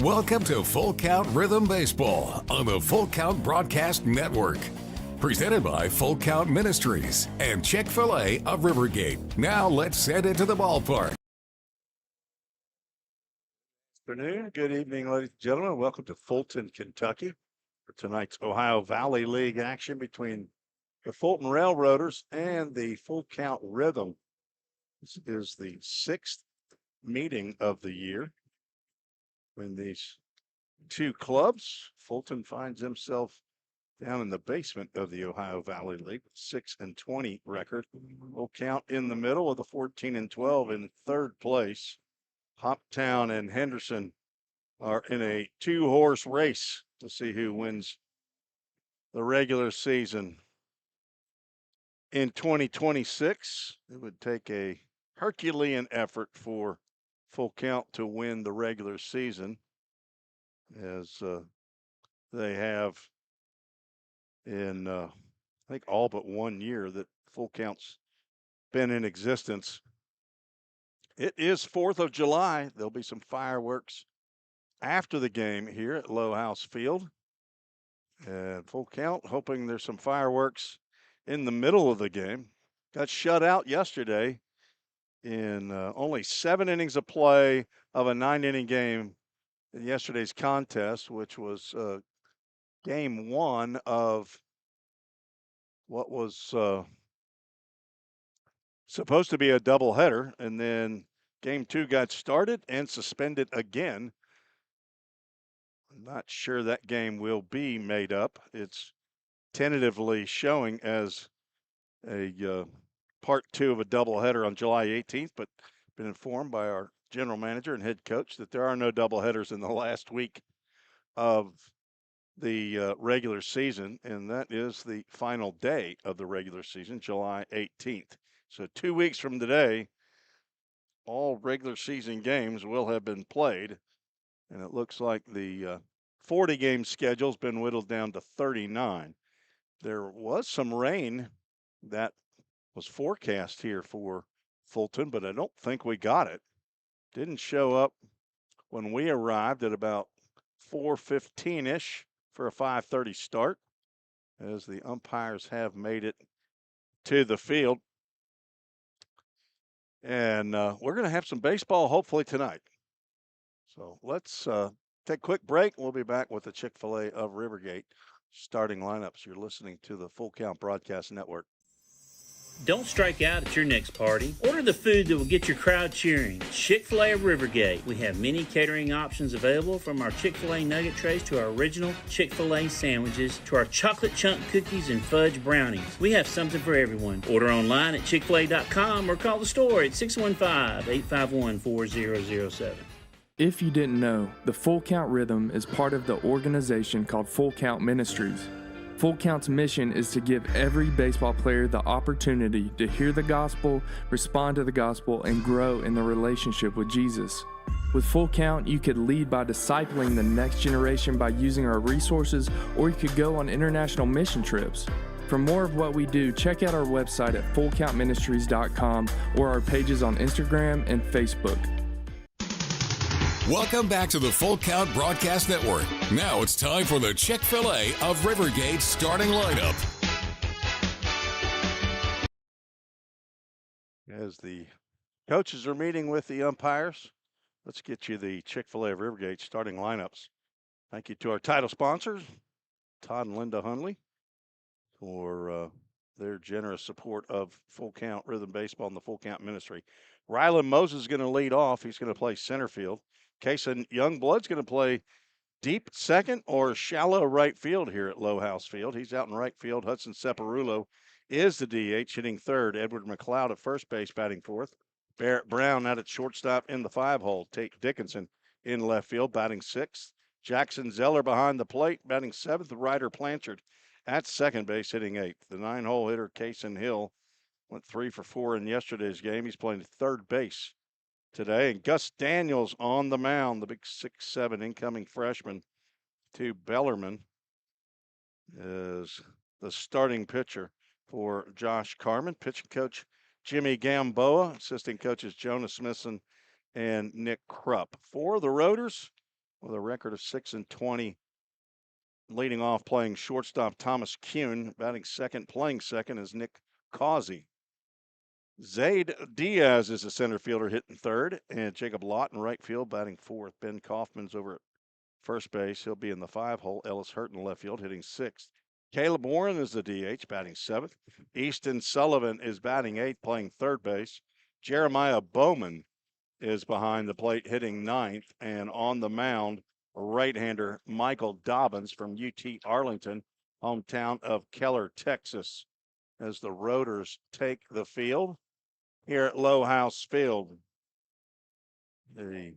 Welcome to Full Count Rhythm Baseball on the Full Count Broadcast Network. Presented by Full Count Ministries and Chick-fil-A of Rivergate. Now let's head into the ballpark. Afternoon. Good evening, ladies and gentlemen. Welcome to Fulton, Kentucky for tonight's Ohio Valley League action between the Fulton Railroaders and the Full Count Rhythm. This is the sixth meeting of the year when these two clubs. Fulton finds himself down in the basement of the Ohio Valley League, 6-20 record. Full Count in the middle with a 14-12 in third place. Hoptown and Henderson are in a two-horse race to see who wins the regular season. In 2026, it would take a Herculean effort for Full Count to win the regular season, as they have in, I think, all but 1 year that Full Count's been in existence. It is 4th of July. There'll be some fireworks after the game here at Low House Field. And Full Count hoping there's some fireworks in the middle of the game. Got shut out yesterday in only 7 innings of play of a 9-inning game in yesterday's contest, which was game 1 of what was supposed to be a doubleheader, and then game 2 got started and suspended again. I'm not sure that game will be made up. It's tentatively showing as a part 2 of a doubleheader on July 18th, but been informed by our general manager and head coach that there are no doubleheaders in the last week of the regular season, and that is the final day of the regular season, July 18th. So 2 weeks from today, all regular season games will have been played, and it looks like the 40-game schedule's been whittled down to 39. There was some rain that was forecast here for Fulton, but I don't think we got it. Didn't show up when we arrived at about 4:15-ish for a 5:30 start, as the umpires have made it to the field. And we're going to have some baseball hopefully tonight. So let's take a quick break. We'll be back with the Chick-fil-A of Rivergate starting lineups. You're listening to the Full Count Broadcast Network. Don't strike out at your next party. Order the food that will get your crowd cheering. Chick-fil-A of Rivergate. We have many catering options available, from our Chick-fil-A nugget trays to our original Chick-fil-A sandwiches to our chocolate chunk cookies and fudge brownies. We have something for everyone. Order online at chickfil-a.com or call the store at 615-851-4007. If you didn't know, the Full Count Rhythm is part of the organization called Full Count Ministries. Full Count's mission is to give every baseball player the opportunity to hear the gospel, respond to the gospel, and grow in the relationship with Jesus. With Full Count, you could lead by discipling the next generation by using our resources, or you could go on international mission trips. For more of what we do, check out our website at fullcountministries.com or our pages on Instagram and Facebook. Welcome back to the Full Count Broadcast Network. Now it's time for the Chick-fil-A of Rivergate starting lineup. As the coaches are meeting with the umpires, let's get you the Chick-fil-A of Rivergate starting lineups. Thank you to our title sponsors, Todd and Linda Hunley, for their generous support of Full Count Rhythm Baseball and the Full Count Ministry. Rylan Moses is going to lead off. He's going to play center field. Kason Youngblood's going to play deep second or shallow right field here at Low House Field. He's out in right field. Hudson Separulo is the DH, hitting third. Edward McLeod at first base, batting fourth. Barrett Brown out at shortstop in the 5-hole. Tate Dickinson in left field, batting sixth. Jackson Zeller behind the plate, batting seventh. Ryder Blanchard at second base, hitting eighth. The 9-hole hitter, Kason Hill, went 3 for 4 in yesterday's game. He's playing third base today. And Gus Daniels on the mound, the big 6'7" incoming freshman to Bellarmine, is the starting pitcher for Josh Carman. Pitching coach Jimmy Gamboa, assistant coaches Jonas Smithson and Nick Krupp. For the Roaders, with a record of 6-20. Leading off, playing shortstop, Thomas Kuhn. Batting second, playing second is Nick Causey. Zaid Diaz is a center fielder hitting third, and Jacob Lott in right field batting fourth. Ben Kaufman's over at first base. He'll be in the 5-hole. Ellis Hurt in left field hitting sixth. Caleb Warren is the DH batting seventh. Easton Sullivan is batting eighth, playing third base. Jeremiah Bowman is behind the plate hitting ninth, and on the mound, right-hander Michael Dobbins from UT Arlington, hometown of Keller, Texas, as the Rotors take the field here at Low House Field. The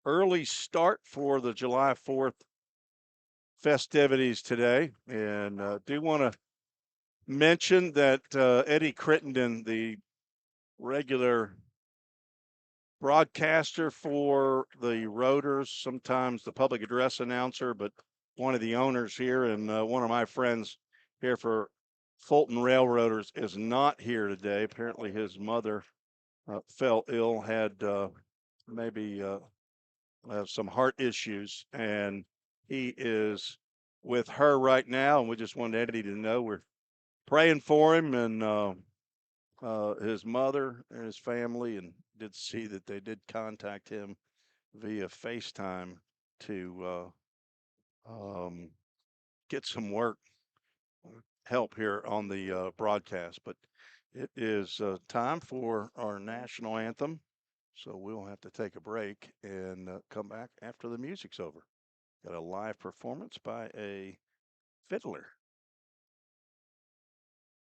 early start for the July 4th festivities today, and do want to mention that Eddie Crittenden, the regular broadcaster for the Rotors, sometimes the public address announcer, but one of the owners here and one of my friends here for Fulton Railroaders is not here today. Apparently his mother fell ill, had maybe some heart issues, and he is with her right now, and we just wanted Eddie to know we're praying for him and his mother and his family, and did see that they did contact him via FaceTime to get some help here on the broadcast. But it is time for our national anthem, so we'll have to take a break and come back after the music's over. Got a live performance by a fiddler.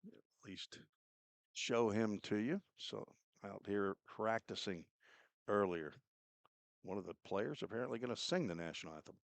At least show him to you. So out here practicing earlier. One of the players apparently going to sing the national anthem.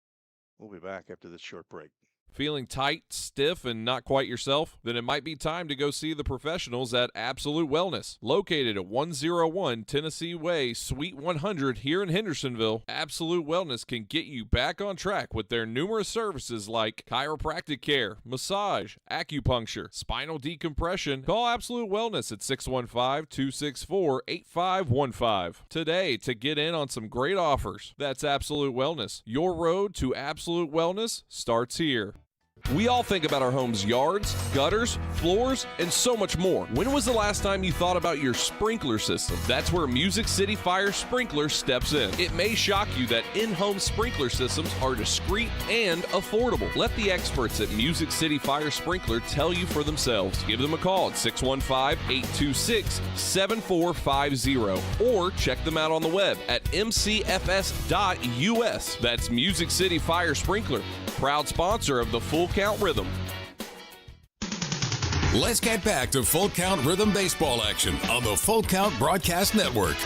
We'll be back after this short break. Feeling tight, stiff, and not quite yourself? Then it might be time to go see the professionals at Absolute Wellness. Located at 101 Tennessee Way, Suite 100 here in Hendersonville, Absolute Wellness can get you back on track with their numerous services like chiropractic care, massage, acupuncture, spinal decompression. Call Absolute Wellness at 615-264-8515 today to get in on some great offers. That's Absolute Wellness. Your road to absolute wellness starts here. We all think about our home's yards, gutters, floors, and so much more. When was the last time you thought about your sprinkler system? That's where Music City Fire Sprinkler steps in. It may shock you that in-home sprinkler systems are discreet and affordable. Let the experts at Music City Fire Sprinkler tell you for themselves. Give them a call at 615-826-7450 or check them out on the web at mcfs.us. That's Music City Fire Sprinkler, proud sponsor of the Full Count Rhythm. Let's get back to Full Count Rhythm baseball action on the Full Count Broadcast Network.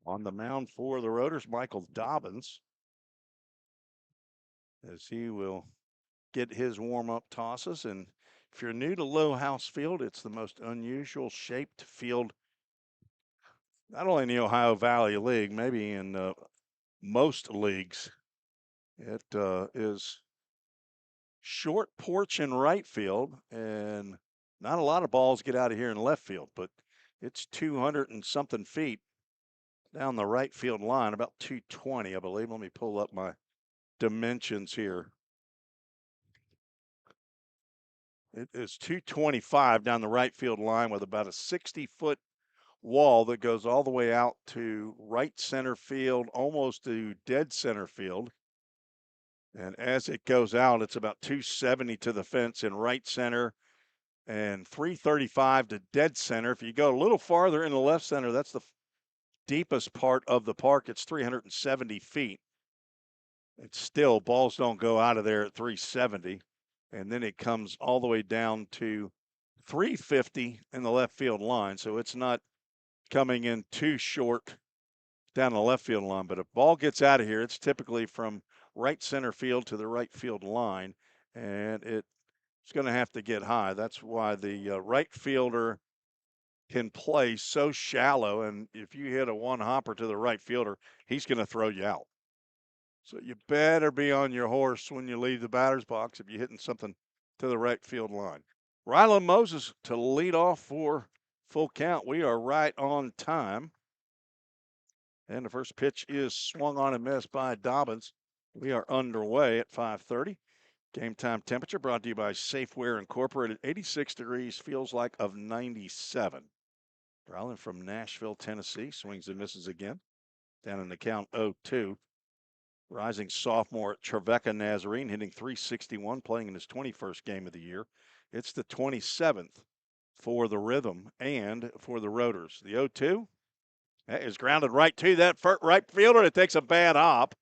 On the mound for the Rotors, Michael Dobbins, as he will get his warm-up tosses. And if you're new to Low House Field, it's the most unusual shaped field, not only in the Ohio Valley League, maybe in most leagues. It is short porch in right field, and not a lot of balls get out of here in left field, but it's 200 and something feet down the right field line, about 220, I believe. Let me pull up my dimensions here. It is 225 down the right field line with about a 60-foot wall that goes all the way out to right center field, almost to dead center field. And as it goes out, it's about 270 to the fence in right center and 335 to dead center. If you go a little farther in the left center, that's the deepest part of the park. It's 370 feet. It's still, balls don't go out of there at 370. And then it comes all the way down to 350 in the left field line. So it's not coming in too short down the left field line. But if ball gets out of here, it's typically from right center field to the right field line. And it's going to have to get high. That's why the right fielder can play so shallow. And if you hit a one hopper to the right fielder, he's going to throw you out. So you better be on your horse when you leave the batter's box if you're hitting something to the right field line. Rylan Moses to lead off for full count. We are right on time. And the first pitch is swung on and missed by Dobbins. We are underway at 5:30. Game time temperature brought to you by Safeware Incorporated. 86 degrees, feels like of 97. Rylan from Nashville, Tennessee, swings and misses again. Down in the count 0-2. Rising sophomore at Trevecca Nazarene, hitting .361, playing in his 21st game of the year. It's the 27th for the Rhythm and for the Rotors. The 0-2, that is grounded right to that right fielder. It takes a bad hop,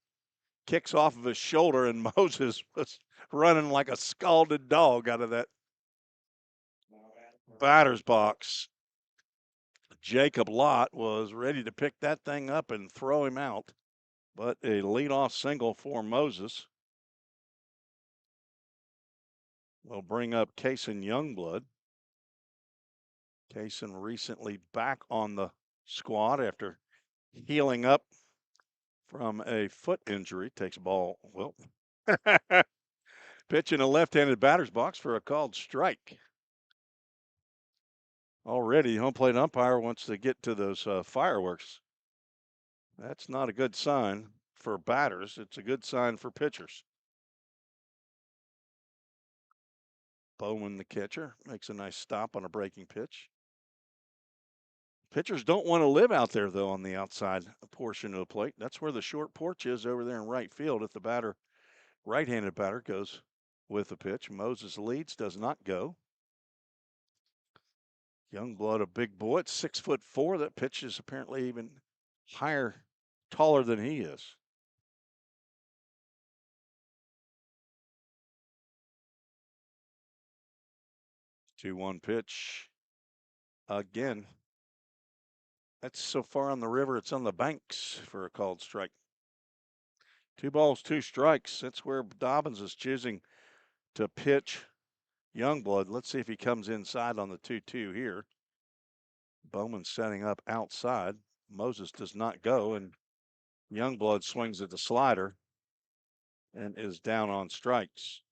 kicks off of his shoulder, and Moses was running like a scalded dog out of that batter's box. Jacob Lott was ready to pick that thing up and throw him out, but a leadoff single for Moses will bring up Kaysen Youngblood. Kaysen recently back on the squad after healing up from a foot injury. Takes a ball, well, pitch in a left-handed batter's box for a called strike. Already, home plate umpire wants to get to those fireworks. That's not a good sign for batters. It's a good sign for pitchers. Bowman, the catcher, makes a nice stop on a breaking pitch. Pitchers don't want to live out there, though, on the outside portion of the plate. That's where the short porch is over there in right field. If the batter, right-handed batter, goes with the pitch, Moses leads, does not go. Youngblood, a big boy at 6'4". That pitch is apparently even higher, taller than he is. Two-one pitch. Again, that's so far on the river, it's on the banks for a called strike. 2 balls, 2 strikes. That's where Dobbins is choosing to pitch Youngblood. Let's see if he comes inside on the 2-2 here. Bowman setting up outside. Moses does not go, and Youngblood swings at the slider and is down on strikes.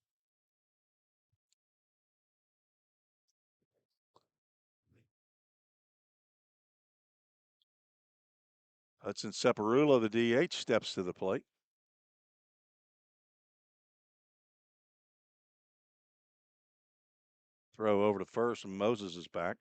Hudson Separulo, the DH, steps to the plate. Throw over to first, and Moses is back.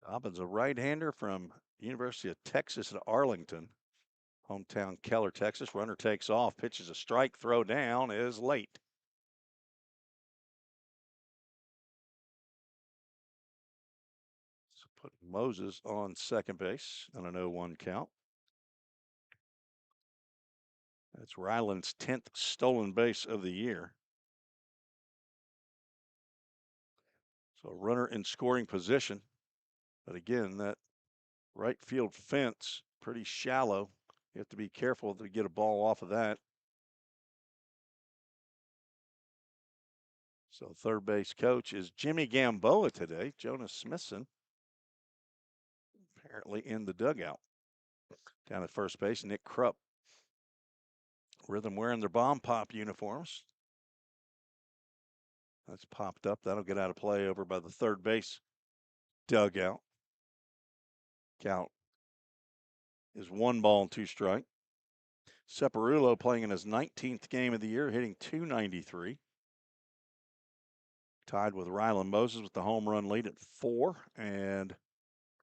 Dobbins, a right-hander from University of Texas at Arlington. Hometown Keller, Texas. Runner takes off, pitches a strike, throw down, is late. So put Moses on second base on an 0-1 count. That's Ryland's 10th stolen base of the year. So runner in scoring position. But again, that right field fence, pretty shallow. You have to be careful to get a ball off of that. So third base coach is Jimmy Gamboa today. Jonas Smithson apparently in the dugout. Down at first base, Nick Krupp. Rhythm wearing their bomb pop uniforms. That's popped up. That'll get out of play over by the third base dugout. Count is 1 ball and 2 strike. Separulo playing in his 19th game of the year, hitting .293. Tied with Rylan Moses with the home run lead at 4 and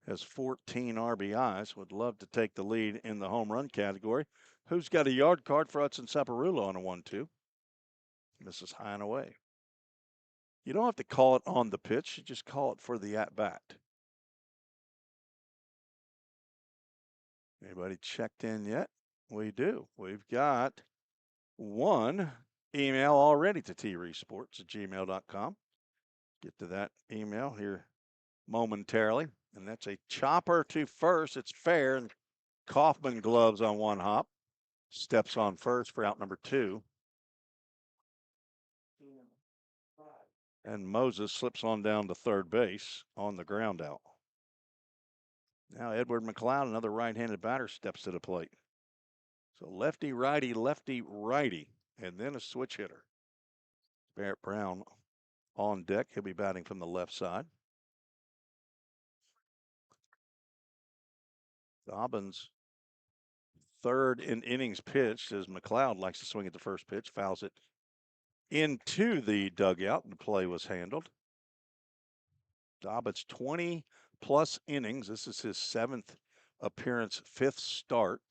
has 14 RBIs. Would love to take the lead in the home run category. Who's got a yard card for Hudson Separulo on a 1-2? Misses high and away. You don't have to call it on the pitch. You just call it for the at-bat. Anybody checked in yet? We do. We've got one email already to tresports@gmail.com. Get to that email here momentarily. And that's a chopper to first. It's fair. And Kaufman gloves on one hop. Steps on first for out number 2. And Moses slips on down to third base on the ground out. Now Edward McLeod, another right-handed batter, steps to the plate. So lefty, righty, and then a switch hitter. Barrett Brown on deck. He'll be batting from the left side. Dobbins, third in innings pitched, as McLeod likes to swing at the first pitch, fouls it into the dugout, and the play was handled. Dobbins, 20-plus innings. This is his 7th appearance, 5th start.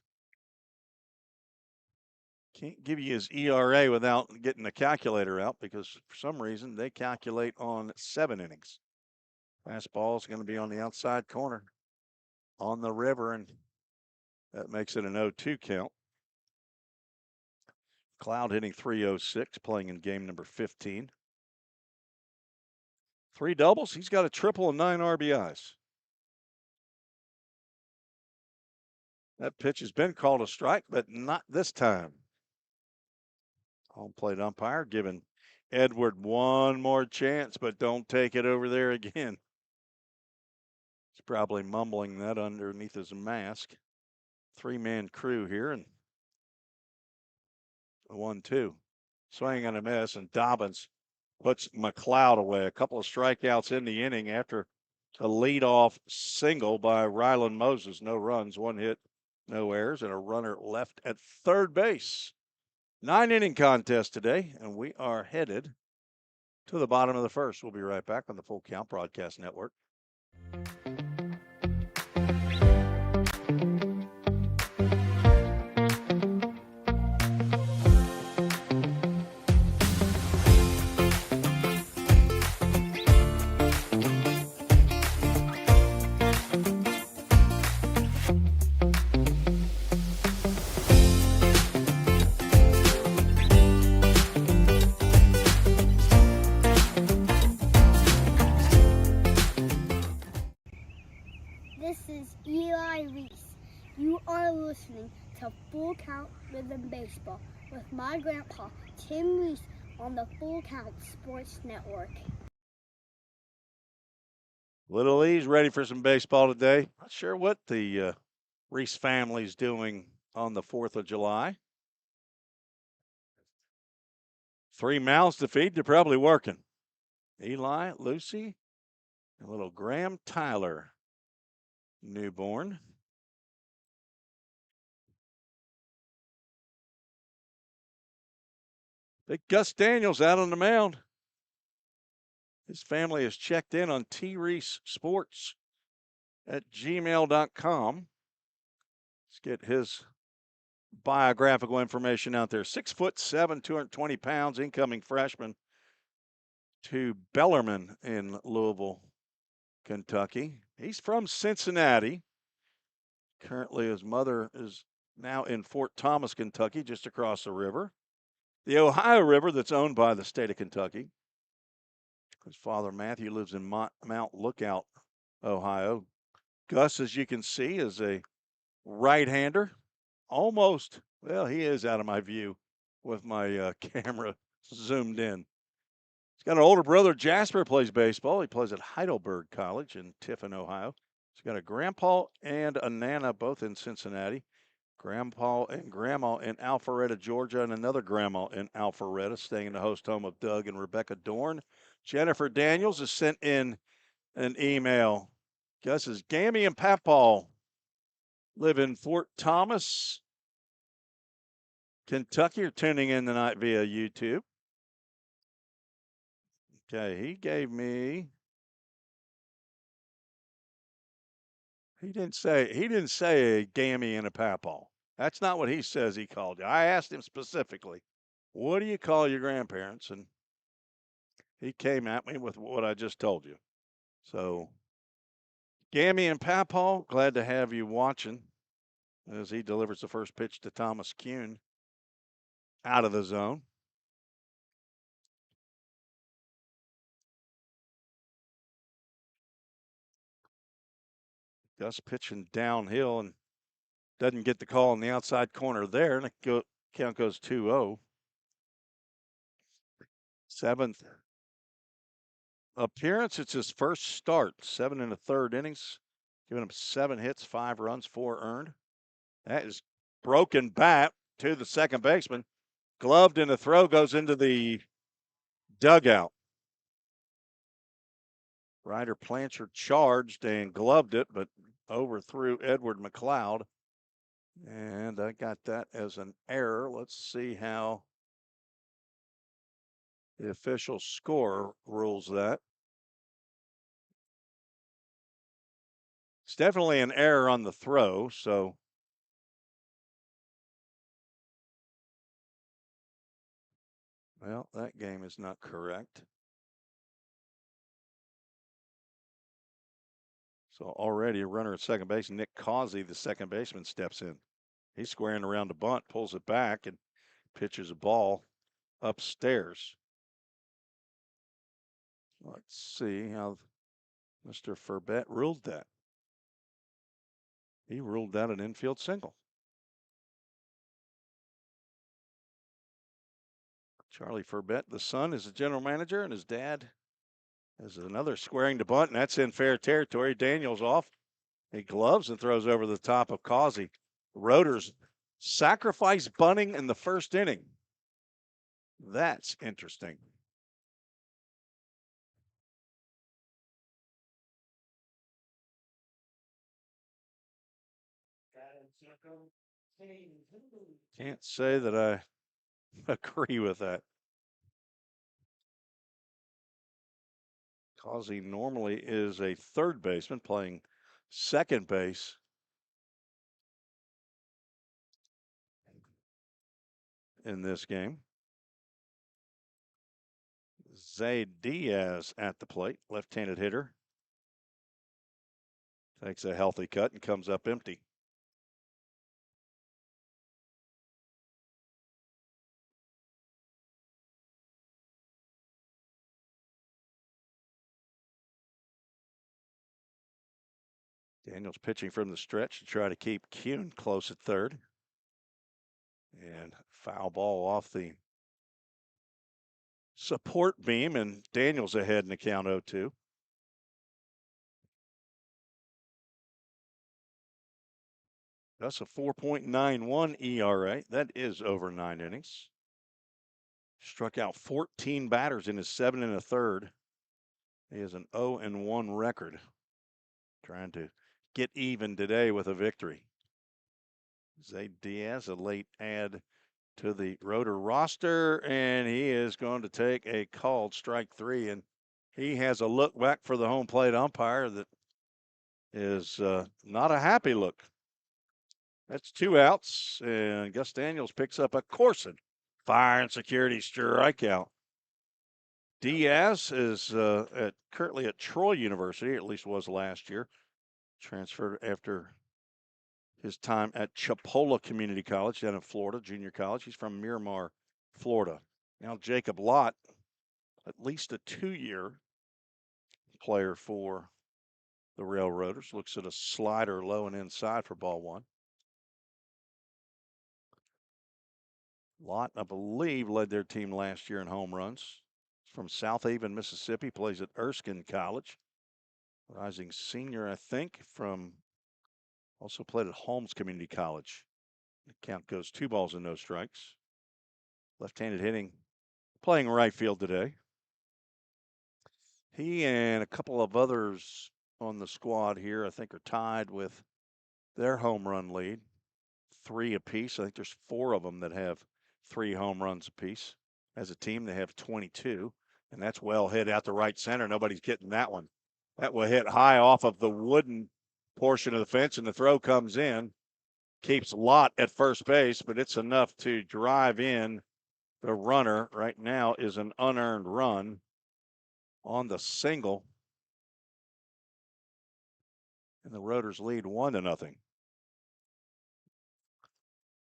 Can't give you his ERA without getting the calculator out because for some reason they calculate on 7 innings. Fastball is going to be on the outside corner on the river, and that makes it an 0-2 count. Cloud hitting .306, playing in game number 15. 3 doubles. He's got a triple and 9 RBIs. That pitch has been called a strike, but not this time. Home plate umpire giving Edward one more chance, but don't take it over there again. He's probably mumbling that underneath his mask. 3-man crew here, and a 1-2. Swing and a miss, and Dobbins puts McLeod away. A couple of strikeouts in the inning after a leadoff single by Ryland Moses. No runs, 1 hit, no errors, and a runner left at third base. 9-inning contest today, and we are headed to the bottom of the first. We'll be right back on the Full Count Broadcast Network. This is Eli Reese. You are listening to Full Count Rhythm Baseball with my grandpa, Tim Reese, on the Full Count Sports Network. Little E's ready for some baseball today. Not sure what the Reese family's doing on the 4th of July. 3 mouths to feed. They're probably working. Eli, Lucy, and little Graham Tyler, newborn. Big Gus Daniels out on the mound. His family has checked in on treesports@gmail.com. Let's get his biographical information out there. 6'7", 220 pounds, incoming freshman to Bellarmine in Louisville, Kentucky. He's from Cincinnati. Currently, his mother is now in Fort Thomas, Kentucky, just across the river. The Ohio River that's owned by the state of Kentucky. His father, Matthew, lives in Mount Lookout, Ohio. Gus, as you can see, is a right-hander. Almost, well, he is out of my view with my camera zoomed in. He's got an older brother, Jasper, plays baseball. He plays at Heidelberg College in Tiffin, Ohio. He's got a grandpa and a nana, both in Cincinnati. Grandpa and grandma in Alpharetta, Georgia, and another grandma in Alpharetta, staying in the host home of Doug and Rebecca Dorn. Jennifer Daniels has sent in an email. Gus's Gammy and Papaw live in Fort Thomas, Kentucky. Are tuning in tonight via YouTube. Okay, he didn't say a Gammy and a Papaw. That's not what he says he called you. I asked him specifically, what do you call your grandparents? And he came at me with what I just told you. So, Gammy and Papaw, glad to have you watching as he delivers the first pitch to Thomas Kuhn out of the zone. Gus pitching downhill and doesn't get the call in the outside corner there, and the count goes 2-0. 7th appearance. It's his first start, 7 1/3 innings, giving him 7 hits, 5 runs, 4 earned. That is broken bat to the second baseman. Gloved, and the throw goes into the dugout. Ryder Plancher charged and gloved it, but overthrew Edward McLeod. And I got that as an error. Let's see how the official score rules that. It's definitely an error on the throw, so well, that game is not correct. So already a runner at second base, Nick Causey, the second baseman, steps in. He's squaring around the bunt, pulls it back, and pitches a ball upstairs. Let's see how Mr. Furbett ruled that. He ruled that an infield single. Charlie Furbett, the son, is the general manager, and his dad is another squaring to bunt, and that's in fair territory. Daniels off. He gloves and throws over the top of Causey. Rotors sacrifice bunting in the first inning. That's interesting. Can't say that I agree with that. Causey normally is a third baseman playing second base. In this game. Zay Diaz at the plate, left-handed hitter. Takes a healthy cut and comes up empty. Daniels pitching from the stretch to try to keep Kuhn close at third. And foul ball off the support beam, and Daniels ahead in the count 0-2. That's a 4.91 ERA. That is over 9 innings. Struck out 14 batters in his 7 1/3. He has an 0-1 record. Trying to get even today with a victory. Zay Diaz, a late add to the Rotor roster, and he is going to take a called strike 3, and he has a look back for the home plate umpire that is not a happy look. That's 2 outs, and Gus Daniels picks up a Corson fire and security strikeout. Diaz is currently at Troy University, or at least was last year. Transferred after his time at Chipola Community College down in Florida, junior college. He's from Miramar, Florida. Now Jacob Lott, at least a 2-year player for the Railroaders. Looks at a slider low and inside for ball 1. Lott, I believe, led their team last year in home runs. From South Haven, Mississippi, plays at Erskine College. Rising senior, I think, from also played at Holmes Community College. The count goes 2 balls and no strikes. Left-handed hitting, playing right field today. He and a couple of others on the squad here, I think, are tied with their home run lead. 3 apiece. I think there's 4 of them that have 3 home runs apiece. As a team, they have 22, and that's well hit out to right center. Nobody's getting that one. That will hit high off of the wooden portion of the fence, and the throw comes in. Keeps Lott at first base, but it's enough to drive in the runner. Right now is an unearned run on the single. And the Rotors lead 1-0.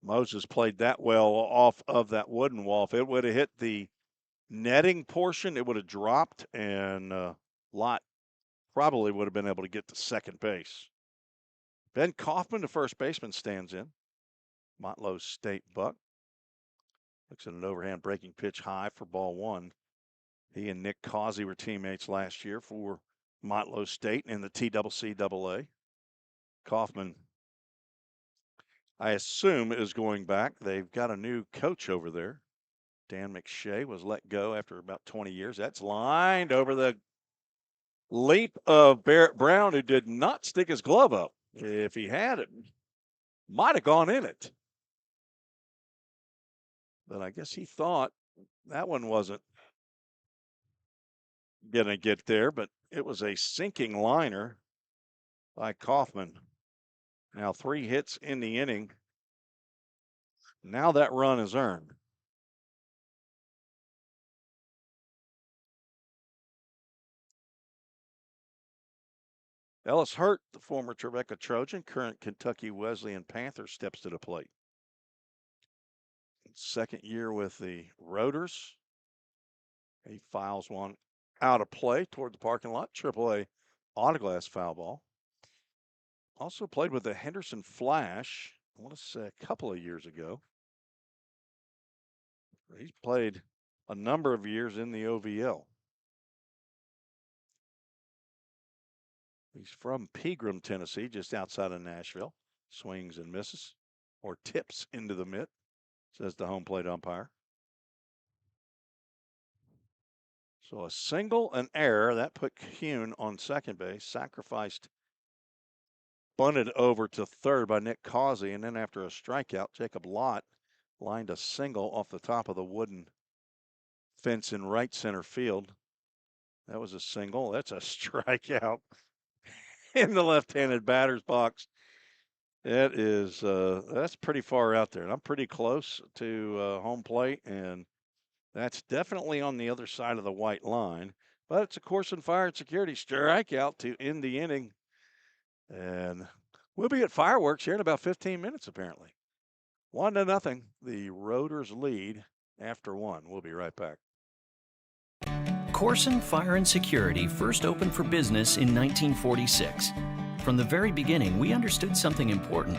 Moses played that well off of that wooden wall. If it would have hit the netting portion, it would have dropped, and Lott probably would have been able to get to second base. Ben Kaufman, the first baseman, stands in. Motlow State buck. Looks at an overhand breaking pitch high for ball 1. He and Nick Causey were teammates last year for Motlow State in the TCCAA. Kaufman, I assume, is going back. They've got a new coach over there. Dan McShay was let go after about 20 years. That's lined over the leap of Barrett Brown, who did not stick his glove up. If he had it, might have gone in it. But I guess he thought that one wasn't going to get there, but it was a sinking liner by Kaufman. Now 3 hits in the inning. Now that run is earned. Ellis Hurt, the former Trevecca Trojan, current Kentucky Wesleyan Panther, steps to the plate. Second year with the Rotors. He files one out of play toward the parking lot. AAA autoglass foul ball. Also played with the Henderson Flash, I want to say a couple of years ago. He's played a number of years in the OVL. He's from Pegram, Tennessee, just outside of Nashville. Swings and misses, or tips into the mitt, says the home plate umpire. So a single, an error, that put Kuhn on second base, sacrificed, bunted over to third by Nick Causey, and then after a strikeout, Jacob Lott lined a single off the top of the wooden fence in right center field. That was a single. That's a strikeout in the left-handed batter's box. That is, that's pretty far out there. And I'm pretty close to home plate, and that's definitely on the other side of the white line. But it's a Corson Fire and Security strikeout to end the inning. And we'll be at fireworks here in about 15 minutes, apparently. 1-0. The Rotors lead after 1. We'll be right back. Corson Fire and Security first opened for business in 1946. From the very beginning, we understood something important.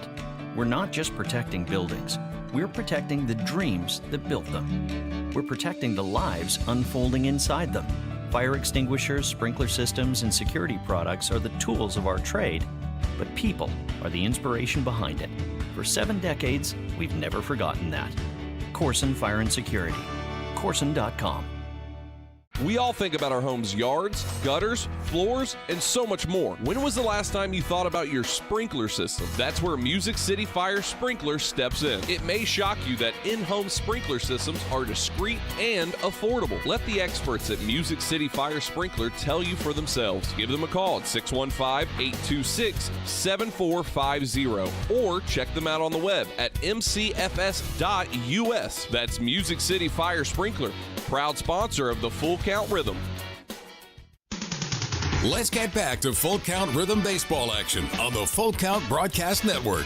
We're not just protecting buildings. We're protecting the dreams that built them. We're protecting the lives unfolding inside them. Fire extinguishers, sprinkler systems, and security products are the tools of our trade, but people are the inspiration behind it. For 7 decades, we've never forgotten that. Corson Fire and Security. Corson.com. We all think about our home's yards, gutters, floors, and so much more. When was the last time you thought about your sprinkler system? That's where Music City Fire Sprinkler steps in. It may shock you that in-home sprinkler systems are discreet and affordable. Let the experts at Music City Fire Sprinkler tell you for themselves. Give them a call at 615-826-7450 or check them out on the web at mcfs.us. That's Music City Fire Sprinkler, proud sponsor of the Full Count Rhythm. Let's get back to Full Count Rhythm baseball action on the Full Count Broadcast Network.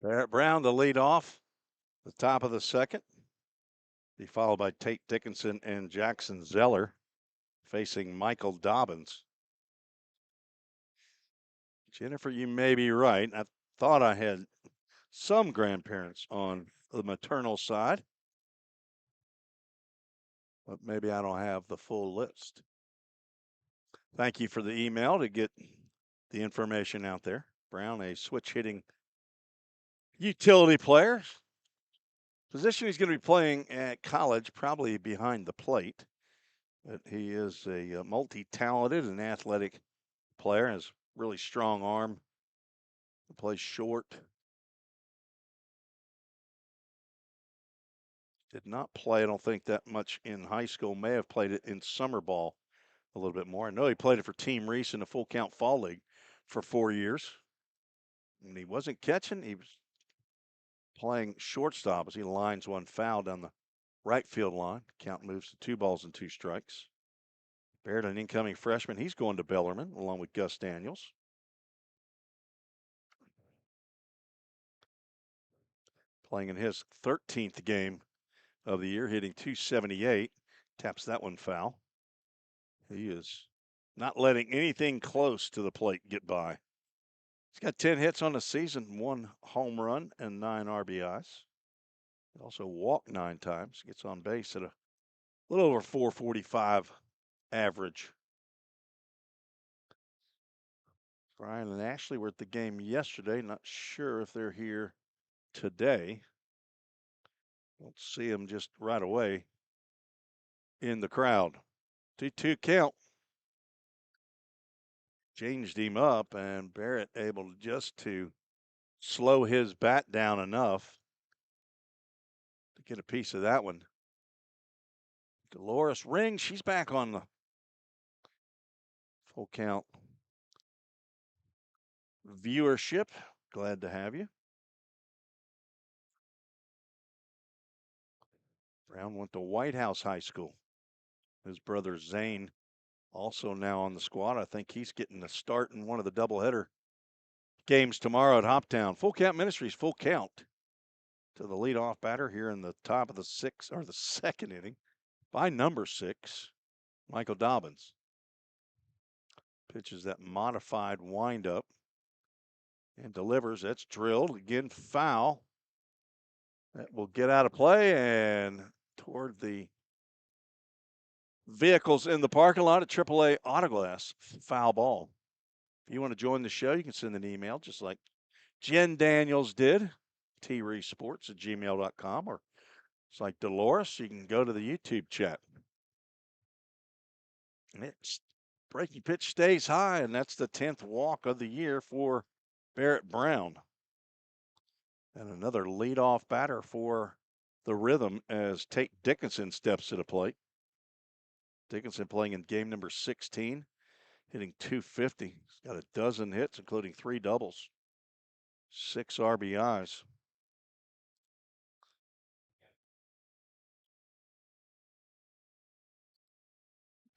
Barrett Brown to lead off the top of the second. Be followed by Tate Dickinson and Jackson Zeller facing Michael Dobbins. Jennifer, you may be right. I thought I had some grandparents on the maternal side, but maybe I don't have the full list. Thank you for the email to get the information out there. Brown, a switch hitting utility player. Position he's going to be playing at college, probably behind the plate. But he is a multi-talented and athletic player, has really strong arm. Plays short. Did not play, I don't think, that much in high school. May have played it in summer ball a little bit more. I know he played it for Team Reese in the Full Count Fall League for 4 years. And he wasn't catching. He was playing shortstop as he lines one foul down the right field line. Count moves to 2 balls and 2 strikes. Barrett, an incoming freshman. He's going to Bellarmine along with Gus Daniels. Playing in his 13th game of the year, hitting .278. Taps that one foul. He is not letting anything close to the plate get by. He's got 10 hits on the season, 1 home run, and 9 RBIs. He also walked 9 times, gets on base at a little over 445 average. Brian and Ashley were at the game yesterday. Not sure if they're here today. We'll see them just right away in the crowd. 2-2 count. Changed him up, and Barrett able just to slow his bat down enough to get a piece of that one. Dolores rings. She's back on the full count viewership. Glad to have you. Brown went to White House High School. His brother Zane also now on the squad. I think he's getting a start in one of the doubleheader games tomorrow at Hoptown. Full Count Ministries, full count to the leadoff batter here in the top of the second inning by number 6, Michael Dobbins. Pitches that modified windup and delivers. That's drilled. Again, foul. That will get out of play and toward the vehicles in the parking lot at AAA Autoglass. Foul ball. If you want to join the show, you can send an email just like Jen Daniels did, treesports@gmail.com, or it's like Dolores, you can go to the YouTube chat. And it's breaking pitch stays high, and that's the 10th walk of the year for Barrett Brown. And another leadoff batter for the Rhythm as Tate Dickinson steps to the plate. Dickinson playing in game number 16, hitting .250. He's got a dozen hits, including 3 doubles, 6 RBIs.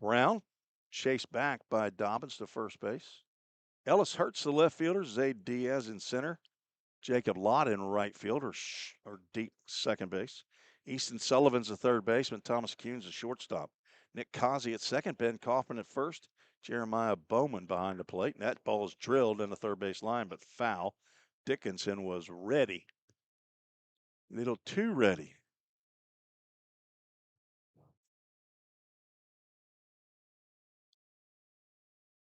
Brown chased back by Dobbins to first base. Ellis Hurts, the left fielder. Zayd Diaz in center. Jacob Lott in right field or deep second base. Easton Sullivan's the third baseman. Thomas Kuhn's the shortstop. Nick Kazi at second. Ben Kaufman at first. Jeremiah Bowman behind the plate. And that ball is drilled in the third base line, but foul. Dickinson was ready. Little too ready.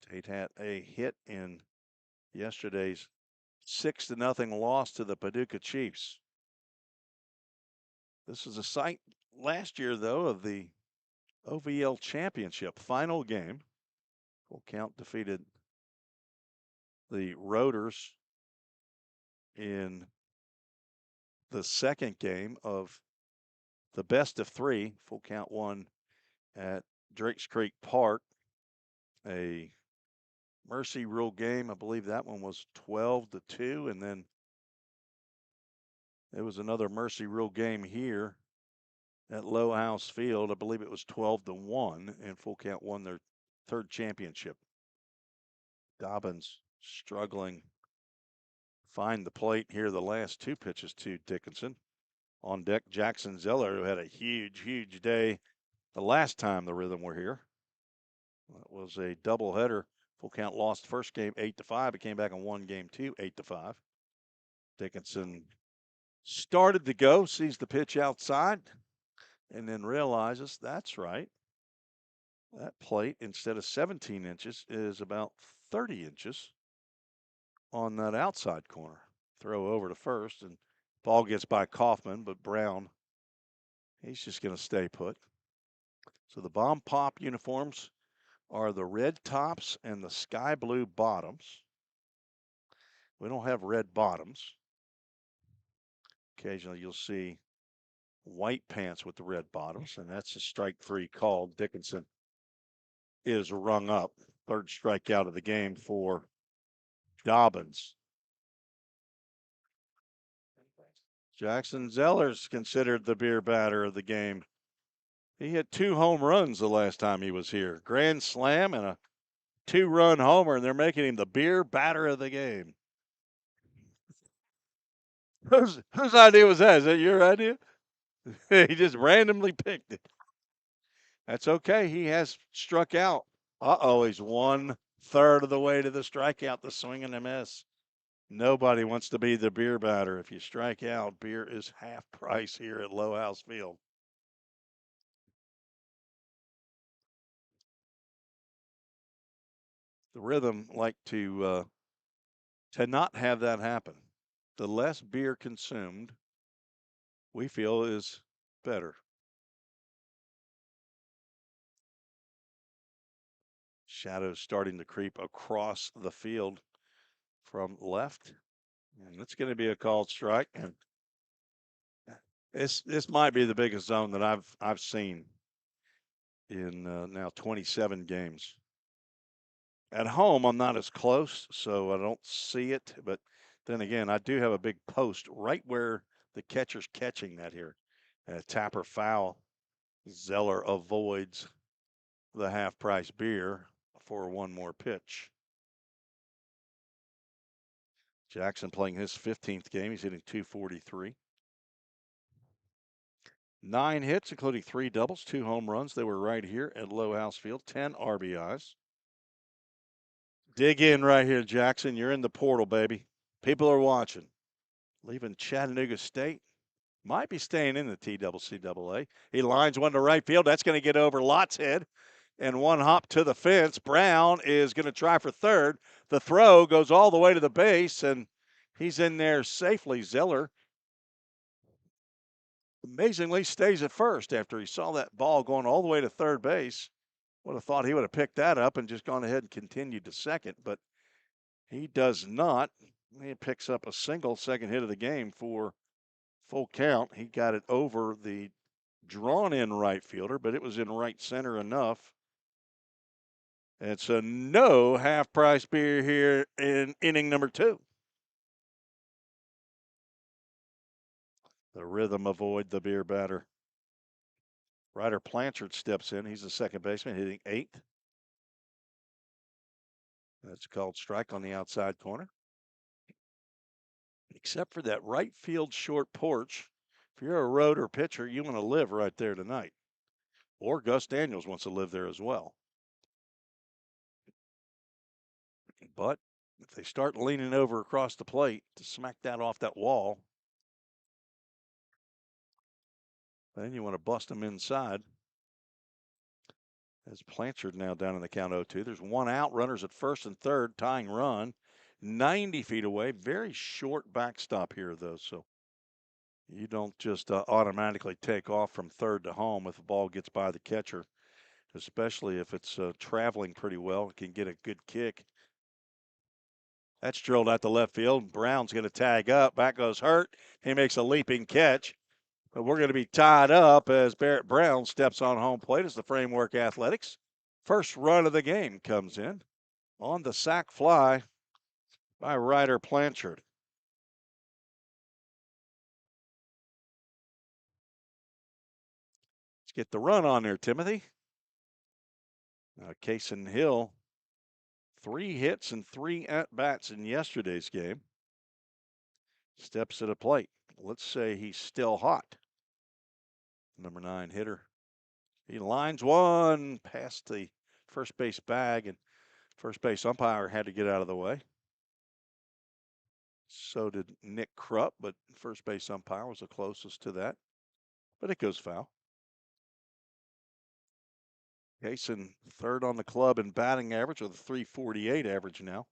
Tate had a hit in yesterday's 6-0 loss to the Paducah Chiefs. This is a site last year, though, of the OVL Championship final game. Full Count defeated the Roaders in the second game of the best of 3. Full Count won at Drakes Creek Park. A mercy rule game. I believe that one was 12-2, and then there was another mercy rule game here at Low House Field. I believe it was 12-1, and Full Count won their 3rd championship. Dobbins struggling find the plate here the last 2 pitches to Dickinson. On deck, Jackson Zeller, who had a huge day the last time the Rhythm were here. It was a doubleheader. Full Count lost first game 8-5. It came back and won game 2, 8-5. Dickinson started to go, sees the pitch outside, and then realizes that's right. That plate, instead of 17 inches, is about 30 inches on that outside corner. Throw over to first, and ball gets by Kaufman, but Brown, he's just going to stay put. So the Bomb Pop uniforms are the red tops and the sky blue bottoms. We don't have red bottoms. Occasionally you'll see white pants with the red bottoms, and that's a strike 3 call. Dickinson is rung up. 3rd strikeout of the game for Dobbins. Jackson Zeller's considered the beer batter of the game. He hit 2 home runs the last time he was here. Grand slam and a 2-run homer, and they're making him the beer batter of the game. Whose idea was that? Is that your idea? He just randomly picked it. That's okay. He has struck out He's 1/3 of the way to the strikeout, the swing and a miss. Nobody wants to be the beer batter. If you strike out, beer is half price here at Low House Field. The Rhythm like to not have that happen. The less beer consumed, we feel, is better. Shadows starting to creep across the field from left. And it's going to be a called strike. And this might be the biggest zone that I've seen in now 27 games. At home, I'm not as close, so I don't see it. But then again, I do have a big post right where the catcher's catching that here. And a tapper foul. Zeller avoids the half-price beer for one more pitch. Jackson playing his 15th game. He's hitting .243. 9 hits, including 3 doubles, 2 home runs. They were right here at Low House Field. 10 RBIs. Dig in right here, Jackson. You're in the portal, baby. People are watching. Leaving Chattanooga State. Might be staying in the TCCAA. He lines one to right field. That's going to get over Lott's head. And one hop to the fence. Brown is going to try for third. The throw goes all the way to the base, and he's in there safely. Zeller amazingly stays at first after he saw that ball going all the way to third base. Would have thought he would have picked that up and just gone ahead and continued to second, but he does not. He picks up a single, second hit of the game for full count. He got it over the drawn-in right fielder, but it was in right center enough. It's a no half-price beer here in inning number 2. The Rhythm avoid the beer batter. Ryder Blanchard steps in. He's the second baseman, hitting 8th. That's called strike on the outside corner. Except for that right field short porch. If you're a road pitcher, you want to live right there tonight. Or Gus Daniels wants to live there as well. But if they start leaning over across the plate to smack that off that wall, then you want to bust them inside. As Blanchard now down in the count 0-2. There's one out, runners at first and third, tying run. 90 feet away. Very short backstop here, though, so you don't just automatically take off from third to home if the ball gets by the catcher, especially if it's traveling pretty well. It can get a good kick. That's drilled out to left field. Brown's going to tag up. Back goes Hurt. He makes a leaping catch. But we're going to be tied up as Barrett Brown steps on home plate as the Framework Athletics. First run of the game comes in on the sac fly by Ryder Blanchard. Let's get the run on there, Timothy. Kaysen Hill, 3 hits and 3 at-bats in yesterday's game. Steps to the plate. Let's say he's still hot. Number 9 hitter. He lines one past the first base bag, and first base umpire had to get out of the way. So did Nick Krupp, but first base umpire was the closest to that. But it goes foul. Kaysen third on the club in batting average with a .348 average now.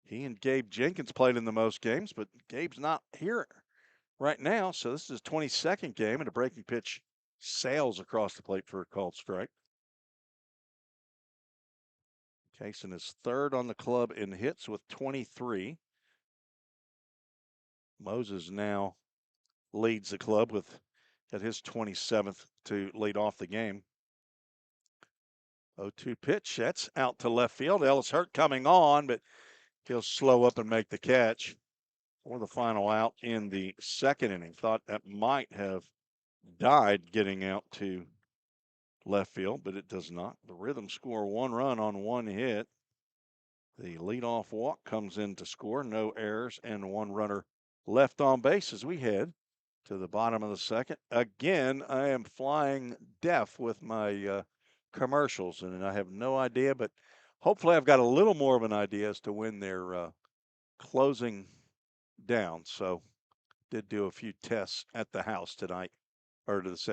He and Gabe Jenkins played in the most games, but Gabe's not here right now. So this is his 22nd game, and a breaking pitch sails across the plate for a called strike. Kaysen is third on the club in hits with 23. Moses now leads the club with at his 27th to lead off the game. 0-2 pitch. That's out to left field. Ellis Hurt coming on, but he'll slow up and make the catch for the final out in the second inning. Thought that might have died getting out to left field, but it does not. The Rhythm score 1 run on 1 hit. The leadoff walk comes in to score. No errors and 1 runner left on base as we head to the bottom of the second. Again, I am flying deaf with my commercials, and I have no idea, but hopefully I've got a little more of an idea as to when they're closing down. So did do a few tests at the house tonight or this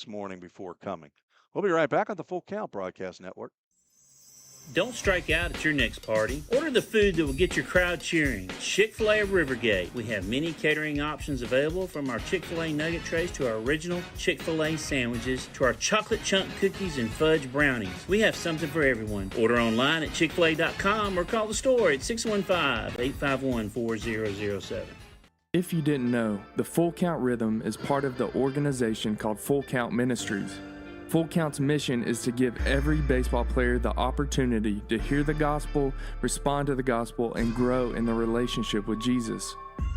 morning before coming. We'll be right back on the Full Count Broadcast Network. Don't strike out at your next party. Order the food that will get your crowd cheering. Chick-fil-A of Rivergate. We have many catering options available, from our Chick-fil-A nugget trays to our original Chick-fil-A sandwiches to our chocolate chunk cookies and fudge brownies. We have something for everyone. Order online at chickfil-a.com or call the store at 615-851-4007. If you didn't know, the Full Count Rhythm is part of the organization called Full Count Ministries. Full Count's mission is to give every baseball player the opportunity to hear the gospel, respond to the gospel, and grow in the relationship with Jesus.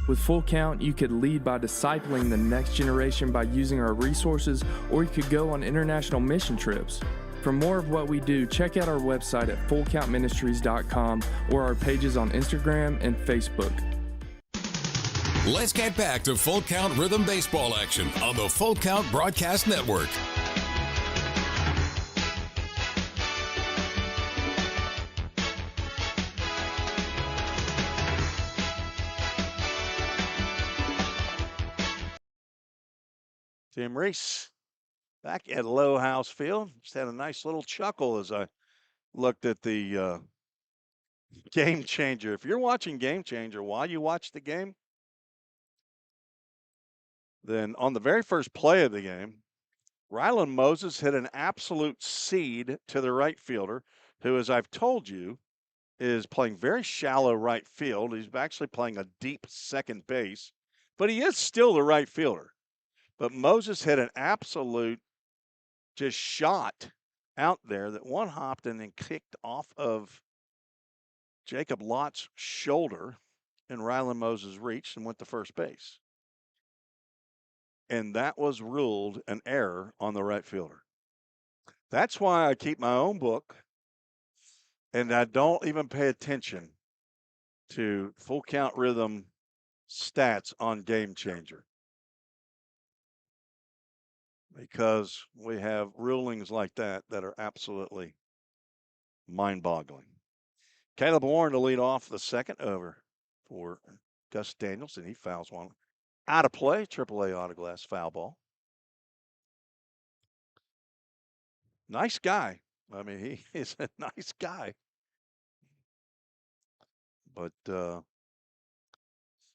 With Full Count, you could lead by discipling the next generation by using our resources, or you could go on international mission trips. For more of what we do, check out our website at fullcountministries.com or our pages on Instagram and Facebook. Let's get back to Full Count Rhythm Baseball action on the Full Count Broadcast Network. Tim Reese back at Low House Field. Just had a nice little chuckle as I looked at the Game Changer. If you're watching Game Changer while you watch the game, then on the very first play of the game, Rylan Moses hit an absolute seed to the right fielder, who, as I've told you, is playing very shallow right field. He's actually playing a deep second base, but he is still the right fielder. But Moses hit an absolute just shot out there that one hopped and then kicked off of Jacob Lott's shoulder, and Rylan Moses reached and went to first base. And that was ruled an error on the right fielder. That's why I keep my own book, and I don't even pay attention to Full Count Rhythm stats on Game Changer, because we have rulings like that are absolutely mind-boggling. Caleb Warren to lead off the second over for Gus Daniels, and he fouls one out of play. AAA autoglass foul ball. Nice guy. I mean, he is a nice guy. But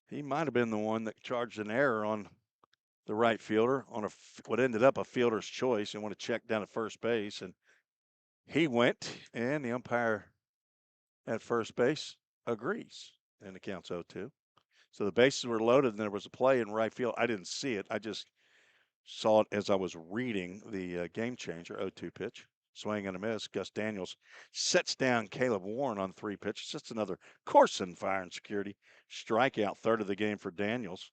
he might have been the one that charged an error on the right fielder on what ended up a fielder's choice, and want to check down at first base. And he went, and the umpire at first base agrees, and the count's 0-2. So the bases were loaded, and there was a play in right field. I didn't see it. I just saw it as I was reading the Game Changer 0-2 pitch. Swing and a miss. Gus Daniels sets down Caleb Warren on 3 pitches. Just another Corson fire and security strikeout, third of the game for Daniels.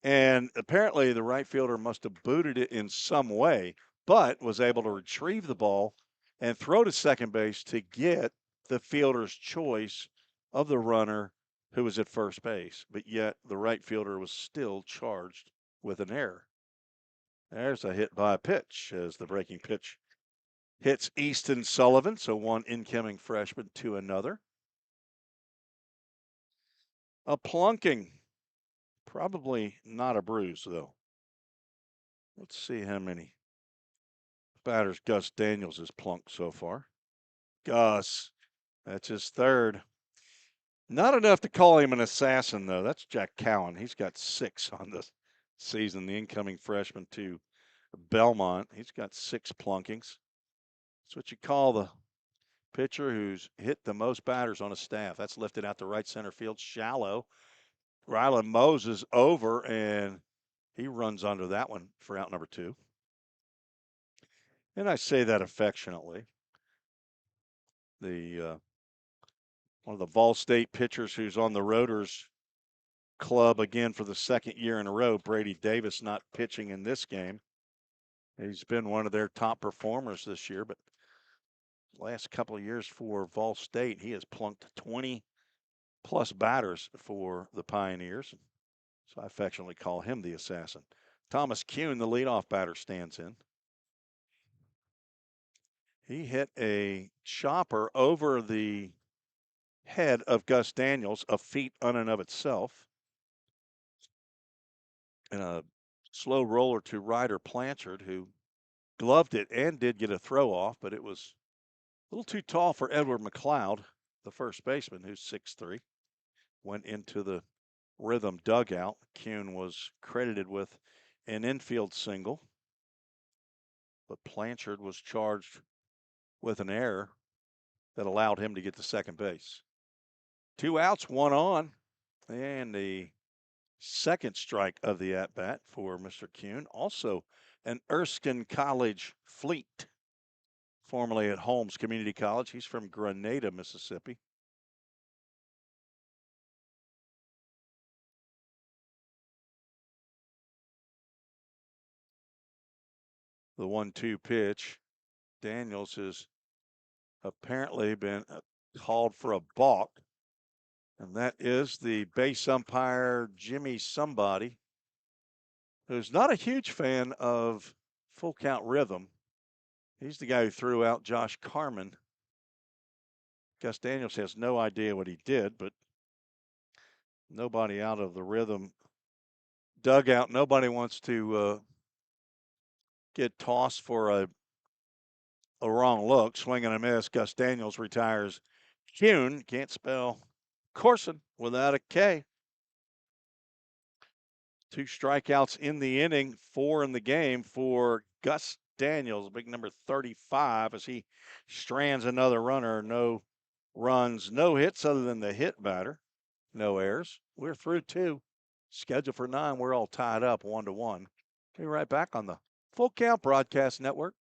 And apparently the right fielder must have booted it in some way, but was able to retrieve the ball and throw to second base to get the fielder's choice of the runner who was at first base. But yet the right fielder was still charged with an error. There's a hit by a pitch as the breaking pitch hits Easton Sullivan. So one incoming freshman to another. A plunking. Probably not a bruise, though. Let's see how many batters Gus Daniels has plunked so far. Gus, that's his third. Not enough to call him an assassin, though. That's Jack Cowan. He's got 6 on the season, the incoming freshman to Belmont. He's got 6 plunkings. That's what you call the pitcher who's hit the most batters on his staff. That's lifted out to right center field, shallow. Rylan Moses over, and he runs under that one for out number 2. And I say that affectionately. The one of the Vol State pitchers who's on the Rotors club again for the second year in a row, Brady Davis, not pitching in this game. He's been one of their top performers this year, but last couple of years for Vol State, he has plunked 20 plus batters for the Pioneers. So I affectionately call him the assassin. Thomas Kuhn, the leadoff batter, stands in. He hit a chopper over the head of Gus Daniels, a feat on and of itself. And a slow roller to Ryder Blanchard, who gloved it and did get a throw off, but it was a little too tall for Edward McLeod, the first baseman, who's 6'3". Went into the Rhythm dugout. Kuhn was credited with an infield single, but Blanchard was charged with an error that allowed him to get to second base. 2 outs, 1 on, and the second strike of the at-bat for Mr. Kuhn. Also an Erskine College Fleet, formerly at Holmes Community College. He's from Grenada, Mississippi. The 1-2 pitch. Daniels has apparently been called for a balk, and that is the base umpire, Jimmy somebody, who's not a huge fan of full count rhythm. He's the guy who threw out Josh Carman. Gus Daniels has no idea what he did, but nobody out of the Rhythm dugout. Nobody wants to get tossed for a wrong look. Swing and a miss. Gus Daniels retires Kuhn. Can't spell Corson without a K. 2 strikeouts in the inning, 4 in the game for Gus Daniels, big number 35, as he strands another runner. No runs, no hits other than the hit batter. No errors. We're through 2. Scheduled for 9. We're all tied up 1-1. Be right back on the Full Count Broadcast Network.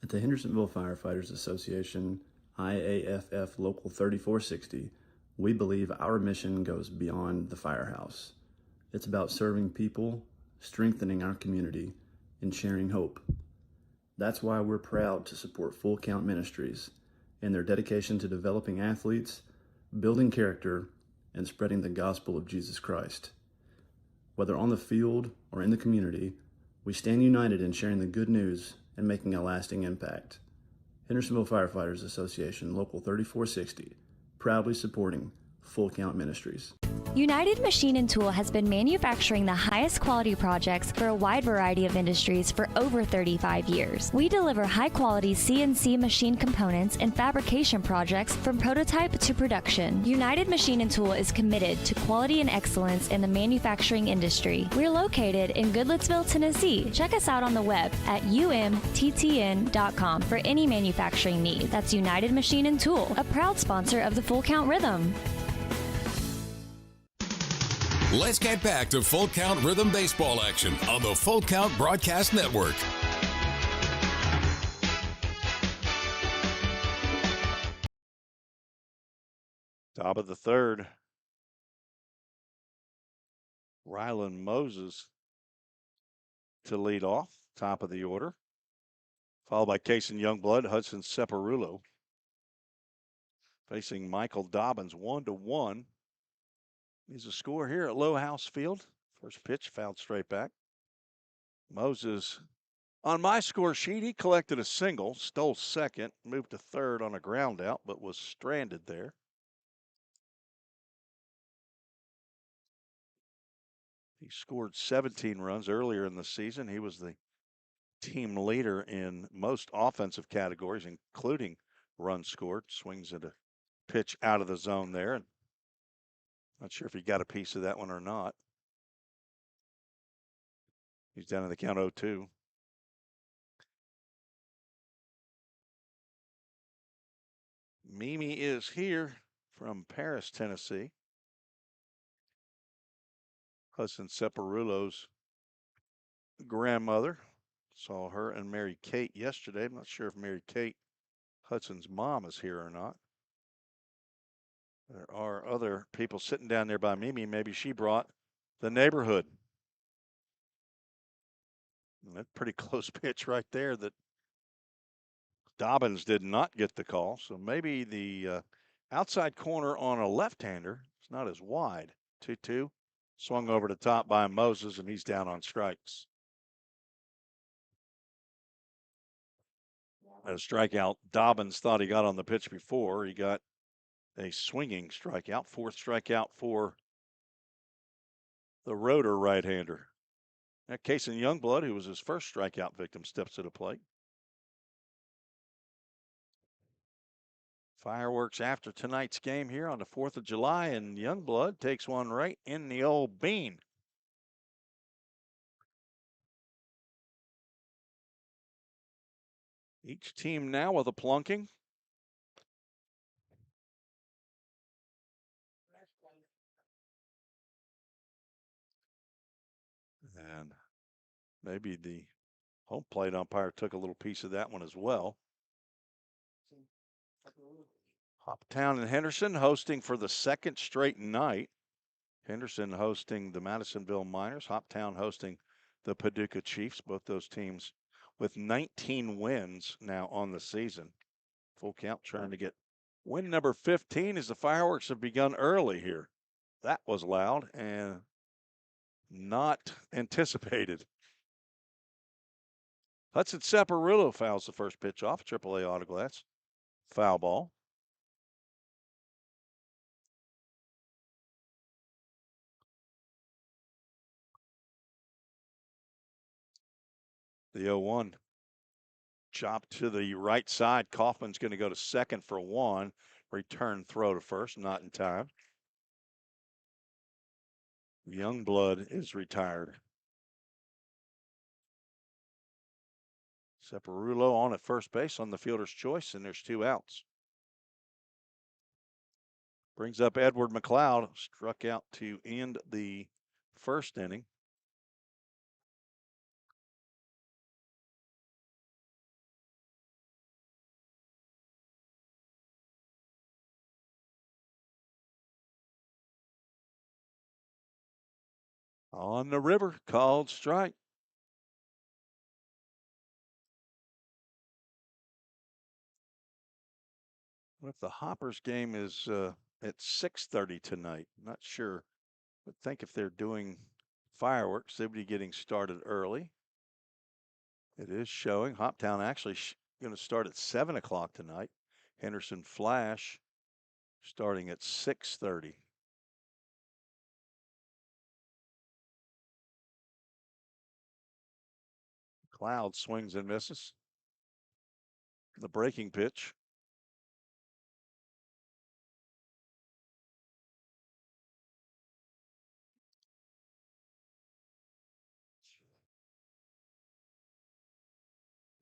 At the Hendersonville Firefighters Association, IAFF Local 3460, we believe our mission goes beyond the firehouse. It's about serving people, strengthening our community, and sharing hope. That's why we're proud to support Full Count Ministries and their dedication to developing athletes, building character, and spreading the gospel of Jesus Christ. Whether on the field or in the community, we stand united in sharing the good news and making a lasting impact. Hendersonville Firefighters Association, Local 3460, proudly supporting Full Count Ministries. United Machine and Tool has been manufacturing the highest quality projects for a wide variety of industries for over 35 years. We deliver high-quality CNC machine components and fabrication projects from prototype to production. United Machine and Tool is committed to quality and excellence in the manufacturing industry. We're located in Goodlettsville, Tennessee. Check us out on the web at umttn.com for any manufacturing need. That's United Machine and Tool, a proud sponsor of the Full Count Rhythm. Let's get back to Full Count Rhythm baseball action on the Full Count Broadcast Network. Top of the third. Rylan Moses to lead off, top of the order. Followed by Kason Youngblood, Hudson Separulo. Facing Michael Dobbins, 1-1. He's a score here at Low House Field. First pitch fouled straight back. Moses, on my score sheet, he collected a single, stole second, moved to third on a ground out, but was stranded there. He scored 17 runs earlier in the season. He was the team leader in most offensive categories, including runs scored. Swings at a pitch out of the zone there. And not sure if he got a piece of that one or not. He's down in the count 0-2. Mimi is here from Paris, Tennessee. Hudson Separulo's grandmother. Saw her and Mary Kate yesterday. I'm not sure if Mary Kate, Hudson's mom, is here or not. There are other people sitting down there by Mimi. Maybe she brought the neighborhood. And that pretty close pitch right there that Dobbins did not get the call. So maybe the outside corner on a left-hander is not as wide. 2-2. Swung over to top by Moses, and he's down on strikes. A strikeout. Dobbins thought he got on the pitch before. He got a swinging strikeout. Fourth strikeout for the Rotor right-hander. Now, Kason Youngblood, who was his first strikeout victim, steps to the plate. Fireworks after tonight's game here on the 4th of July, and Youngblood takes one right in the old bean. Each team now with a plunking. And maybe the home plate umpire took a little piece of that one as well. Hoptown and Henderson hosting for the second straight night. Henderson hosting the Madisonville Miners. Hoptown hosting the Paducah Chiefs. Both those teams with 19 wins now on the season. Full Count trying to get win number 15 as the fireworks have begun early here. That was loud and not anticipated. Hudson Saparillo fouls the first pitch off. AAA Autoglass. Foul ball. The 0-1. Chop to the right side. Kaufman's going to go to second for one. Return throw to first, not in time. Youngblood is retired. Saparillo on at first base on the fielder's choice, and there's 2 outs. Brings up Edward McLeod, struck out to end the first inning. On the river, called strike. What if the Hoppers game is at 6:30 tonight? Not sure. But think if they're doing fireworks, they'd be getting started early. It is showing. Hoptown actually going to start at 7 o'clock tonight. Henderson Flash starting at 6:30. Cloud swings and misses. The breaking pitch.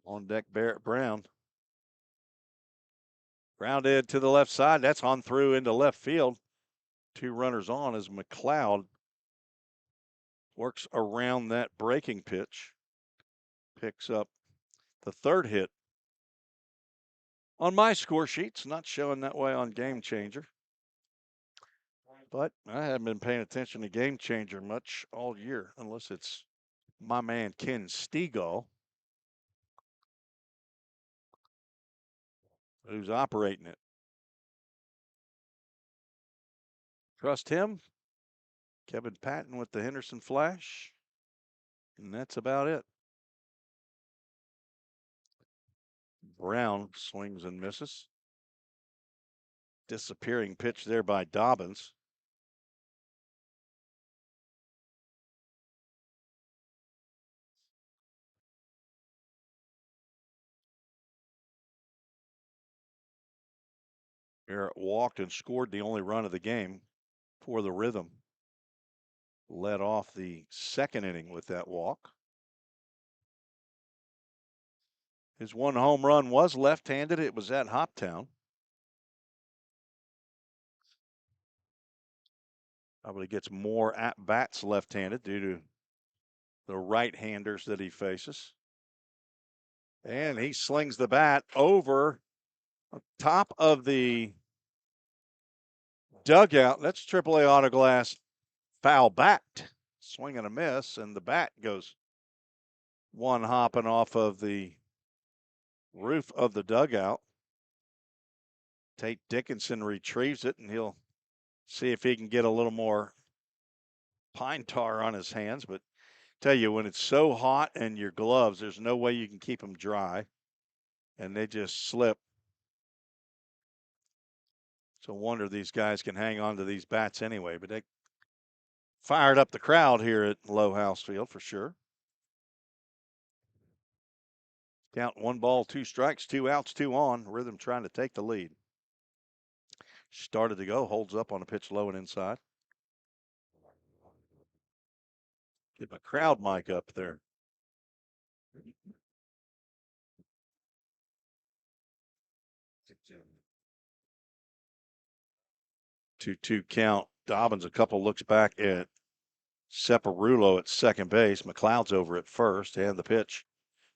On deck, Barrett Brown. Grounded to the left side. That's on through into left field. 2 runners on as McLeod works around that breaking pitch. Picks up the 3rd hit. On my score sheets, not showing that way on Game Changer. But I haven't been paying attention to Game Changer much all year, unless it's my man Ken Stegall who's operating it. Trust him. Kevin Patton with the Henderson Flash. And that's about it. Brown swings and misses. Disappearing pitch there by Dobbins. Barrett walked and scored the only run of the game for the Rhythm. Led off the 2nd inning with that walk. His 1 home run was left-handed. It was at Hoptown. Probably gets more at-bats left-handed due to the right-handers that he faces. And he slings the bat over top of the dugout. That's AAA Autoglass foul bat. Swing and a miss, and the bat goes one hopping off of the roof of the dugout. Tate Dickinson retrieves it, and he'll see if he can get a little more pine tar on his hands. But tell you, when it's so hot and your gloves, there's no way you can keep them dry. and they just slip. It's a wonder these guys can hang on to these bats anyway, but they fired up the crowd here at Low House Field for sure. Count 1 ball, 2 strikes, 2 outs, 2 on. Rhythm trying to take the lead. Started to go, holds up on a pitch low and inside. Get my crowd mic up there. Two count. Dobbins a couple looks back at Separulo at second base. McLeod's over at first, and the pitch.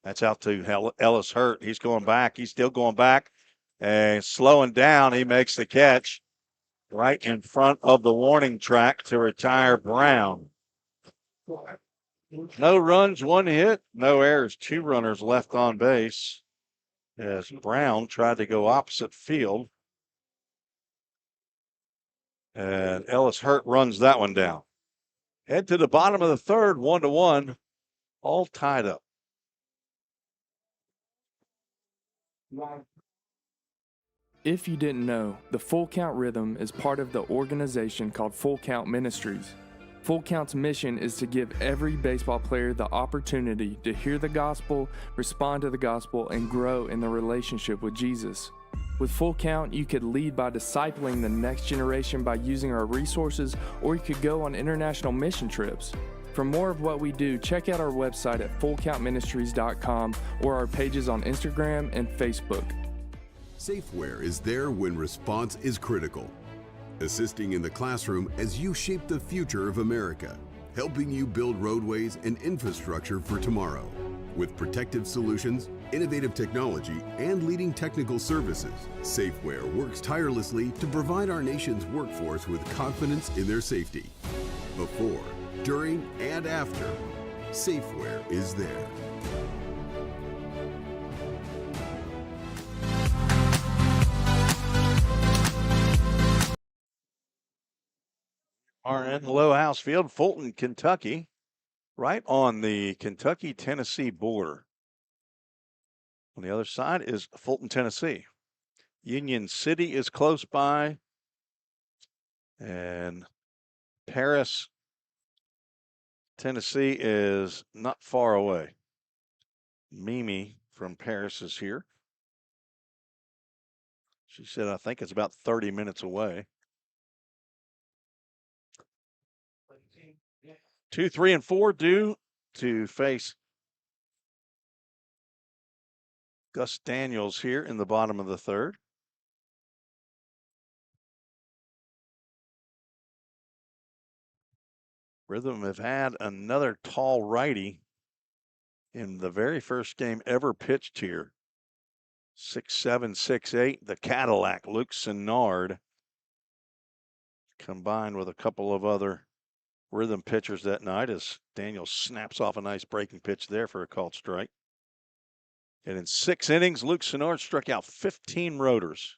That's out to Ellis Hurt. He's going back. He's still going back. And slowing down, he makes the catch right in front of the warning track to retire Brown. No runs, 1 hit, no errors, 2 runners left on base as Brown tried to go opposite field. And Ellis Hurt runs that one down. Head to the bottom of the third, 1-1, all tied up. If you didn't know, the Full Count Rhythm is part of the organization called Full Count Ministries. Full Count's mission is to give every baseball player the opportunity to hear the gospel, respond to the gospel, and grow in the relationship with Jesus. With Full Count, you could lead by discipling the next generation by using our resources, or you could go on international mission trips. For more of what we do, check out our website at fullcountministries.com or our pages on Instagram and Facebook. Safeware is there when response is critical, assisting in the classroom as you shape the future of America, helping you build roadways and infrastructure for tomorrow. With protective solutions, innovative technology, and leading technical services, Safeware works tirelessly to provide our nation's workforce with confidence in their safety. Before, during, and after, Safeware is there. Are in Low House Field, Fulton, Kentucky, right on the Kentucky-Tennessee border. On the other side is Fulton, Tennessee. Union City is close by, and Paris, Tennessee is not far away. Mimi from Paris is here. She said, I think it's about 30 minutes away. 2, 3, and 4 due to face Gus Daniels here in the bottom of the third. Rhythm have had another tall righty in the very first game ever pitched here. 6'7", 6'8", the Cadillac, Luke Sennard, combined with a couple of other Rhythm pitchers that night as Daniels snaps off a nice breaking pitch there for a called strike. And in 6 innings, Luke Sennard struck out 15 rotors.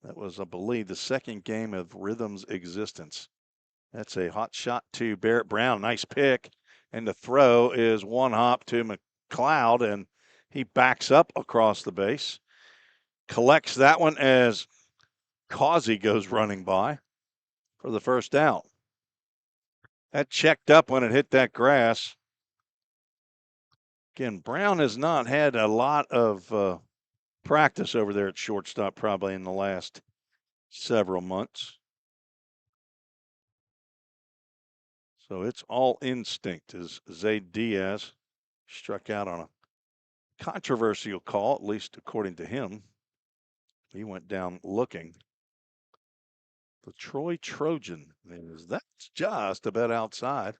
That was, I believe, the second game of Rhythm's existence. That's a hot shot to Barrett Brown. Nice pick. And the throw is one hop to McLeod, and he backs up across the base. Collects that one as Causey goes running by for the first out. That checked up when it hit that grass. Again, Brown has not had a lot of practice over there at shortstop probably in the last several months. So it's all instinct as Zayd Diaz struck out on a controversial call, at least according to him. He went down looking. The Troy Trojan, that's just about outside.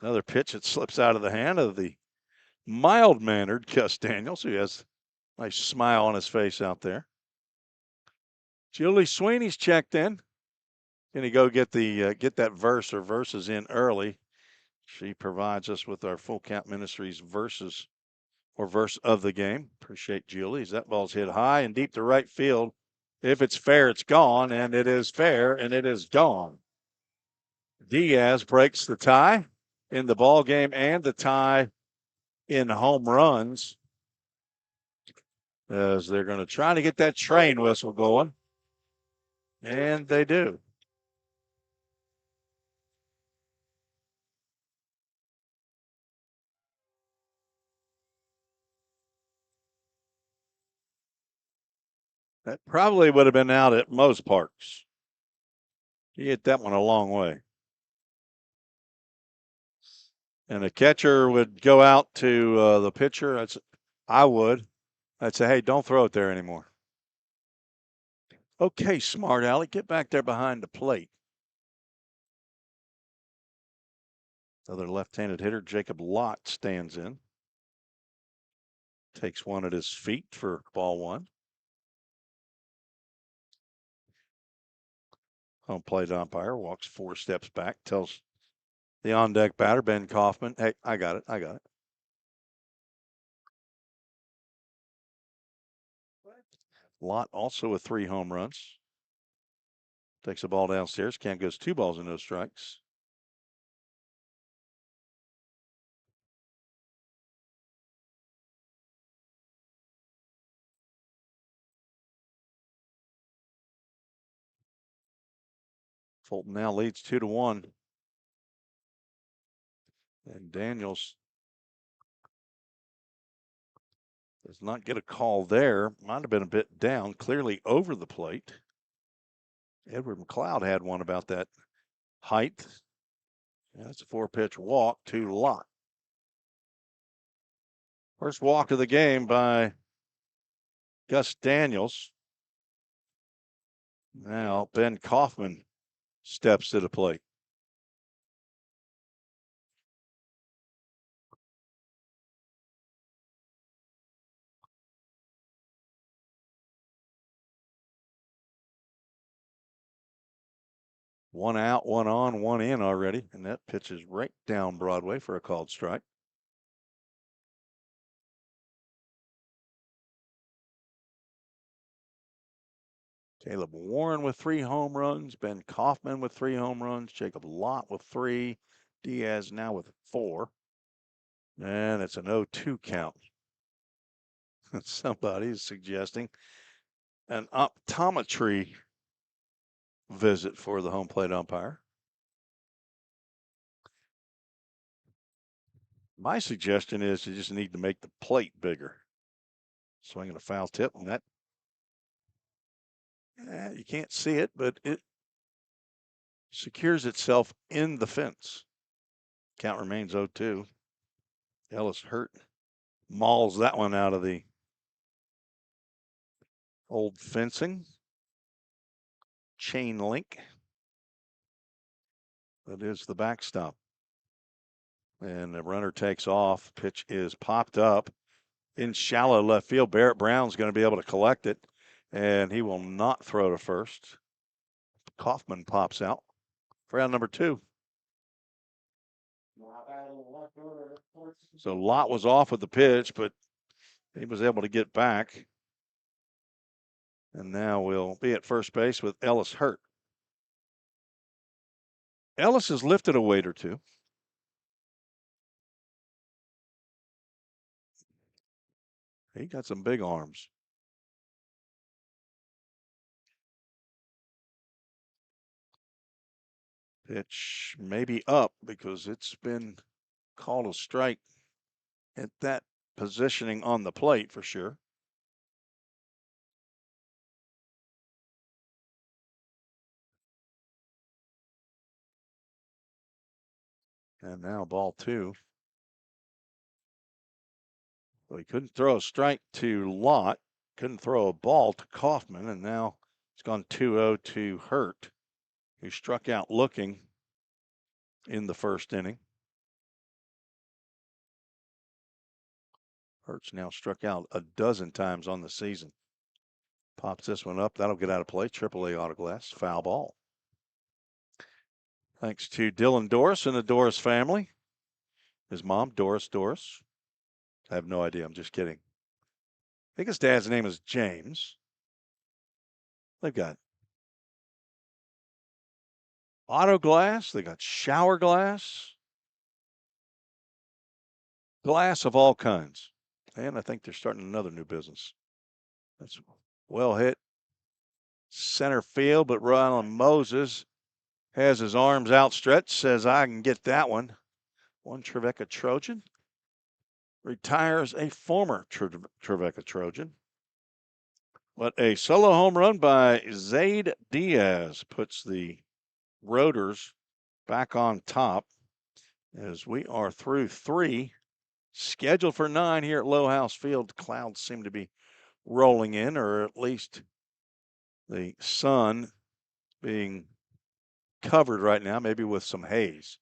Another pitch that slips out of the hand of the mild-mannered Gus Daniels, who has a nice smile on his face out there. Julie Sweeney's checked in. Gonna go get that verse or verses in early. She provides us with our Full Count Ministries verses or verse of the game. Appreciate Julie. As that ball's hit high and deep to right field. If it's fair, it's gone, and it is fair, and it is gone. Diaz breaks the tie in the ball game and the tie in home runs. as they're going to try to get that train whistle going. And they do. That probably would have been out at most parks. You hit that one a long way. And the catcher would go out to the pitcher. I would. I'd say, hey, don't throw it there anymore. Okay, smart Alec, get back there behind the plate. Other left-handed hitter, Jacob Lott, stands in. Takes one at his feet for ball one. Home plate umpire walks 4 steps back, tells the on-deck batter, Ben Kaufman, hey, I got it. Lott also with 3 home runs. Takes the ball downstairs. Count goes 2 balls and no strikes. Fulton now leads 2-1. And Daniels does not get a call there. Might have been a bit down, clearly over the plate. Edward McLeod had one about that height. That's a 4-pitch walk to Lott. First walk of the game by Gus Daniels. Now Ben Kaufman steps to the plate. One out, one on, one in already. And that pitch is right down Broadway for a called strike. Caleb Warren with 3 home runs. Ben Kaufman with 3 home runs. Jacob Lott with 3. Diaz now with 4. And it's an 0-2 count. Somebody's suggesting an optometry visit for the home plate umpire. My suggestion is you just need to make the plate bigger. Swinging a foul tip, and that you can't see it, but it secures itself in the fence. Count remains 0-2. Ellis Hurt mauls that one out of the old fencing. Chain link. That is the backstop. And the runner takes off. Pitch is popped up in shallow left field. Barrett Brown's going to be able to collect it, and he will not throw to first. Kaufman pops out for out number 2. So Lott was off with the pitch, but he was able to get back. And now we'll be at first base with Ellis Hurt. Ellis has lifted a weight or 2. He got some big arms. Pitch maybe up because it's been called a strike at that positioning on the plate for sure. And now ball 2. Well, he couldn't throw a strike to Lott, couldn't throw a ball to Kaufman, and now it's gone 2-0 to Hurt, who struck out looking in the first inning. Hurt's now struck out a dozen times on the season. Pops this one up. That'll get out of play. AAA auto glass. Foul ball. Thanks to Dylan Doris and the Doris family. His mom, Doris. I have no idea. I'm just kidding. I think his dad's name is James. They've got auto glass. They got shower glass. Glass of all kinds. And I think they're starting another new business. That's well hit center field, but Ronald Moses has his arms outstretched, says, I can get that one. One Trevecca Trojan retires a former Trevecca Trojan. But a solo home run by Zaid Diaz puts the Rotors back on top as we are through 3, scheduled for 9 here at Low House Field. Clouds seem to be rolling in, or at least the sun being covered right now, maybe with some haze.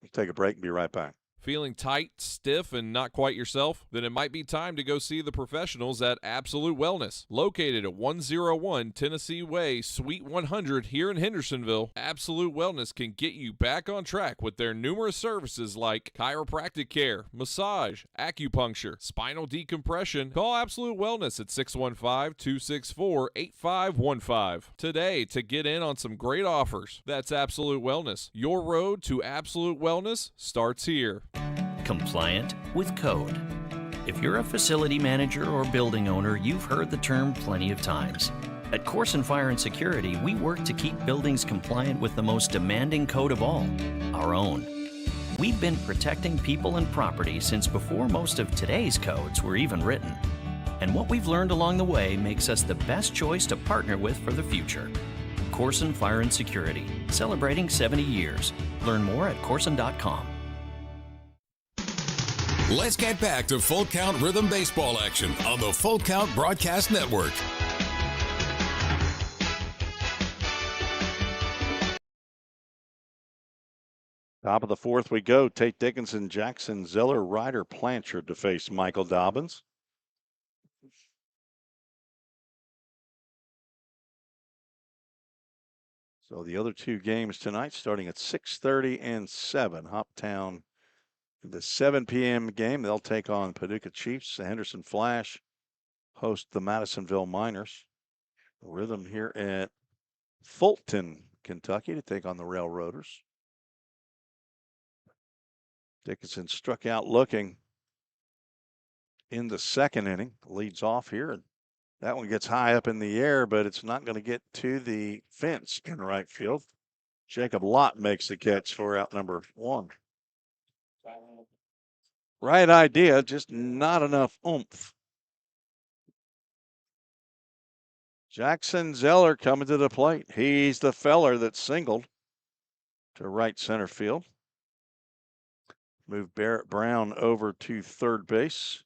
We'll take a break and be right back. Feeling tight, stiff, and not quite yourself? Then it might be time to go see the professionals at Absolute Wellness. Located at 101 Tennessee Way, Suite 100 here in Hendersonville, Absolute Wellness can get you back on track with their numerous services like chiropractic care, massage, acupuncture, spinal decompression. Call Absolute Wellness at 615-264-8515 today to get in on some great offers. That's Absolute Wellness. Your road to absolute wellness starts here. Compliant with code. If you're a facility manager or building owner, you've heard the term plenty of times. At Corson Fire and Security, we work to keep buildings compliant with the most demanding code of all, our own. We've been protecting people and property since before most of today's codes were even written. And what we've learned along the way makes us the best choice to partner with for the future. Corson Fire and Security, celebrating 70 years. Learn more at corson.com. Let's get back to Full Count Rhythm Baseball action on the Full Count Broadcast Network. Top of the 4th we go. Tate Dickinson, Jackson Zeller, Ryder Blanchard to face Michael Dobbins. So the other 2 games tonight starting at 6:30 and 7. Hoptown, the 7 p.m. game, they'll take on Paducah Chiefs. The Henderson Flash host the Madisonville Miners. Rhythm here at Fulton, Kentucky to take on the Railroaders. Dickinson struck out looking in the 2nd inning. Leads off here, and that one gets high up in the air, but it's not going to get to the fence in right field. Jacob Lott makes the catch for out number 1. Right idea, just not enough oomph. Jackson Zeller coming to the plate. He's the feller that singled to right center field. Move Barrett Brown over to third base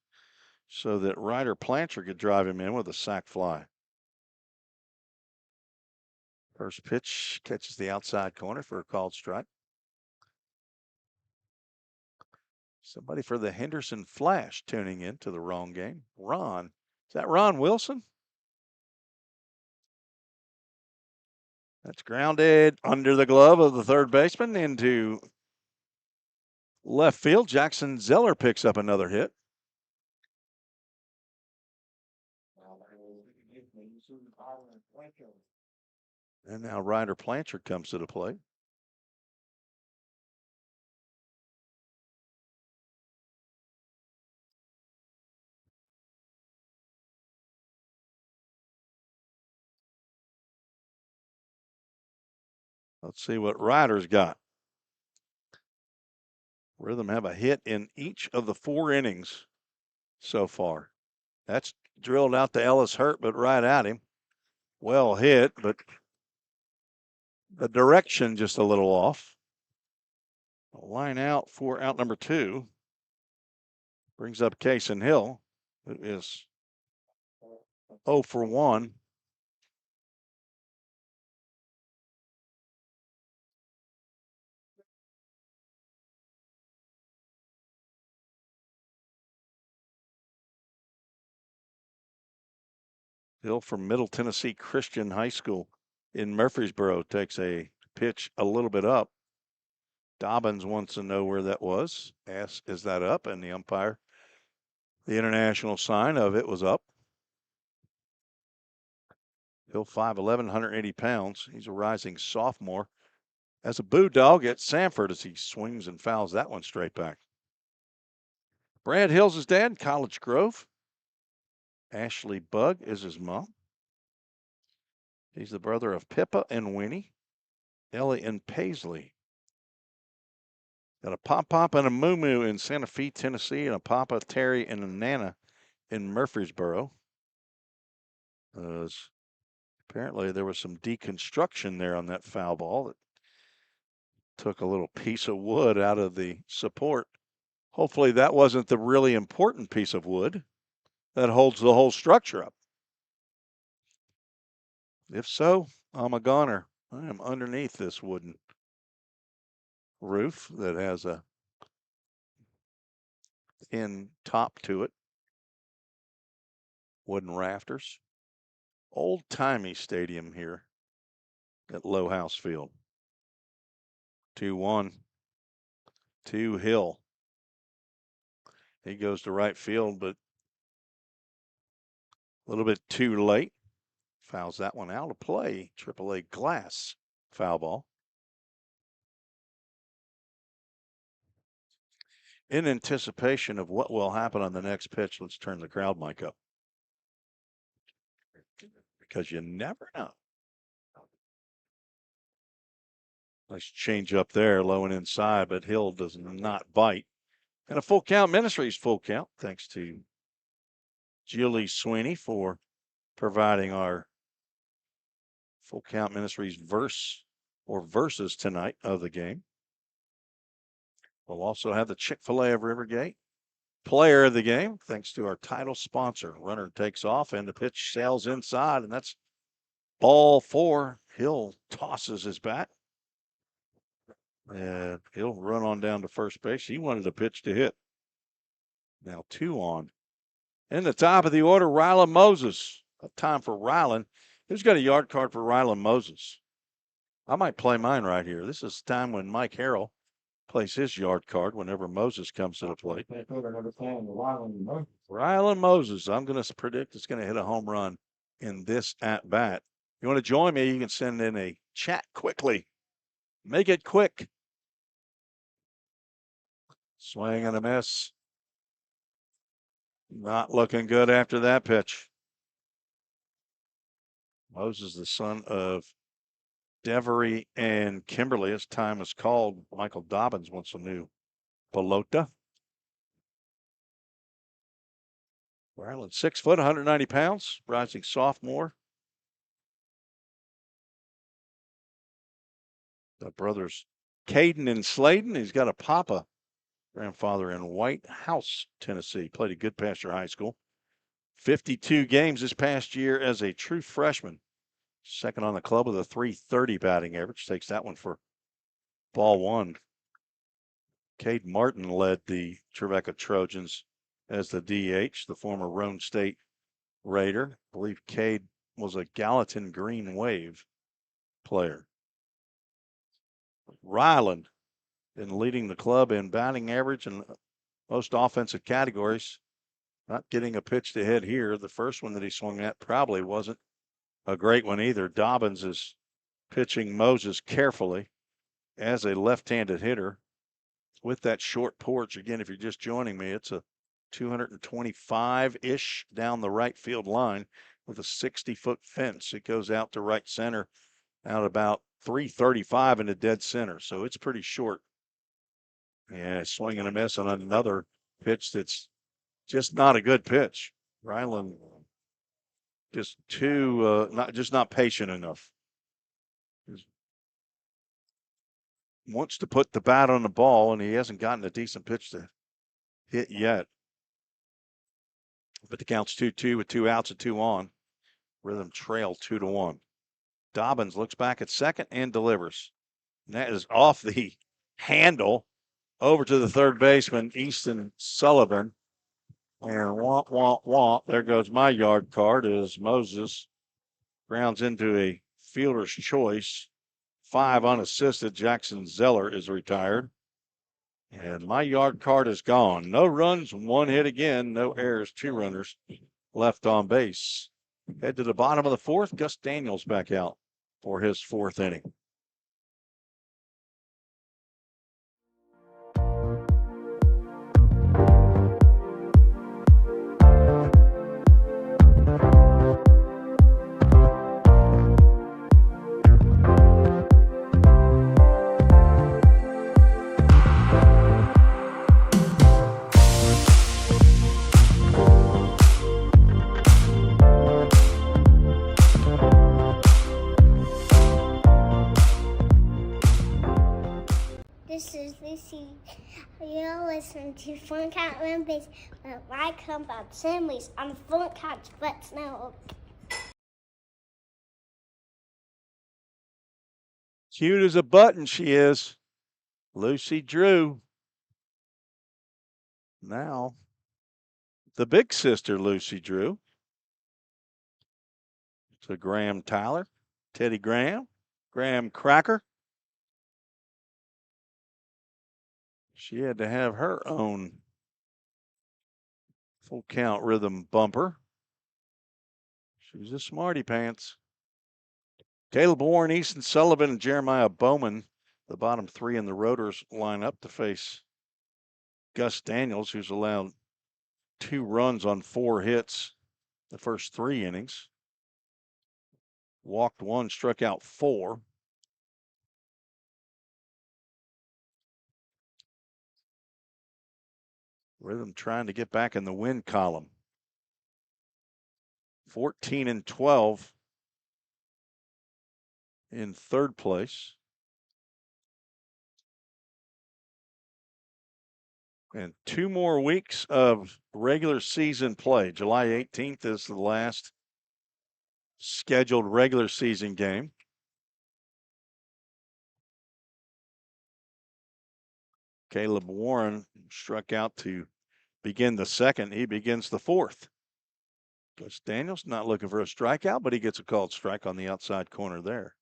so that Ryder Blanchard could drive him in with a sac fly. First pitch catches the outside corner for a called strike. Somebody for the Henderson Flash tuning in to the wrong game. Ron. Is that Ron Wilson? That's grounded under the glove of the third baseman into left field. Jackson Zeller picks up another hit. And now Ryder Blanchard comes to the plate. Let's see what Ryder's got. Rhythm have a hit in each of the 4 innings so far. That's drilled out to Ellis Hurt, but right at him. Well hit, but the direction just a little off. Line out for out number 2. Brings up Kaysen Hill, who is 0 for 1. Hill from Middle Tennessee Christian High School in Murfreesboro takes a pitch a little bit up. Dobbins wants to know where that was. Asks, is that up? And the umpire, the international sign of it was up. Hill 5'11", 180 pounds. He's a rising sophomore. As a boo dog at Sanford as he swings and fouls that one straight back. Brad Hill's his dad, College Grove. Ashley Bug is his mom. He's the brother of Pippa and Winnie, Ellie and Paisley. Got a Pop and a Moo Moo in Santa Fe, Tennessee, and a Papa, Terry, and a Nana in Murfreesboro. Apparently there was some deconstruction there on that foul ball that took a little piece of wood out of the support. Hopefully that wasn't the really important piece of wood that holds the whole structure up. If so, I'm a goner. I am underneath this wooden roof that has a thin top to it. Wooden rafters. Old-timey stadium here at Low House Field. 2-1 to Hill. He goes to right field, but a little bit too late. Fouls that one out of play. AAA Glass foul ball. In anticipation of what will happen on the next pitch, let's turn the crowd mic up. Because you never know. Nice change up there, low and inside, but Hill does not bite. And a full count, Ministries full count. Thanks to Julie Sweeney for providing our full count Ministries verses tonight of the game. We'll also have the Chick-fil-A of Rivergate player of the game, thanks to our title sponsor. Runner takes off and the pitch sails inside, and that's ball 4. Hill tosses his bat. And he'll run on down to first base. He wanted a pitch to hit. Now 2 on. In the top of the order, Rylan Moses. A time for Rylan. Who's got a yard card for Rylan Moses? I might play mine right here. This is the time when Mike Harrell plays his yard card whenever Moses comes to the plate. Rylan Moses, I'm going to predict it's going to hit a home run in this at-bat. You want to join me, you can send in a chat quickly. Make it quick. Swing and a miss. Not looking good after that pitch. Moses, the son of Devery and Kimberly. His time is called. Michael Dobbins wants a new pelota. Rylan, 6 foot, 190 pounds, rising sophomore. The brothers Caden and Sladen. He's got a papa, grandfather in White House, Tennessee. Played at Goodpasture High School. 52 games this past year as a true freshman. Second on the club with a .330 batting average. Takes that one for ball 1. Cade Martin led the Trevecca Trojans as the DH, the former Roan State Raider. I believe Cade was a Gallatin Green Wave player. Ryland in leading the club in batting average and most offensive categories. Not getting a pitch to hit here. The first one that he swung at probably wasn't a great one either. Dobbins is pitching Moses carefully as a left-handed hitter with that short porch. Again, if you're just joining me, it's a 225-ish down the right field line with a 60-foot fence. It goes out to right center, out about 335 into dead center. So it's pretty short. Yeah, swing and a miss on another pitch that's just not a good pitch. Rylan just not patient enough. Wants to put the bat on the ball, and he hasn't gotten a decent pitch to hit yet. But the count's 2-2 with 2 outs and 2 on. Rhythm trail 2-1. Dobbins looks back at second and delivers. And that is off the handle over to the third baseman, Easton Sullivan. And womp. There goes my yard card as Moses grounds into a fielder's choice. 5 unassisted. Jackson Zeller is retired. And my yard card is gone. No runs, 1 hit again. No errors, 2 runners left on base. Head to the bottom of the 4th. Gus Daniels back out for his 4th inning. this is Lucy. You're listening to Fulton County Rhythm Baseball with my compound Tim Reese on the Fulton County Sports Network. Cute as a button, she is. Lucy Drew. Now, the big sister, Lucy Drew. So Graham Tyler, Teddy Graham, Graham Cracker. She had to have her own full count rhythm bumper. She's a smarty pants. Caleb Warren, Easton Sullivan, and Jeremiah Bowman, the bottom three in the Rotors, line up to face Gus Daniels, who's allowed 2 runs on 4 hits the first 3 innings. Walked 1, struck out 4. Rhythm trying to get back in the win column. 14-12 in 3rd place. And 2 more weeks of regular season play. July 18th is the last scheduled regular season game. Caleb Warren struck out to begin the 2nd. He begins the 4th. Gus Daniels not looking for a strikeout, but he gets a called strike on the outside corner there.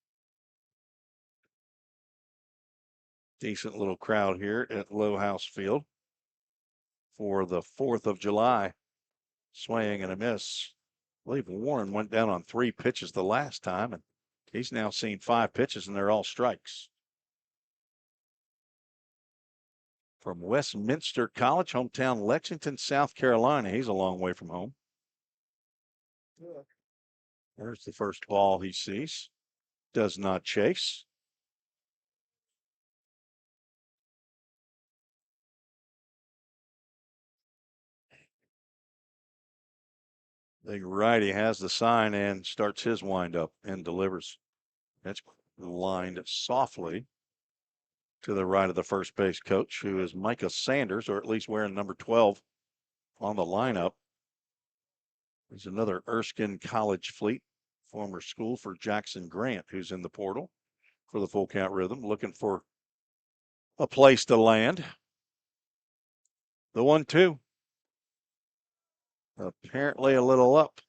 Decent little crowd here at Low House Field for the 4th of July. Swing and a miss. I believe Warren went down on 3 pitches the last time, and he's now seen 5 pitches, and they're all strikes. From Westminster College, hometown Lexington, South Carolina. He's a long way from home. There's the first ball he sees. Does not chase. Big righty has the sign and starts his windup and delivers. That's lined softly to the right of the first base coach, who is Micah Sanders, or at least wearing number 12 on the lineup. There's another Erskine College fleet, former school for Jackson Grant, who's in the portal for the full count rhythm, looking for a place to land. The 1-2. Apparently a little up.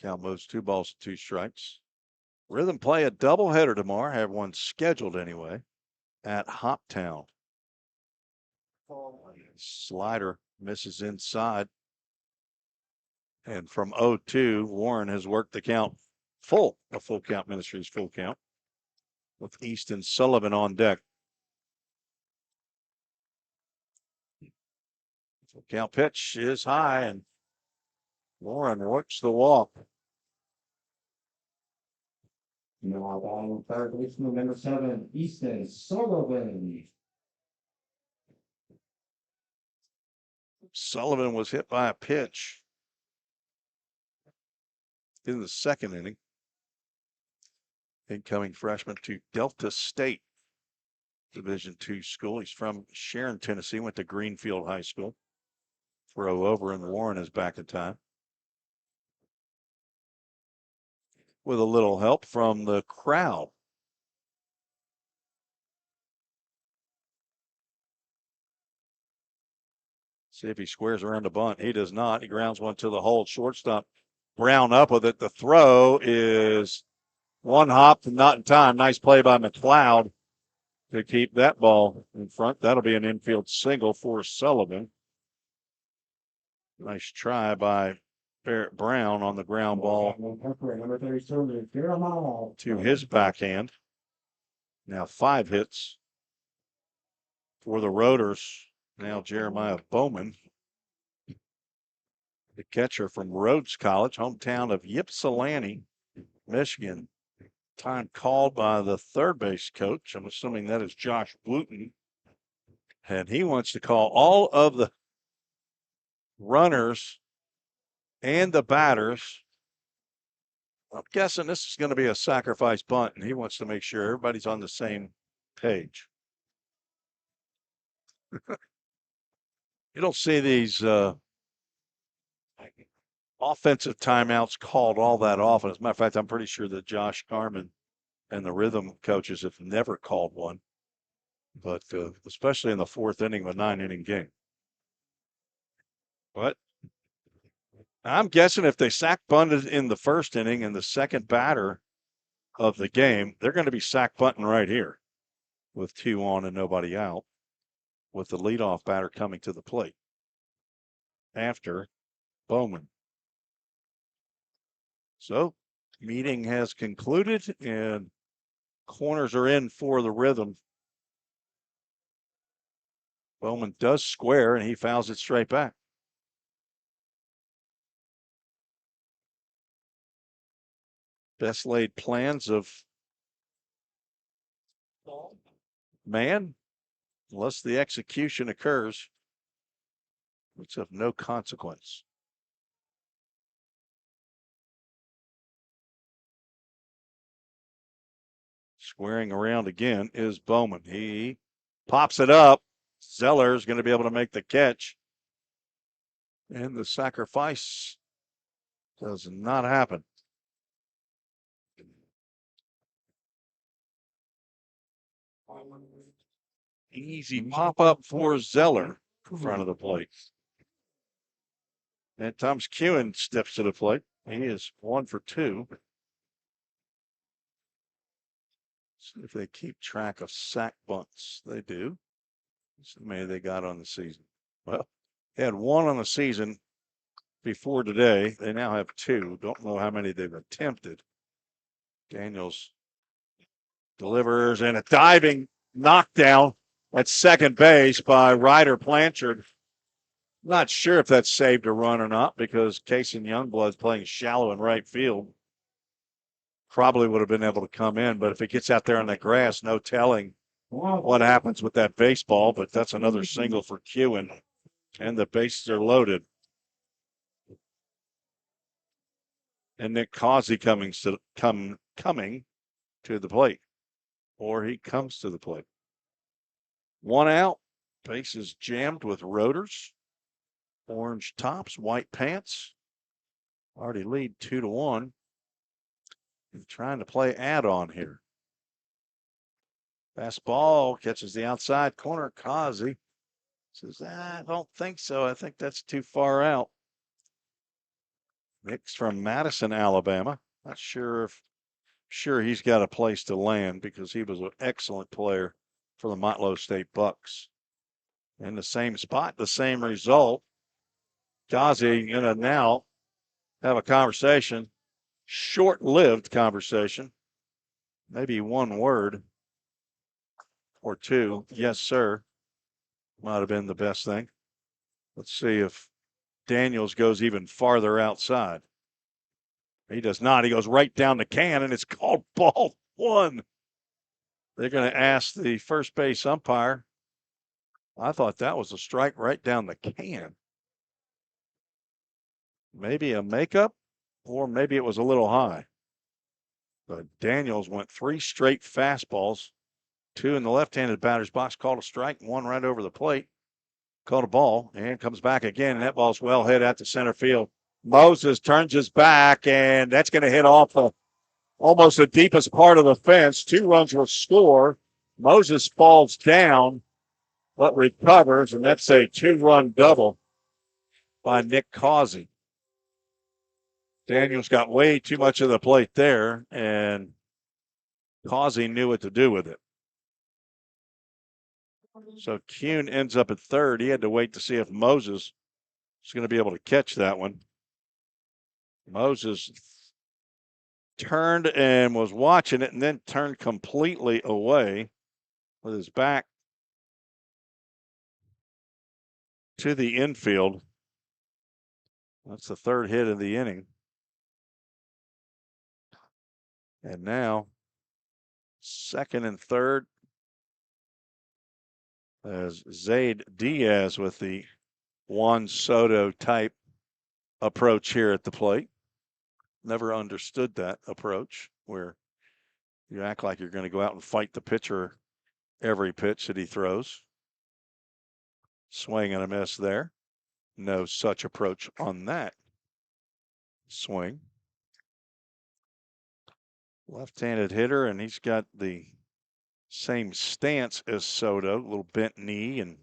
Count moves 2 balls, 2 strikes. Rhythm play a doubleheader tomorrow. Have one scheduled anyway at Hoptown. Slider misses inside. And from 0-2, Warren has worked the count full of Full Count Ministries full count with Easton Sullivan on deck. Full count pitch is high, and Warren works the walk. Now on third baseman number 7, Easton Sullivan. Sullivan was hit by a pitch in the 2nd inning. Incoming freshman to Delta State Division II school. He's from Sharon, Tennessee, went to Greenfield High School. Throw over, and Warren is back in time. With a little help from the crowd. See if he squares around a bunt. He does not. He grounds one to the hole. Shortstop Brown up with it. The throw is 1 hop and not in time. Nice play by McLeod to keep that ball in front. That'll be an infield single for Sullivan. Nice try by Barrett Brown on the ground ball to his backhand. Now 5 hits for the Rotors. Now Jeremiah Bowman, the catcher from Rhodes College, hometown of Ypsilanti, Michigan. Time called by the third base coach. I'm assuming that is Josh Wooten. And he wants to call all of the runners and the batters I'm guessing this is going to be a sacrifice bunt, and he wants to make sure everybody's on the same page. You don't see these offensive timeouts called all that often. As a matter of fact, I'm pretty sure that Josh Carmen and the rhythm coaches have never called one, but especially in the fourth inning of a 9-inning game. But I'm guessing if they sack bunted in the first inning and the second batter of the game, they're going to be sack bunting right here with 2 on and nobody out, with the leadoff batter coming to the plate after Bowman. So, meeting has concluded and corners are in for the rhythm. Bowman does square and he fouls it straight back. Best laid plans of man, unless the execution occurs, it's of no consequence. Squaring around again is Bowman. He pops it up. Zeller is going to be able to make the catch. And the sacrifice does not happen. Easy pop up for Zeller in front of the plate. And Thomas Kewen steps to the plate. He is 1 for 2. See if they keep track of sack bunts. They do. So many they got on the season. Well, they had 1 on the season before today. They now have 2. Don't know how many they've attempted. Daniels delivers and a diving knockdown at second base by Ryder Blanchard. Not sure if that's saved a run or not because Kason Youngblood's playing shallow in right field. Probably would have been able to come in, but if it gets out there on the grass, no telling what happens with that baseball. But that's another single for Kewen, and the bases are loaded. And Nick Causey coming to the plate, or he comes to the plate. 1 out, bases jammed with rotors, orange tops, white pants. Already lead 2-1. And trying to play add-on here. Fastball catches the outside corner. Causey says, I don't think so. I think that's too far out. Nick's from Madison, Alabama. Not sure if he's got a place to land because he was an excellent player for the Motlow State Bucks. In the same spot, the same result. Causey gonna now have a conversation, short-lived conversation, maybe 1 word or 2. Yes, sir. Might have been the best thing. Let's see if Daniels goes even farther outside. He does not. He goes right down the can, and it's called ball 1. They're going to ask the first base umpire. I thought that was a strike right down the can. Maybe a makeup, or maybe it was a little high. But Daniels went 3 straight fastballs, 2 in the left-handed batter's box, called a strike, 1 right over the plate. Called a ball, and comes back again, and that ball's well hit out to center field. Moses turns his back, and that's going to hit off almost the deepest part of the fence. 2 runs will score. Moses falls down, but recovers, and that's a 2-run double by Nick Causey. Daniels got way too much of the plate there, and Causey knew what to do with it. So Kuhn ends up at third. He had to wait to see if Moses was going to be able to catch that one. Moses turned and was watching it and then turned completely away with his back to the infield. That's the 3rd hit of the inning. And now, 2nd and 3rd, as Zaid Diaz with the Juan Soto type approach here at the plate. never understood that approach where you act like you're going to go out and fight the pitcher every pitch that he throws. Swing and a miss there. No such approach on that swing. Left-handed hitter, and he's got the same stance as Soto, a little bent knee and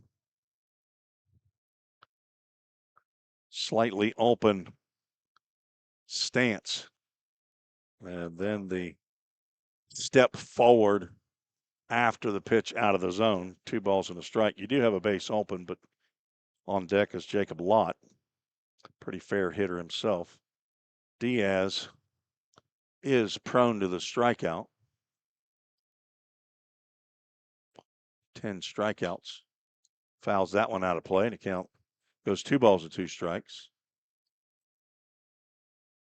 slightly open stance. And then the step forward after the pitch out of the zone. 2 balls and a strike. You do have a base open, but on deck is Jacob Lott. Pretty fair hitter himself. Diaz is prone to the strikeout. 10 strikeouts. Fouls that one out of play, and the count goes 2 balls and 2 strikes.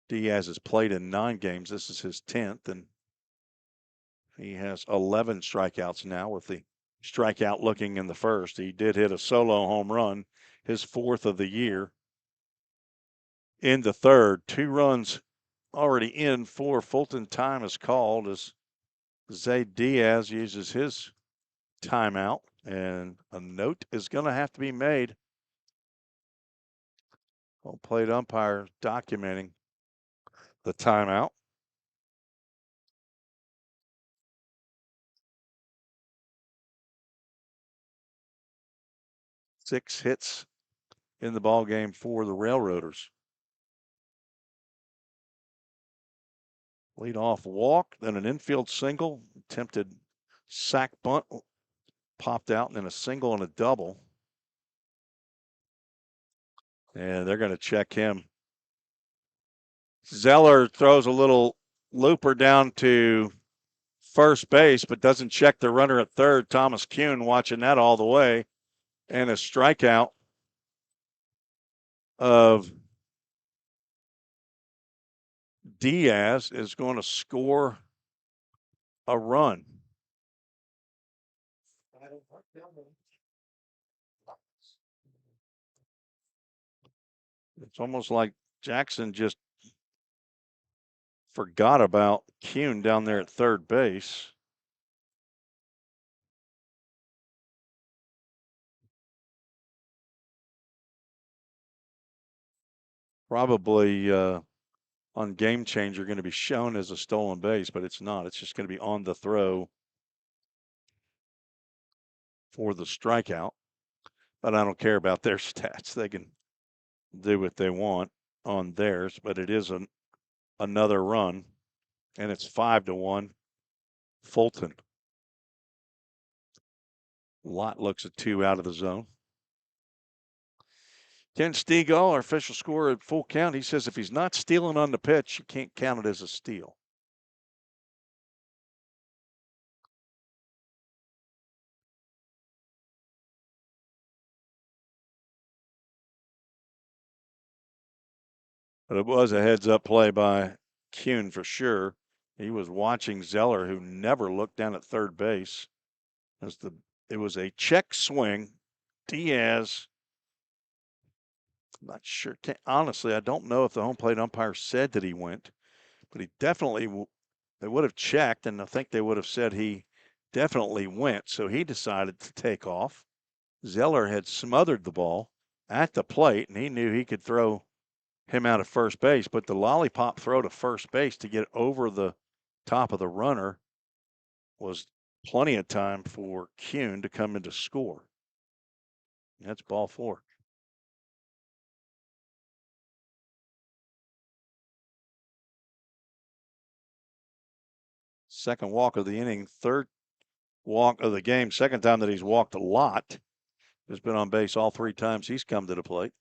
Diaz has played in 9 games. This is his 10th, and he has 11 strikeouts now with the strikeout looking in the first. He did hit a solo home run, his 4th of the year. In the third, 2 runs already in for Fulton. Time is called as Zay Diaz uses his timeout, and a note is going to have to be made. Home plate umpire documenting the timeout. Six hits in the ball game for the Railroaders. Lead off walk, then an infield single, attempted sac bunt, popped out, and then a single and a double. And they're going to check him. Zeller throws a little looper down to first base, but doesn't check the runner at third. Thomas Kuhn watching that all the way. And a strikeout of Diaz is going to score a run. It's almost like Jackson just forgot about Kuhn down there at third base. Probably on Game Changer going to be shown as a stolen base, but it's not. It's just going to be on the throw for the strikeout. But I don't care about their stats. They can do what they want on theirs, but it is another run, and it's 5-1 Fulton. Lott looks at 2 out of the zone. Ken Stegall, our official scorer at Full Count, he says if he's not stealing on the pitch, you can't count it as a steal. But it was a heads-up play by Kuhn for sure. He was watching Zeller, who never looked down at third base. It was a check swing. Diaz, I'm not sure. Honestly, I don't know if the home plate umpire said that he went, but he definitely, they would have checked, and I think they would have said he definitely went. So he decided to take off. Zeller had smothered the ball at the plate, and he knew he could throw him out of first base, but the lollipop throw to first base to get over the top of the runner was plenty of time for Kuhn to come in to score. That's ball 4. Second walk of the inning, third walk of the game, second time that he's walked a lot. Has been on base all 3 times he's come to the plate.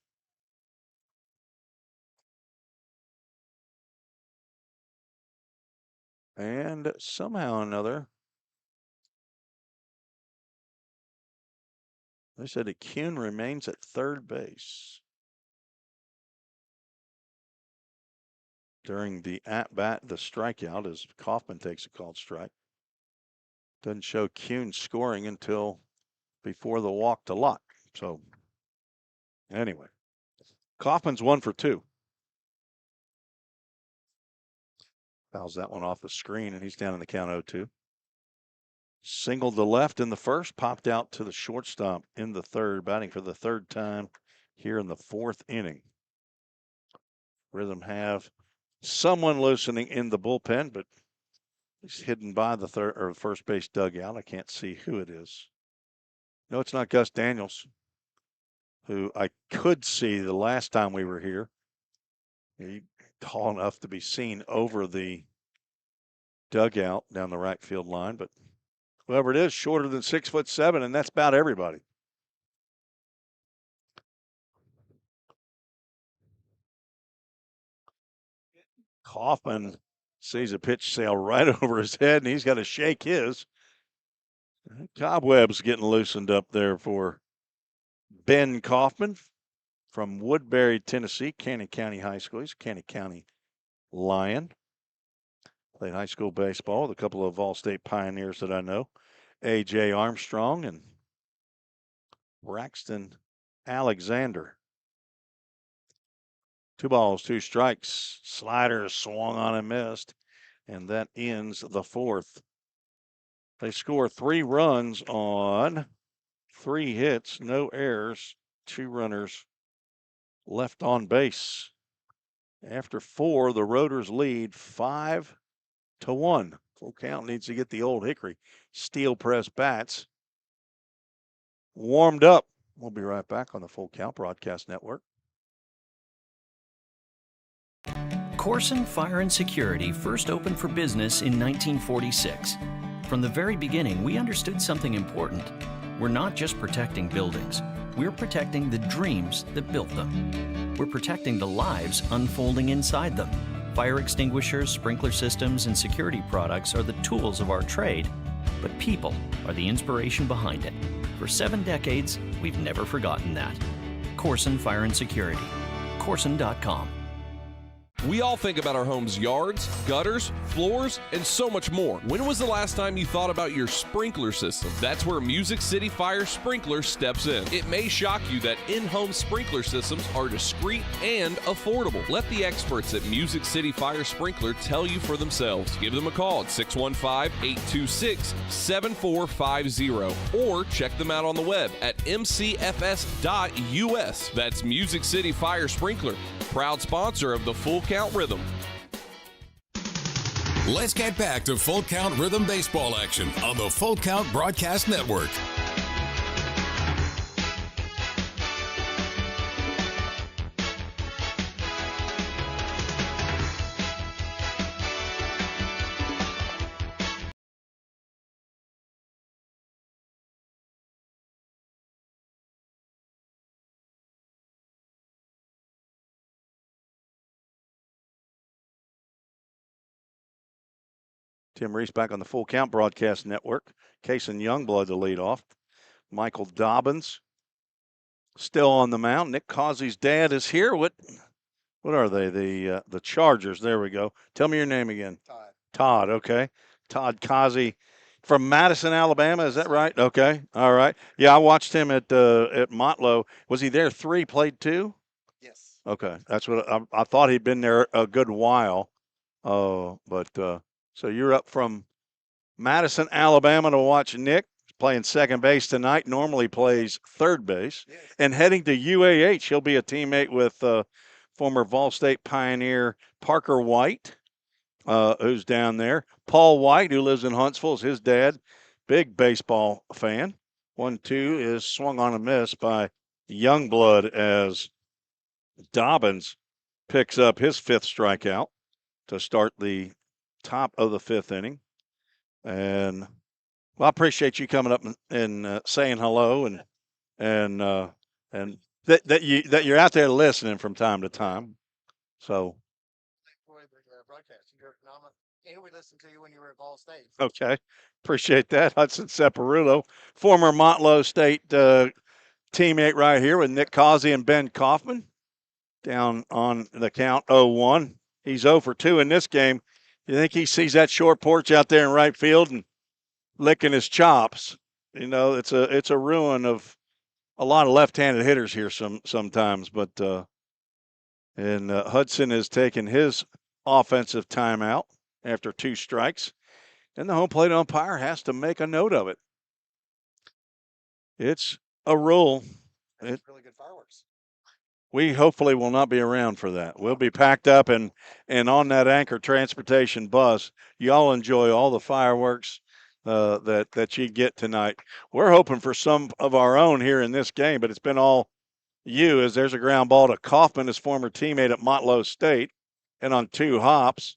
And somehow or another, they said that Kuhn remains at third base. During the at-bat, the strikeout, as Kaufman takes a called strike. Doesn't show Kuhn scoring until before the walk to Lott. So, anyway, Kaufman's 1 for 2. Fouls that one off the screen, and he's down in the count 0-2. Singled to left in the first, popped out to the shortstop in the third, batting for the third time here in the fourth inning. Rhythm have someone loosening in the bullpen, but he's hidden by the third or first base dugout. I can't see who it is. No, it's not Gus Daniels, who I could see the last time we were here. He's tall enough to be seen over the dugout down the right field line, but whoever it is, shorter than 6'7", and that's about everybody. Kaufman sees a pitch sail right over his head, and he's got to shake his. Cobwebs getting loosened up there for Ben Kaufman from Woodbury, Tennessee, Cannon County High School. He's a Cannon County Lion. Played high school baseball with a couple of All-State pioneers that I know, A.J. Armstrong and Braxton Alexander. 2 balls, 2 strikes. Slider swung on and missed, and that ends the fourth. They score 3 runs on 3 hits, no errors, 2 runners left on base. After 4, the Rotors lead 5-1. Full Count needs to get the old Hickory steel press bats warmed up. We'll be right back on the Full Count Broadcast Network. Corson Fire and Security first opened for business in 1946. From the very beginning, we understood something important. We're not just protecting buildings. We're protecting the dreams that built them. We're protecting the lives unfolding inside them. Fire extinguishers, sprinkler systems, and security products are the tools of our trade, but people are the inspiration behind it. For 7 decades, we've never forgotten that. Corson Fire and Security. Corson.com. We all think about our home's yards, gutters, floors, and so much more. When was the last time you thought about your sprinkler system? That's where Music City Fire Sprinkler steps in. It may shock you that in-home sprinkler systems are discreet and affordable. Let the experts at Music City Fire Sprinkler tell you for themselves. Give them a call at 615-826-7450 or check them out on the web at mcfs.us. That's Music City Fire Sprinkler, proud sponsor of the Full Count Rhythm. Let's get back to Full Count Rhythm baseball action on the Full Count Broadcast Network. Tim Reese back on the Full Count Broadcast Network. Kason Youngblood to lead off. Michael Dobbins still on the mound. Nick Causey's dad is here. What are they? The Chargers. There we go. Tell me your name again. Todd. Okay. Todd Causey from Madison, Alabama. Is that right? Okay. All right. Yeah, I watched him at Motlow. Was he there 3? Played 2? Yes. Okay. That's what I thought. He'd been there a good while. So you're up from Madison, Alabama to watch Nick playing second base tonight. Normally plays third base. Yes. And heading to UAH, he'll be a teammate with former Vol State pioneer Parker White, who's down there. Paul White, who lives in Huntsville, is his dad. Big baseball fan. 1-2 is swung on a miss by Youngblood as Dobbins picks up his 5th strikeout to start the top of the 5th inning. And well, I appreciate you coming up and saying hello and that you're out there listening from time to time. So For the broadcast, and we listened to you when you were at Ball State. Okay, appreciate that. Hudson Separulo, former Motlow State teammate right here with Nick Causey and Ben Kaufman, down on the count 0-1. He's 0 for 2 in this game. You think he sees that short porch out there in right field and licking his chops? You know, it's a ruin of a lot of left-handed hitters here sometimes. But Hudson has taken his offensive timeout. after 2 strikes. And the home plate umpire has to make a note of it. It's a rule. That's really good fireworks. We hopefully will not be around for that. We'll be packed up and on that Anchor Transportation bus. Y'all enjoy all the fireworks that you get tonight. We're hoping for some of our own here in this game, but it's been all you, as there's a ground ball to Kaufman, his former teammate at Motlow State, and on 2 hops.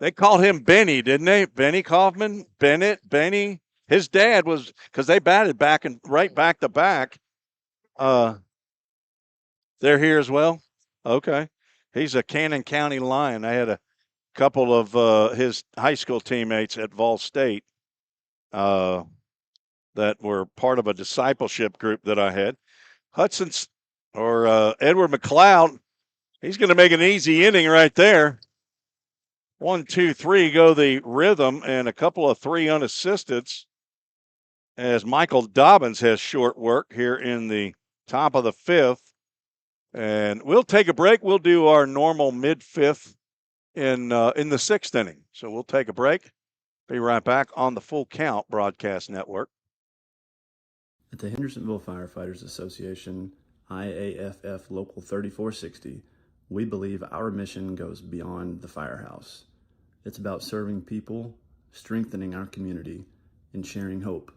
They called him Benny, didn't they? Benny Kaufman? Benny. His dad was, because they batted back and right back to back. They're here as well? Okay. He's a Cannon County Lion. I had a couple of his high school teammates at Vol State that were part of a discipleship group that I had. Hudson's or Edward McLeod, he's going to make an easy inning right there. 1, 2, 3 go the rhythm, and a couple of 3 unassisteds as Michael Dobbins has short work here in the top of the 5th. And we'll take a break. We'll do our normal mid-5th in the 6th inning. So we'll take a break. Be right back on the Full Count Broadcast Network. At the Hendersonville Firefighters Association, IAFF Local 3460, we believe our mission goes beyond the firehouse. It's about serving people, strengthening our community, and sharing hope.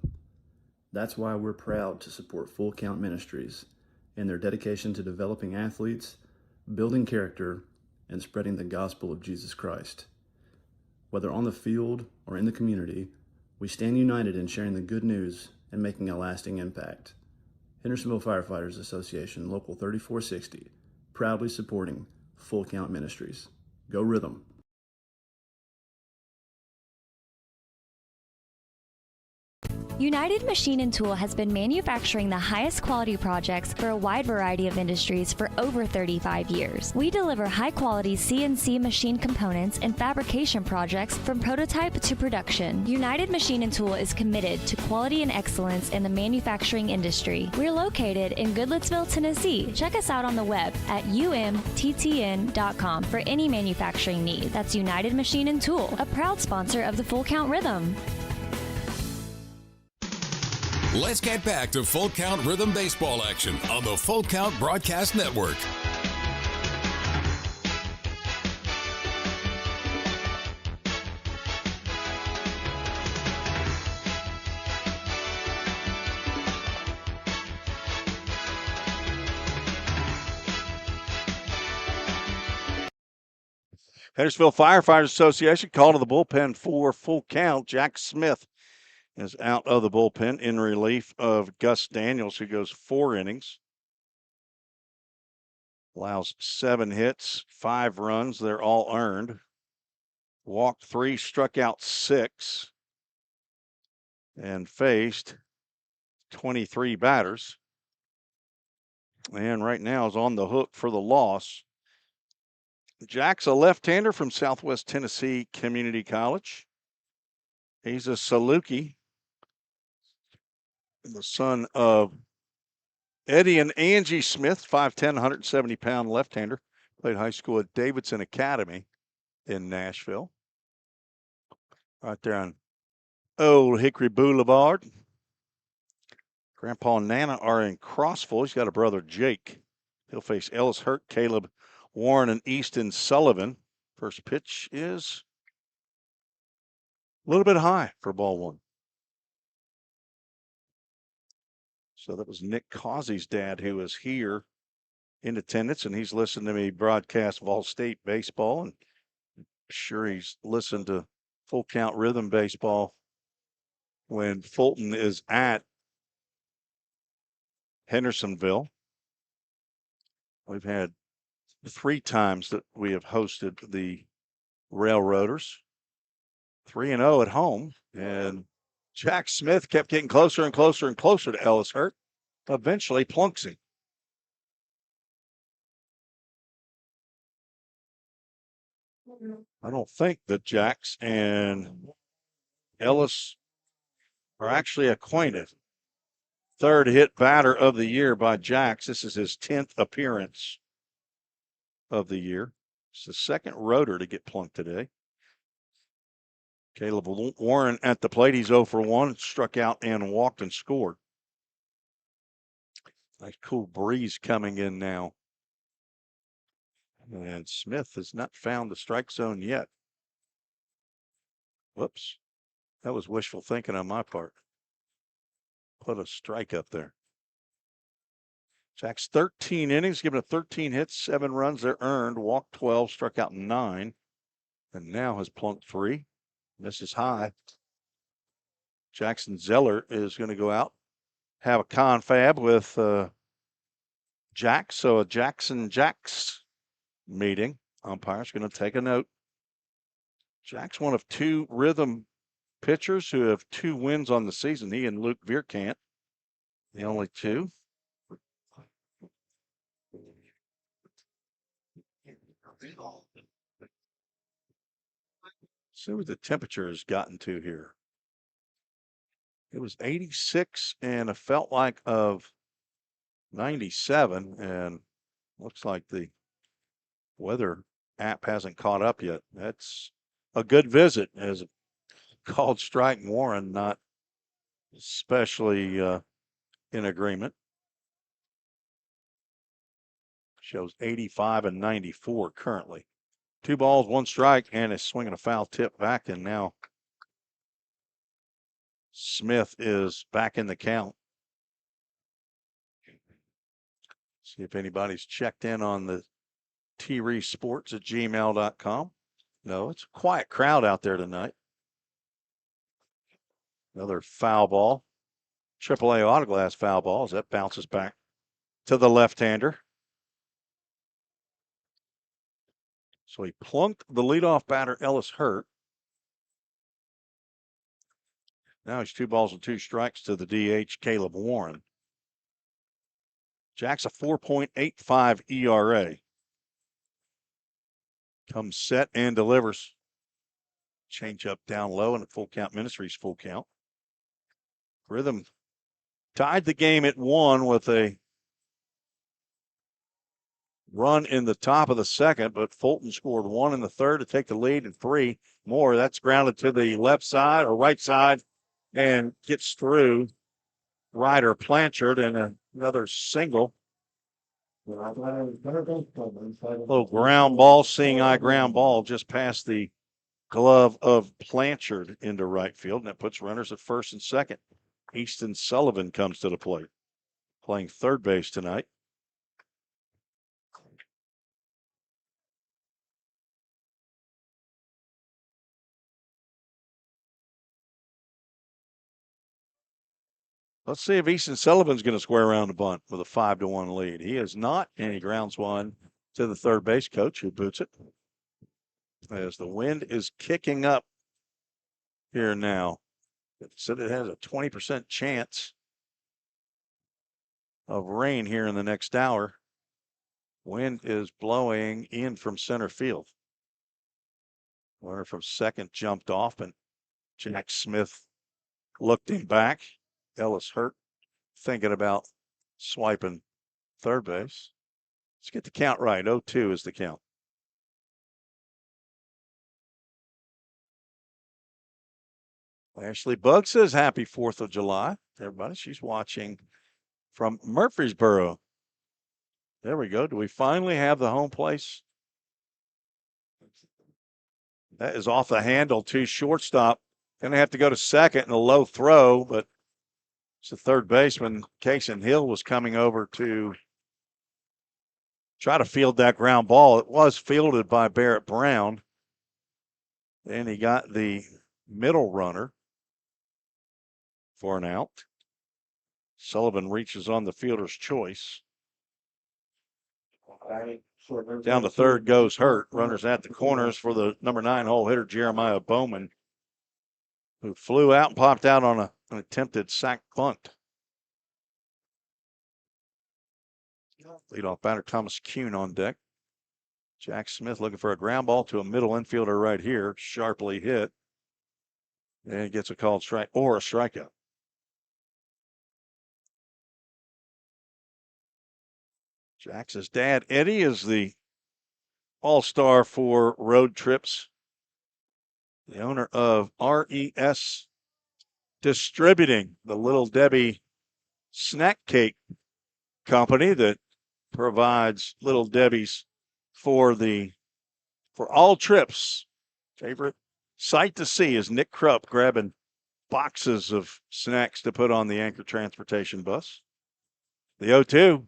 That's why we're proud to support Full Count Ministries and their dedication to developing athletes, building character, and spreading the gospel of Jesus Christ. Whether on the field or in the community, we stand united in sharing the good news and making a lasting impact. Hendersonville Firefighters Association, Local 3460, proudly supporting Full Count Ministries. Go Rhythm! United Machine and Tool has been manufacturing the highest quality projects for a wide variety of industries for over 35 years. We deliver high-quality CNC machine components and fabrication projects from prototype to production. United Machine and Tool is committed to quality and excellence in the manufacturing industry. We're located in Goodlettsville, Tennessee. Check us out on the web at umttn.com for any manufacturing need. That's United Machine and Tool, a proud sponsor of the Full Count Rhythm. Let's get back to Full Count Rhythm Baseball action on the Full Count Broadcast Network. Hendersonville Firefighters Association called to the bullpen for Full Count. Jack Smith is out of the bullpen in relief of Gus Daniels, who goes 4 innings. Allows 7 hits, 5 runs. They're all earned. Walked 3, struck out 6, and faced 23 batters. And right now is on the hook for the loss. Jack's a left-hander from Southwest Tennessee Community College. He's a Saluki, the son of Eddie and Angie Smith, 5'10", 170-pound left-hander. Played high school at Davidson Academy in Nashville. Right there on Old Hickory Boulevard. Grandpa and Nana are in Crossville. He's got a brother, Jake. He'll face Ellis Hurt, Caleb Warren, and Easton Sullivan. First pitch is a little bit high for ball 1. So that was Nick Causey's dad who was here in attendance, and he's listened to me broadcast Vol State baseball, and I'm sure he's listened to Full Count Rhythm baseball when Fulton is at Hendersonville. We've had 3 times that we have hosted the Railroaders. 3-0 at home, and Jack Smith kept getting closer and closer and closer to Ellis Hurt. Eventually plunks him. I don't think that Jax and Ellis are actually acquainted. 3rd hit batter of the year by Jax. This is his 10th appearance of the year. It's the 2nd rotor to get plunked today. Caleb Warren at the plate. He's 0 for 1. Struck out and walked and scored. Nice cool breeze coming in now. And Smith has not found the strike zone yet. Whoops. That was wishful thinking on my part. Put a strike up there. Jack's 13 innings, given up 13 hits, 7 runs. They're earned. Walked 12, struck out 9. And now has plunked 3. Misses high. Jackson Zeller is going to go out, have a confab with Jack. So a Jackson-Jacks meeting. Umpire's going to take a note. Jack's one of 2 rhythm pitchers who have 2 wins on the season. He and Luke Vierkant, the only 2. See what the temperature has gotten to here. It was 86 and it felt like of 97, and looks like the weather app hasn't caught up yet. That's a good visit, as called strike Warren, not especially in agreement. Shows 85 and 94 currently. 2 balls, 1 strike, and is swinging a foul tip back, and now Smith is back in the count. See if anybody's checked in on the treesports@gmail.com. No, it's a quiet crowd out there tonight. Another foul ball. AAA autoglass foul ball as that bounces back to the left-hander. So he plunked the leadoff batter, Ellis Hurt. Now he's 2 balls and 2 strikes to the DH, Caleb Warren. Jack's a 4.85 ERA. Comes set and delivers. Change up down low, and a full count. Ministries full count. Rhythm tied the game at 1 with a run in the top of the second, but Fulton scored 1 in the third to take the lead, and 3 more. That's grounded to the left side or right side and gets through Ryder Blanchard, and another single. Little ground ball, seeing eye ground ball just past the glove of Blanchard into right field, and that puts runners at first and second. Easton Sullivan comes to the plate, playing third base tonight. Let's see if Easton Sullivan's going to square around the bunt with a 5-1 lead. He is not, and he grounds one to the third base coach, who boots it. As the wind is kicking up here now. It said it has a 20% chance of rain here in the next hour. Wind is blowing in from center field. Runner from second jumped off, and Jack Smith looked him back. Ellis Hurt thinking about swiping third base. Let's get the count right. 0-2 is the count. Ashley Bugg says happy 4th of July. Everybody, she's watching from Murfreesboro. There we go. Do we finally have the home place? That is off the handle to shortstop. Going to have to go to second in a low throw, but it's the third baseman. Kaysen Hill was coming over to try to field that ground ball. It was fielded by Barrett Brown. And he got the middle runner for an out. Sullivan reaches on the fielder's choice. Down to third goes Hurt. Runners at the corners for the number 9 hole hitter, Jeremiah Bowman, who flew out and popped out on an attempted sac bunt. Leadoff batter Thomas Kuhn on deck. Jack Smith looking for a ground ball to a middle infielder right here. Sharply hit. And gets a called strike or a strikeout. Jack's dad, Eddie, is the all-star for road trips the owner of RES Distributing, the Little Debbie snack cake company that provides Little Debbie's for all trips. Favorite sight to see is Nick Krupp grabbing boxes of snacks to put on the Anchor Transportation bus. The 0-2,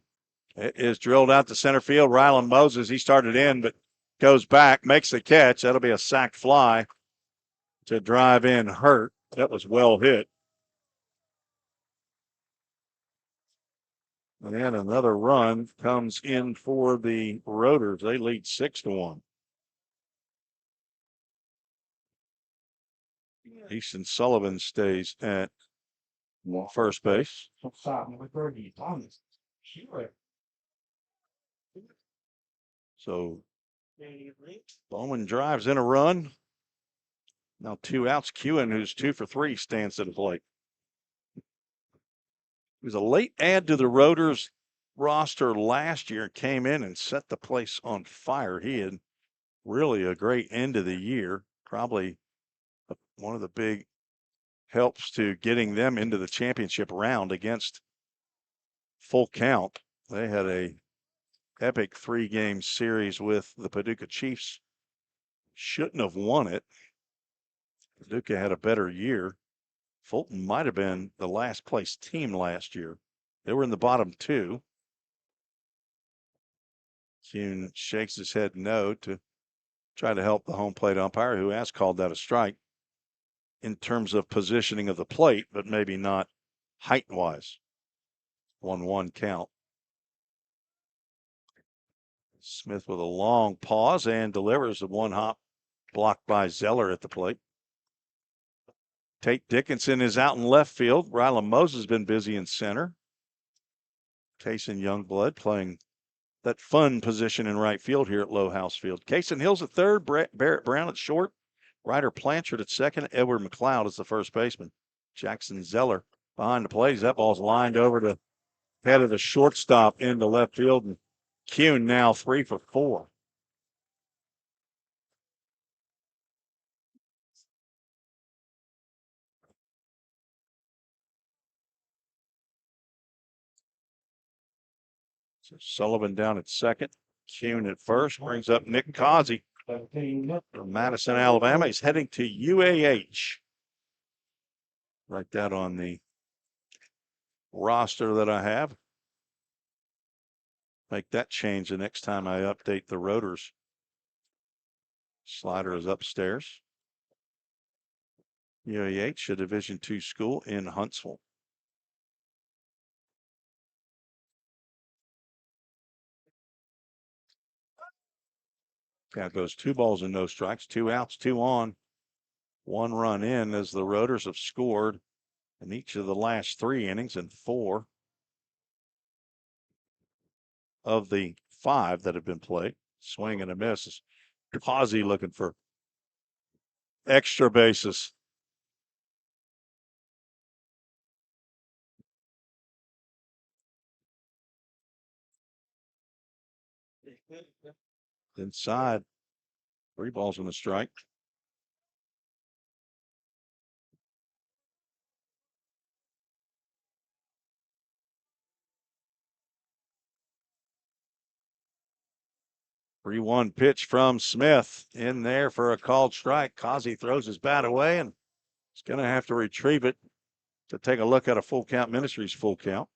it is drilled out to center field. Rylan Moses, he started in, but goes back, makes the catch. That'll be a sac fly to drive in Hurt. That was well hit. And then another run comes in for the Rotors. They lead 6-1. Easton Sullivan stays at first base. So Bowman drives in a run. Now 2 outs. Kewen, who's 2 for 3, stands at the plate. He was a late add to the Rotors roster last year, came in and set the place on fire. He had really a great end of the year, probably one of the big helps to getting them into the championship round against Full Count. They had a epic 3-game series with the Paducah Chiefs. Shouldn't have won it. Paducah had a better year. Fulton might have been the last place team last year. They were in the bottom 2. Kuhn shakes his head no to try to help the home plate umpire, who has called that a strike in terms of positioning of the plate, but maybe not height-wise. 1-1 count. Smith with a long pause and delivers a 1-hop blocked by Zeller at the plate. Tate Dickinson is out in left field. Rylan Moses has been busy in center. Kaysen Youngblood playing that fun position in right field here at Low House Field. Kaysen Hill's at third, Barrett Brown at short, Ryder Blanchard at second, Edward McLeod is the first baseman. Jackson Zeller behind the plate. That ball's lined over to head of the shortstop into left field, and Kuhn now 3 for 4. So Sullivan down at second. Kuhn at first. Brings up Nick Causey from Madison, Alabama. He's heading to UAH. Write that on the roster that I have. Make that change the next time I update the Rotors. Slider is upstairs. UAH, a Division II school in Huntsville. Count goes 2 balls and no strikes, 2 outs, 2 on, 1 run in, as the Rotors have scored in each of the last 3 innings and 4 of the 5 that have been played. Swing and a miss. Causey looking for extra bases. Inside, 3 balls and a strike. Three 1 pitch from Smith in there for a called strike. Causey throws his bat away and he's going to have to retrieve it to take a look at a Full Count Ministries full count.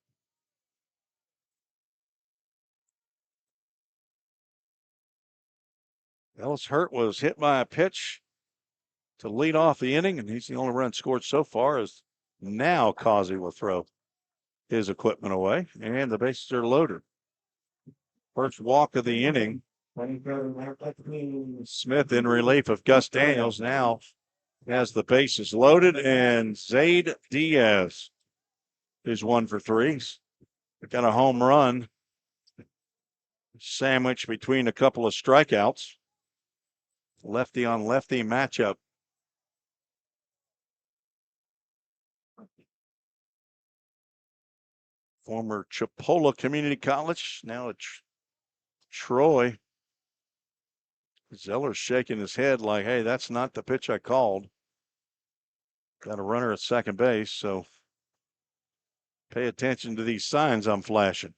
Ellis Hurt was hit by a pitch to lead off the inning, and he's the only run scored so far. As now Causey will throw his equipment away, and the bases are loaded. First walk of the inning. Smith in relief of Gus Daniels now has the bases loaded, and Zaid Diaz is 1 for 3. Got a home run sandwiched between a couple of strikeouts. Lefty on lefty matchup. Former Chipola Community College, now at Troy. Zeller's shaking his head like, hey, that's not the pitch I called. Got a runner at second base, so pay attention to these signs I'm flashing.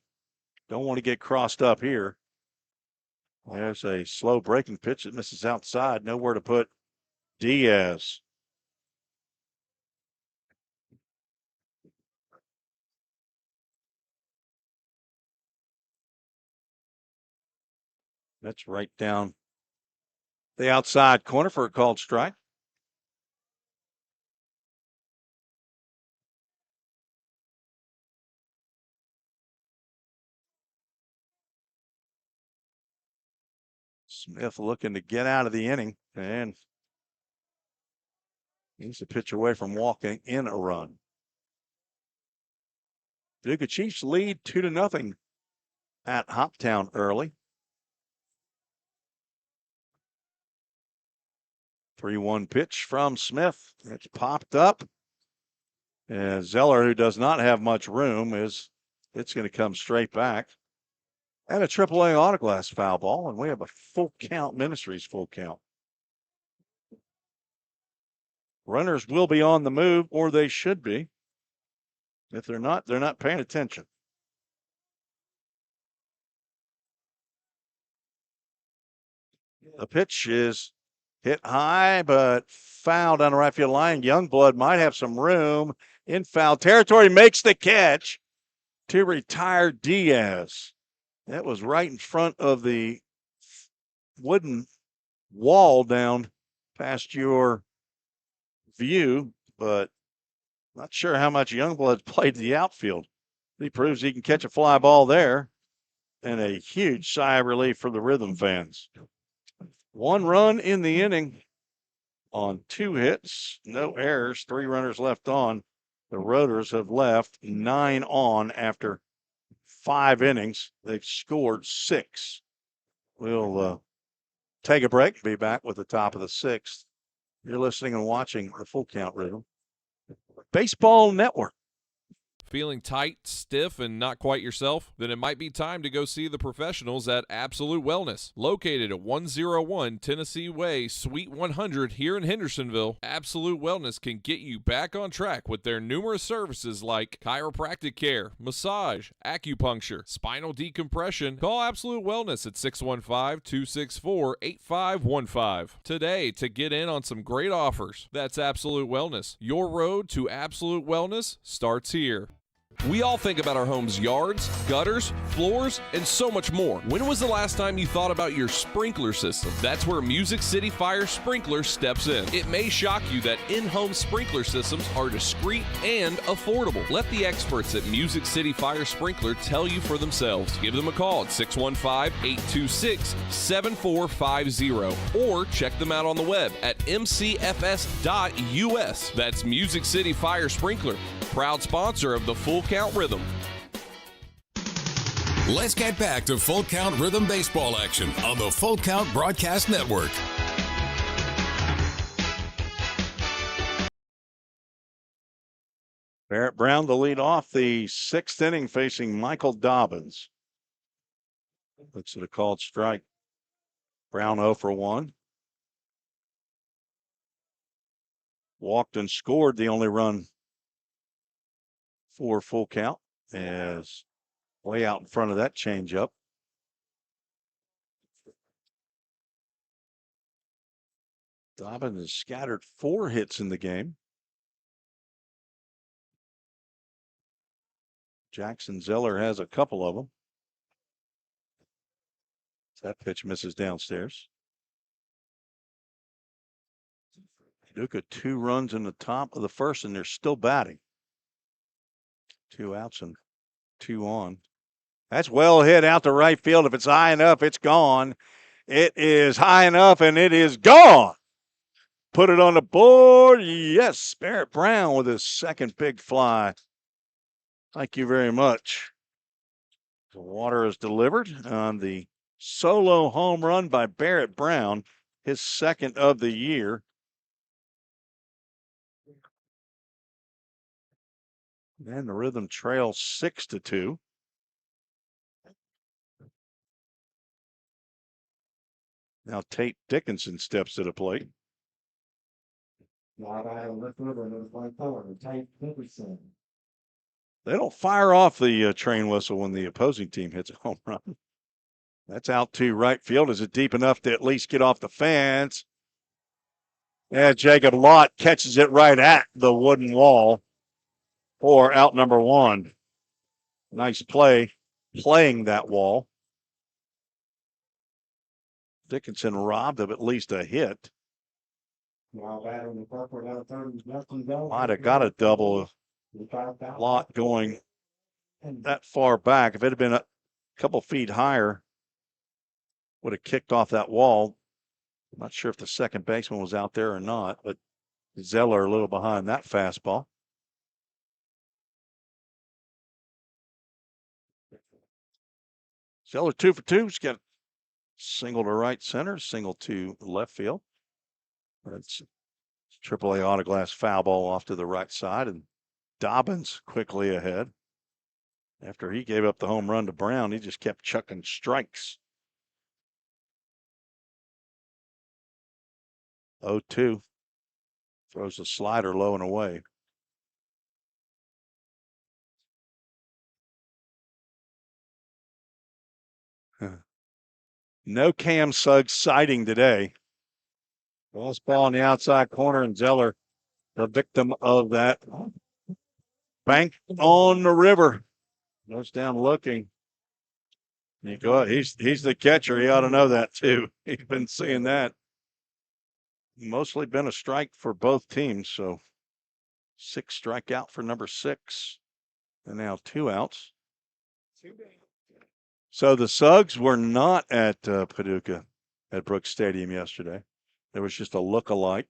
Don't want to get crossed up here. There's a slow breaking pitch that misses outside. Nowhere to put Diaz. That's right down the outside corner for a called strike. Smith looking to get out of the inning, and he's a pitch away from walking in a run. Duke Chiefs lead 2-0 at Hoptown early. 3-1 pitch from Smith. It's popped up. And Zeller, who does not have much room, it's going to come straight back. And a AAA autoglass foul ball, and we have a full count, Ministries full count. Runners will be on the move, or they should be. If they're not paying attention. The pitch is hit high, but foul down the right field line. Youngblood might have some room in foul territory, makes the catch to retire Diaz. That was right in front of the wooden wall down past your view, but not sure how much Youngblood played the outfield. He proves he can catch a fly ball there, and a huge sigh of relief for the Rhythm fans. 1 run in the inning on 2 hits, no errors, 3 runners left on. The Rotors have left 9 on after 5 innings. They've scored 6. We'll take a break, be back with the top of the 6th. You're listening and watching the Full Count Rhythm Baseball Network. Feeling tight, stiff, and not quite yourself? Then it might be time to go see the professionals at Absolute Wellness. Located at 101 Tennessee Way, Suite 100 here in Hendersonville, Absolute Wellness can get you back on track with their numerous services like chiropractic care, massage, acupuncture, spinal decompression. Call Absolute Wellness at 615-264-8515 today to get in on some great offers. That's Absolute Wellness. Your road to absolute wellness starts here. We all think about our home's yards, gutters, floors, and so much more. When was the last time you thought about your sprinkler system? That's where Music City Fire Sprinkler steps in. It may shock you that in-home sprinkler systems are discreet and affordable. Let the experts at Music City Fire Sprinkler tell you for themselves. Give them a call at 615-826-7450 or check them out on the web at mcfs.us. That's Music City Fire Sprinkler, proud sponsor of the Full Count Rhythm. Let's get back to Full Count Rhythm baseball action on the Full Count Broadcast Network. Barrett Brown to lead off the 6th inning, facing Michael Dobbins. Looks at a called strike. Brown 0 for 1. Walked and scored the only run for Full Count, as way out in front of that changeup. Dobbins has scattered 4 hits in the game. Jackson Zeller has a couple of them. That pitch misses downstairs. Duke 2 runs in the top of the 1st, and they're still batting. 2 outs and 2 on. That's well hit out to right field. If it's high enough, it's gone. It is high enough, and it is gone. Put it on the board. Yes, Barrett Brown with his 2nd big fly. Thank you very much. The water is delivered on the solo home run by Barrett Brown, his 2nd of the year. And the Rhythm trails 6-2. Now Tate Dickinson steps to the plate. Now batting left fielder, number 24, Tate Dickinson. They don't fire off the train whistle when the opposing team hits a home run. That's out to right field. Is it deep enough to at least get off the fence? And Jacob Lott catches it right at the wooden wall for out number one. Nice play, playing that wall. Dickinson robbed of at least a hit. Now batting the purple, down third, Justin Bell. Might have got a double. Lott going that far back. If it had been a couple feet higher, would have kicked off that wall. I'm not sure if the second baseman was out there or not, but Zeller a little behind that fastball. Zeller 2 for 2. He's got single to right center, single to left field. That's AAA autoglass foul ball off to the right side, and Dobbins quickly ahead. After he gave up the home run to Brown, he just kept chucking strikes. 0-2. Throws the slider low and away. No Cam Suggs sighting today. Lost ball in the outside corner, and Zeller, the victim of that bank on the river. Goes down looking. You go, he's the catcher. He ought to know that too. He's been seeing that. Mostly been a strike for both teams. So 6 strikeout for number 6. And now 2 outs. So the Suggs were not at Paducah at Brooks Stadium yesterday. There was just a look-alike.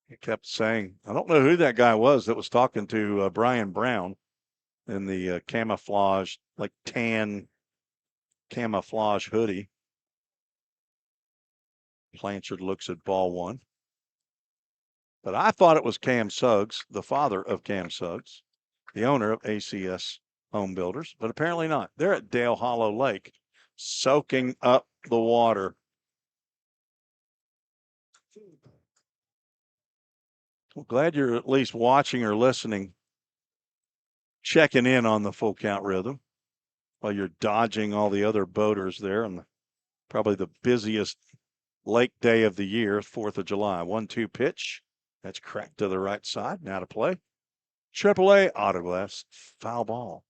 He kept saying, I don't know who that guy was that was talking to Brian Brown in the camouflage, like tan camouflage hoodie. Blanchard looks at ball 1. But I thought it was Cam Suggs, the father of Cam Suggs, the owner of ACS Home Builders, but apparently not. They're at Dale Hollow Lake, soaking up the water. Well, glad you're at least watching or listening, checking in on the Full Count Rhythm while you're dodging all the other boaters there on probably the busiest lake day of the year, 4th of July. 1-2 pitch. That's cracked to the right side. Now to play. AAA autoglass foul ball.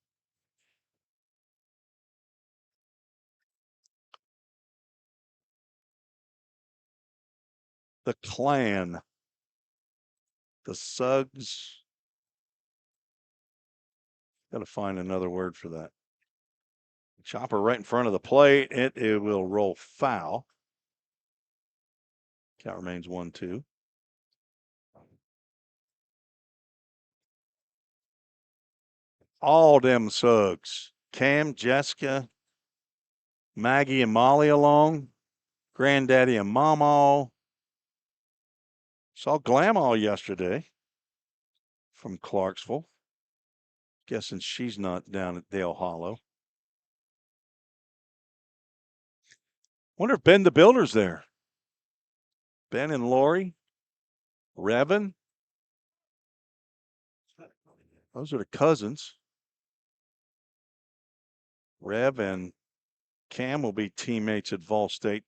The clan. The Suggs. Got to find another word for that. Chopper right in front of the plate. It will roll foul. Count remains 1-2. All them Suggs. Cam, Jessica, Maggie and Molly along. Granddaddy and Mama. Saw Glamaw yesterday from Clarksville. Guessing she's not down at Dale Hollow. Wonder if Ben the Builder's there. Ben and Lori. Revan. Those are the cousins. Rev and Cam will be teammates at Vol State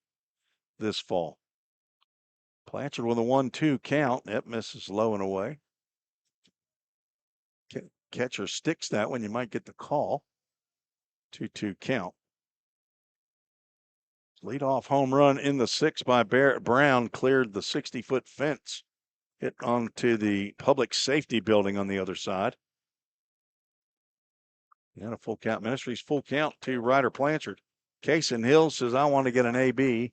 this fall. Blanchard with a 1-2 count. That misses low and away. Catcher sticks that one. You might get the call. 2-2 count. Leadoff home run in the 6th by Barrett Brown cleared the 60-foot fence. Hit onto the public safety building on the other side. And a Full Count Ministries full count to Ryder Blanchard. Cason Hill says, I want to get an AB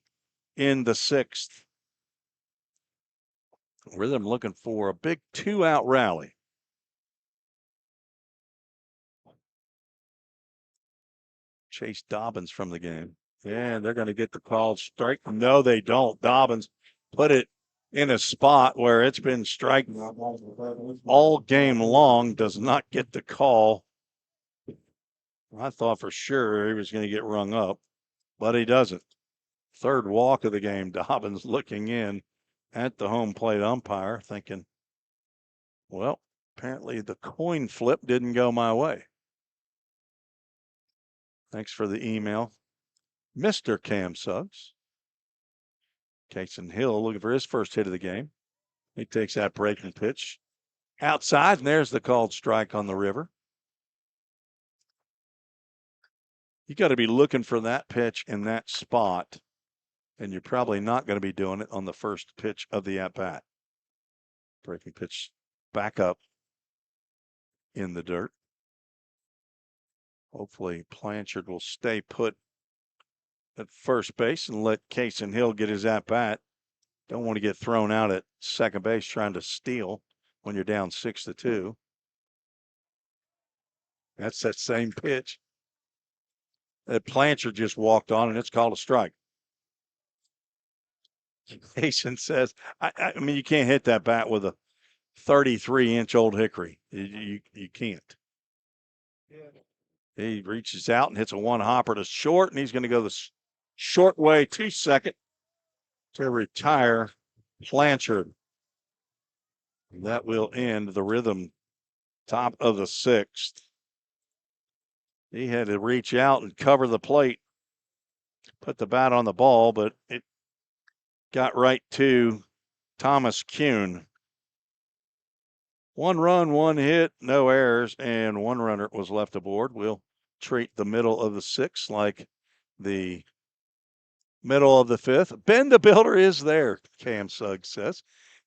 in the 6th. Rhythm looking for a big 2-out rally. Chase Dobbins from the game. And they're going to get the call strike. No, they don't. Dobbins put it in a spot where it's been striking all game long, does not get the call. I thought for sure he was going to get rung up. but he doesn't. Third walk of the game. Dobbins looking in at the home plate umpire, thinking, well, apparently the coin flip didn't go my way. Thanks for the email, Mr. Cam Suggs. Casey Hill looking for his first hit of the game. He takes that breaking pitch outside, and there's the called strike on the river. You got to be looking for that pitch in that spot, and you're probably not going to be doing it on the first pitch of the at-bat. Breaking pitch back up in the dirt. Hopefully Blanchard will stay put at first base and let Casey Hill get his at-bat. Don't want to get thrown out at second base trying to steal when you're down 6-2. That's that same pitch that Blanchard just walked on, and it's called a strike. Jason says, I mean, you can't hit that bat with a 33-inch old hickory. You can't. He reaches out and hits a one-hopper to short, and he's going to go the short way to second to retire Blanchard. That will end the Rhythm top of the sixth. He had to reach out and cover the plate, put the bat on the ball, but it got right to Thomas Kuhn. 1 run, 1 hit, no errors, and 1 runner was left aboard. We'll treat the middle of the sixth like the middle of the fifth. Ben the Builder is there, Cam Suggs says.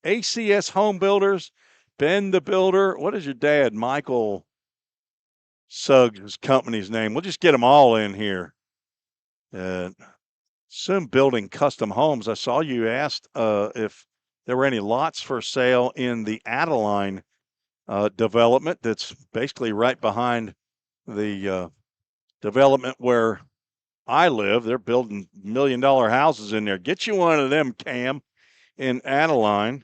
ACS Home Builders, Ben the Builder. What is your dad, Michael Suggs' company's name? We'll just get them all in here. Soon building custom homes. I saw you asked if there were any lots for sale in the Adeline development that's basically right behind the development where I live. They're building $1 million houses in there. Get you one of them, Cam, in Adeline,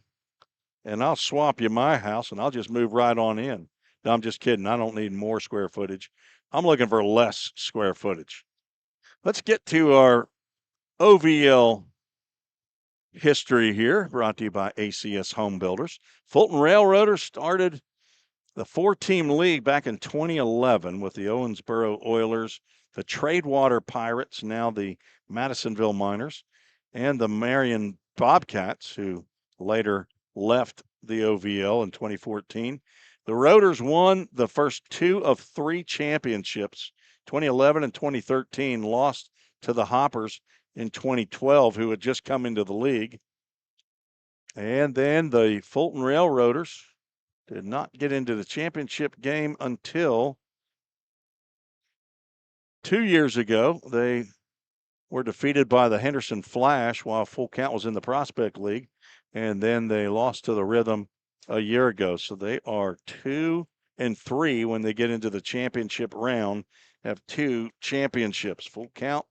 and I'll swap you my house, and I'll just move right on in. No, I'm just kidding. I don't need more square footage. I'm looking for less square footage. Let's get to our OVL history here, brought to you by ACS Home Builders. Fulton Railroaders started the 4-team league back in 2011 with the Owensboro Oilers, the Tradewater Pirates, now the Madisonville Miners, and the Marion Bobcats, who later left the OVL in 2014. The Roaders won the first 2 of 3 championships, 2011 and 2013, lost to the Hoppers in 2012, who had just come into the league. And then the Fulton Railroaders did not get into the championship game until 2 years ago. They were defeated by the Henderson Flash while Full Count was in the Prospect League, and then they lost to the Rhythm a year ago. So they are 2-3 when they get into the championship round, have 2 championships. Full Count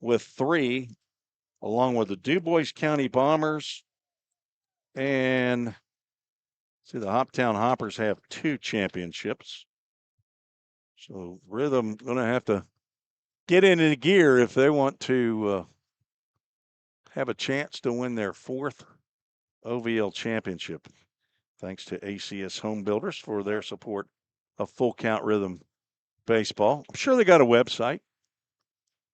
with 3, along with the DuBois County Bombers, and the Hoptown Hoppers have 2 championships. So Rhythm going to have to get into gear if they want to have a chance to win their 4th OVL championship. Thanks to ACS Home Builders for their support of Full Count Rhythm baseball. I'm sure they got a website.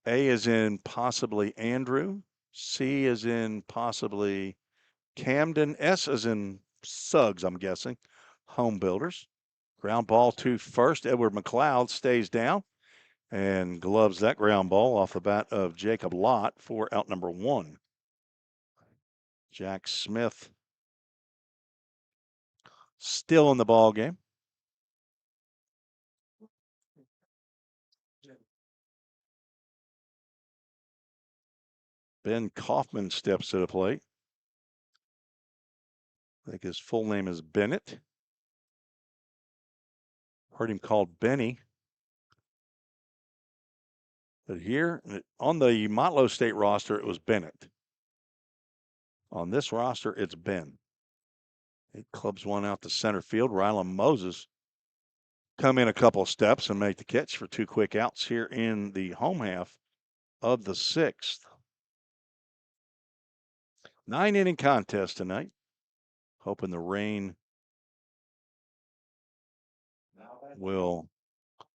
A is in possibly Andrew. C is in possibly Camden. S is in Suggs, I'm guessing. Home Builders. Ground ball to first. Edward McLeod stays down and gloves that ground ball off the bat of Jacob Lott for out number 1. Jack Smith still in the ball game. Ben Kaufman steps to the plate. I think his full name is Bennett. Heard him called Benny. But here on the Motlow State roster, it was Bennett. On this roster, it's Ben. He clubs one out to center field. Rylan Moses come in a couple of steps and make the catch for 2 quick outs here in the home half of the 6th. 9-inning contest tonight. Hoping the rain will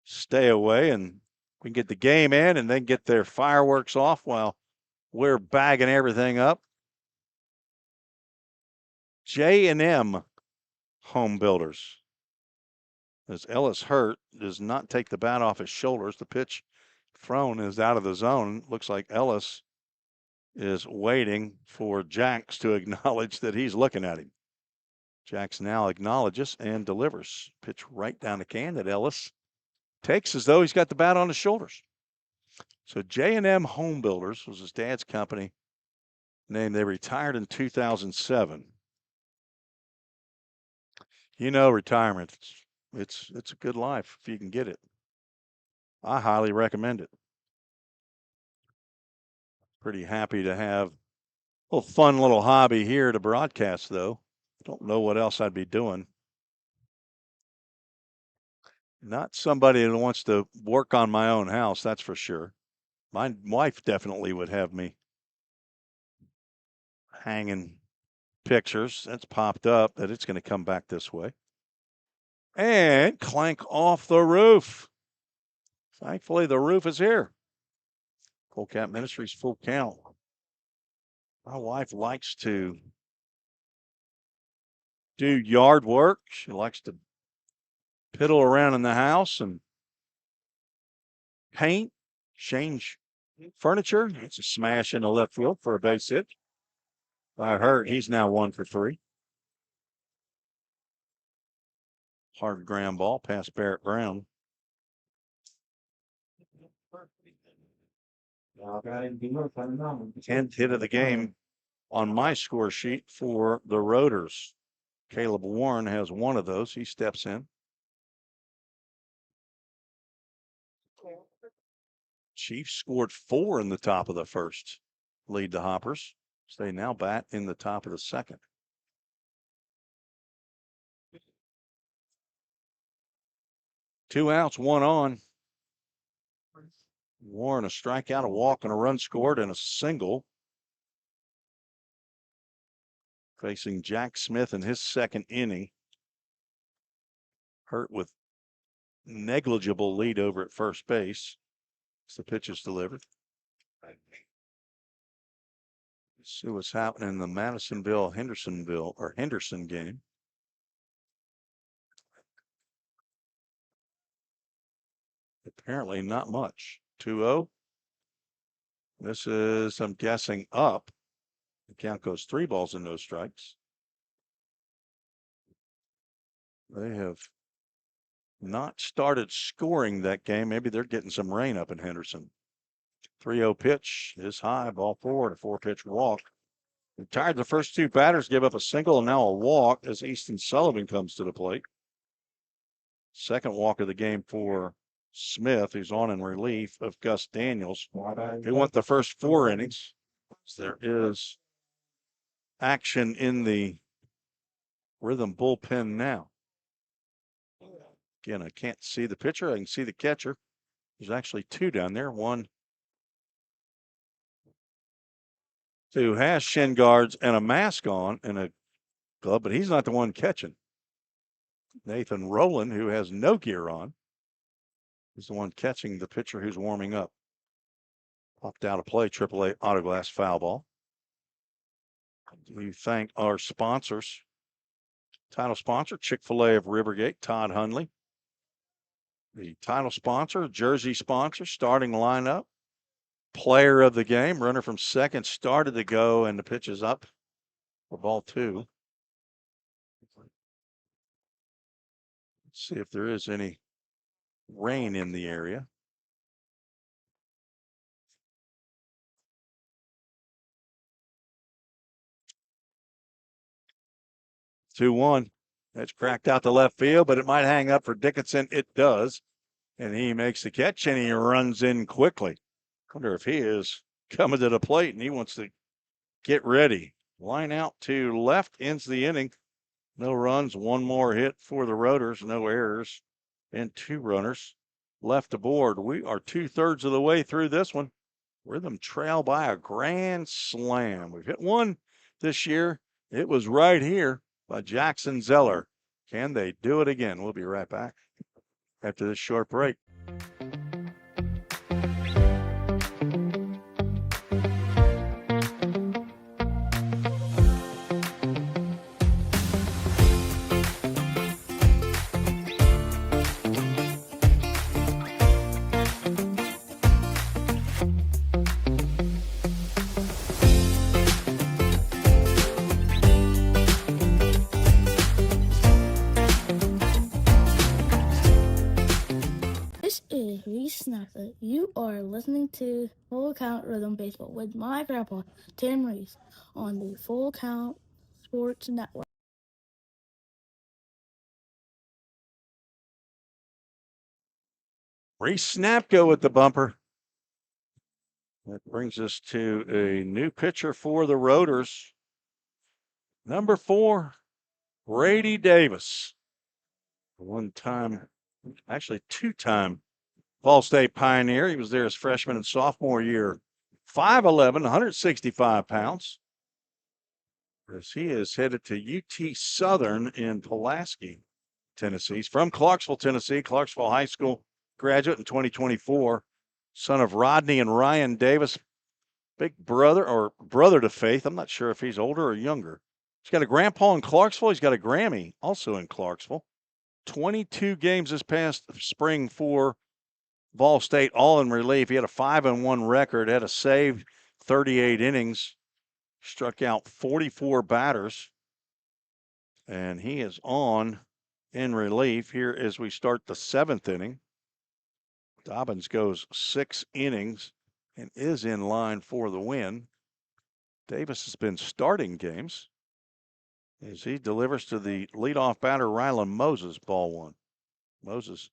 stay away and we can get the game in and then get their fireworks off while we're bagging everything up. J&M Home Builders. As Ellis Hurt does not take the bat off his shoulders. The pitch thrown is out of the zone. Looks like Ellis is waiting for Jax to acknowledge that he's looking at him. Jax now acknowledges and delivers. Pitch right down the can that Ellis takes as though he's got the bat on his shoulders. So J&M Home Builders was his dad's company name. They retired in 2007. You know, retirement, it's a good life if you can get it. I highly recommend it. Pretty happy to have a little fun little hobby here to broadcast, though. Don't know what else I'd be doing. Not somebody that wants to work on my own house, that's for sure. My wife definitely would have me hanging pictures. That's popped up that it's going to come back this way. And clank off the roof. Thankfully, the roof is here. Full Count Ministries, Full Count. My wife likes to do yard work. She likes to piddle around in the house and paint, change furniture. It's a smash in the left field for a base hit. By Hurt, he's now 1 for 3. Hard ground ball past Barrett Brown. 10th hit of the game on my score sheet for the Rotors. Caleb Warren has one of those. He steps in. Chiefs scored 4 in the top of the first. Lead the Hoppers. So they now bat in the top of the second. Two outs, one on. Warren, a strikeout, a walk, and a run scored, and a single. Facing Jack Smith in his second inning. Hurt with negligible lead over at first base. As the pitch is delivered. Let's see what's happening in the Henderson game. Apparently not much. 2-0. This is, I'm guessing, up. The count goes 3 balls and no strikes. They have not started scoring that game. Maybe they're getting some rain up in Henderson. 3-0 pitch is high, ball 4, and a 4-pitch walk. Retired the first 2 batters, give up a single and now a walk as Easton Sullivan comes to the plate. Second walk of the game for Smith, who's on in relief of Gus Daniels. He went the first 4 innings. There is action in the Rhythm bullpen now. Again, I can't see the pitcher. I can see the catcher. There's actually 2 down there. One who has shin guards and a mask on and a glove, but he's not the one catching. Nathan Rowland, who has no gear on, is the one catching the pitcher who's warming up. Popped out of play, AAA Autoglass foul ball. We thank our sponsors. Title sponsor, Chick-fil-A of Rivergate, Todd Hundley. The title sponsor, jersey sponsor, starting lineup. Player of the game, runner from second, started to go, and the pitch is up for ball 2. Let's see if there is any rain in the area. Two one. That's cracked out to left field, but it might hang up for Dickinson. It does. And he makes the catch and he runs in quickly. Wonder if he is coming to the plate and he wants to get ready. Line out to left, ends the inning. No runs, 1 more hit for the Rotors, no errors, and 2 runners left aboard. We are 2/3 of the way through this one. Rhythm trail by a grand slam. We've hit one this year. It was right here by Jackson Zeller. Can they do it again? We'll be right back after this short break. This is Reese Snapper. You are listening to Full Count Rhythm Baseball with my grandpa, Tim Reese, on the Full Count Sports Network. Reese Snapko with the bumper. That brings us to a new pitcher for the Rotors. Number 4, Brady Davis. One-time, actually two-time Ball State Pioneer. He was there his freshman and sophomore year. 5'11", 165 pounds. As he is headed to UT Southern in Pulaski, Tennessee. He's from Clarksville, Tennessee, Clarksville High School graduate in 2024. Son of Rodney and Ryan Davis. Big brother or brother to Faith. I'm not sure if he's older or younger. He's got a grandpa in Clarksville. He's got a Grammy also in Clarksville. 22 games this past spring for Ball State, all in relief. He had a 5-1 record, had a saved 38 innings, struck out 44 batters, and he is on in relief here as we start the 7th inning. Dobbins goes 6 innings and is in line for the win. Davis has been starting games as he delivers to the leadoff batter, Rylan Moses, ball 1. Moses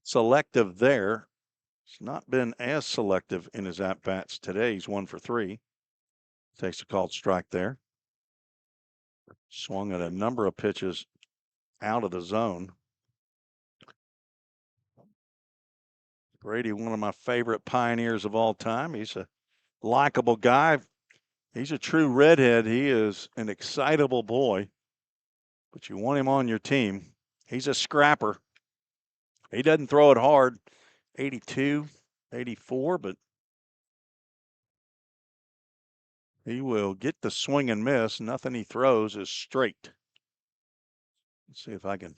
selective there. He's not been as selective in his at-bats today. He's 1 for 3. Takes a called strike there. Swung at a number of pitches out of the zone. Brady, one of my favorite Pioneers of all time. He's a likable guy. He's a true redhead. He is an excitable boy, but you want him on your team. He's a scrapper. He doesn't throw it hard. 82, 84, but he will get the swing and miss. Nothing he throws is straight. Let's see if I can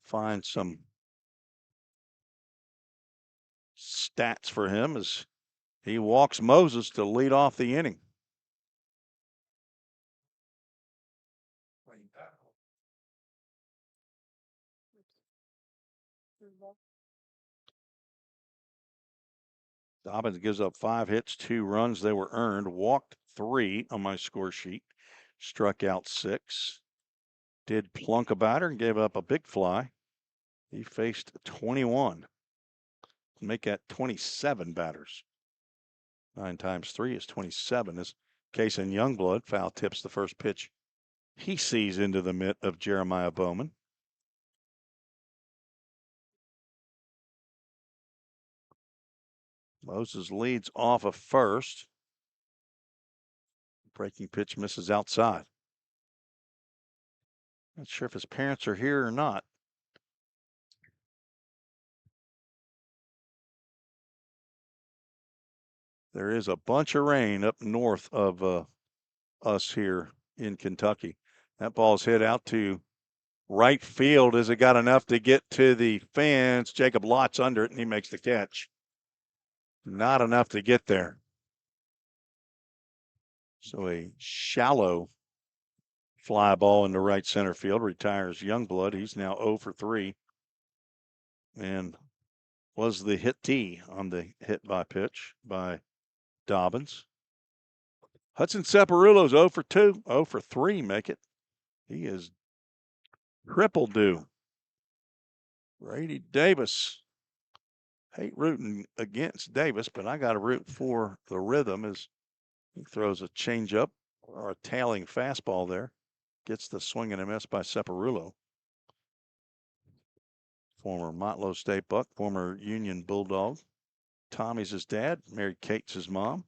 find some stats for him as he walks Moses to lead off the inning. Dobbins gives up 5 hits, 2 runs. They were earned. Walked 3 on my score sheet. Struck out 6. Did plunk a batter and gave up a big fly. He faced 21. Make that 27 batters. 9 times 3 is 27. As Case in Youngblood foul tips the first pitch he sees into the mitt of Jeremiah Bowman. Moses leads off of first. Breaking pitch misses outside. Not sure if his parents are here or not. There is a bunch of rain up north of us here in Kentucky. That ball's hit out to right field as it got enough to get to the fence. Jacob Lott's under it and he makes the catch. Not enough to get there. So a shallow fly ball into right center field retires Youngblood. He's now 0 for 3 and was the hittee on the hit by pitch by Dobbins. Hudson Saparulo's 0 for 2, 0 for 3 make it. He is triple due. Brady Davis. Hate rooting against Davis, but I got to root for the Rhythm as he throws a changeup or a tailing fastball there. Gets the swing and a miss by Saparulo. Former Motlow State Buck, former Union Bulldog. Tommy's his dad. Mary Kate's his mom.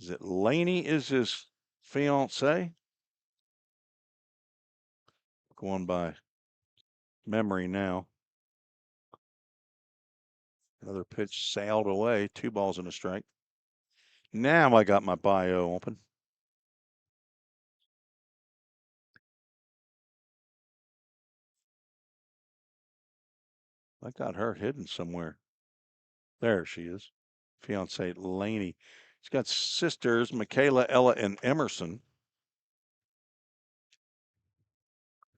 Is it Laney is his fiance? Going by memory now. Another pitch sailed away. 2 balls and a strike. Now I got my bio open. I got her hidden somewhere. There she is. Fiance Laney. She's got sisters, Michaela, Ella, and Emerson.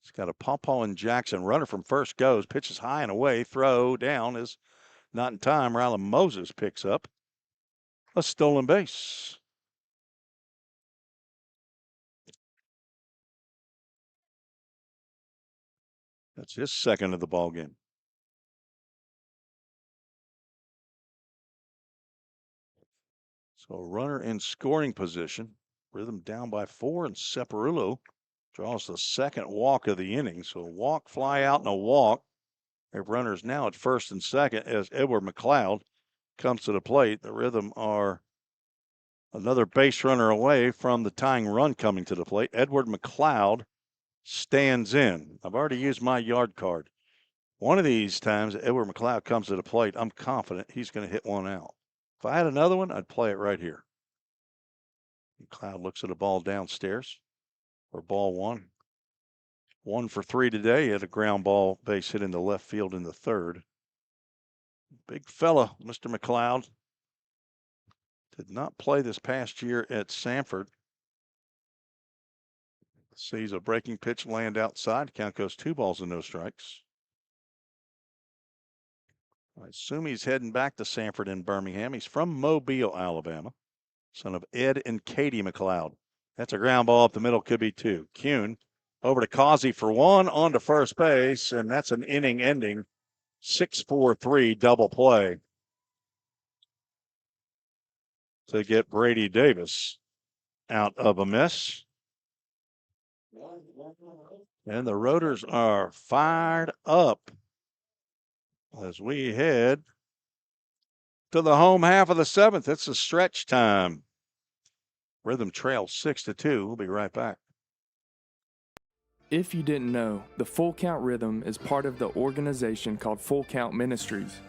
She's got a Pawpaw and Jackson. Runner from first goes. Pitches high and away. Throw down is not in time. Rylan Moses picks up a stolen base. That's his second of the ball game. So a runner in scoring position. Rhythm down by 4, and Separulo draws the second walk of the inning. So a walk, fly out, and a walk. Their runners now at first and second as Edward McLeod comes to the plate. The Rhythm are another base runner away from the tying run coming to the plate. Edward McLeod stands in. I've already used my yard card. One of these times Edward McLeod comes to the plate, I'm confident he's going to hit one out. If I had another one, I'd play it right here. McLeod looks at a ball downstairs for ball 1. 1 for 3 today. He had a ground ball base hit in the left field in the third. Big fella, Mr. McLeod. Did not play this past year at Sanford. Sees a breaking pitch land outside. Count goes 2 balls and no strikes. I assume he's heading back to Sanford in Birmingham. He's from Mobile, Alabama. Son of Ed and Katie McLeod. That's a ground ball up the middle, could be 2. Kuhn over to Causey for 1, on to first base, and that's an inning ending 6-4-3 double play to get Brady Davis out of a miss. And the Rotors are fired up as we head to the home half of the 7th. It's a stretch time. Rhythm trails 6-2. We'll be right back. If you didn't know, the Full Count Rhythm is part of the organization called Full Count Ministries.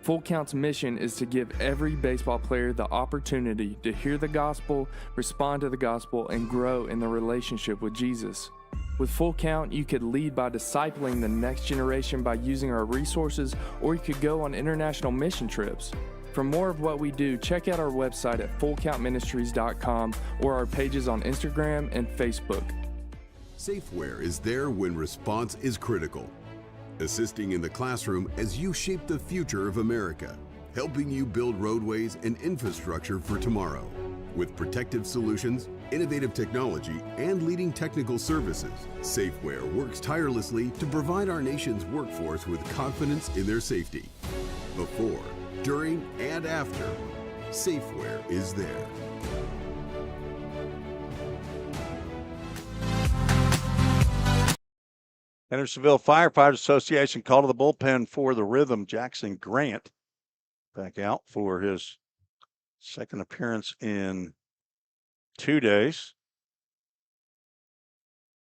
Full Count's mission is to give every baseball player the opportunity to hear the gospel, respond to the gospel, and grow in the relationship with Jesus. With Full Count, you could lead by discipling the next generation by using our resources, or you could go on international mission trips. For more of what we do, check out our website at fullcountministries.com or our pages on Instagram and Facebook. Safeware is there when response is critical, assisting in the classroom as you shape the future of America, helping you build roadways and infrastructure for tomorrow. With protective solutions, innovative technology, and leading technical services, Safeware works tirelessly to provide our nation's workforce with confidence in their safety. Before, during, and after, Safeware is there. Hendersonville Firefighters Association called to the bullpen for the Rhythm. Jackson Grant back out for his second appearance in 2 days.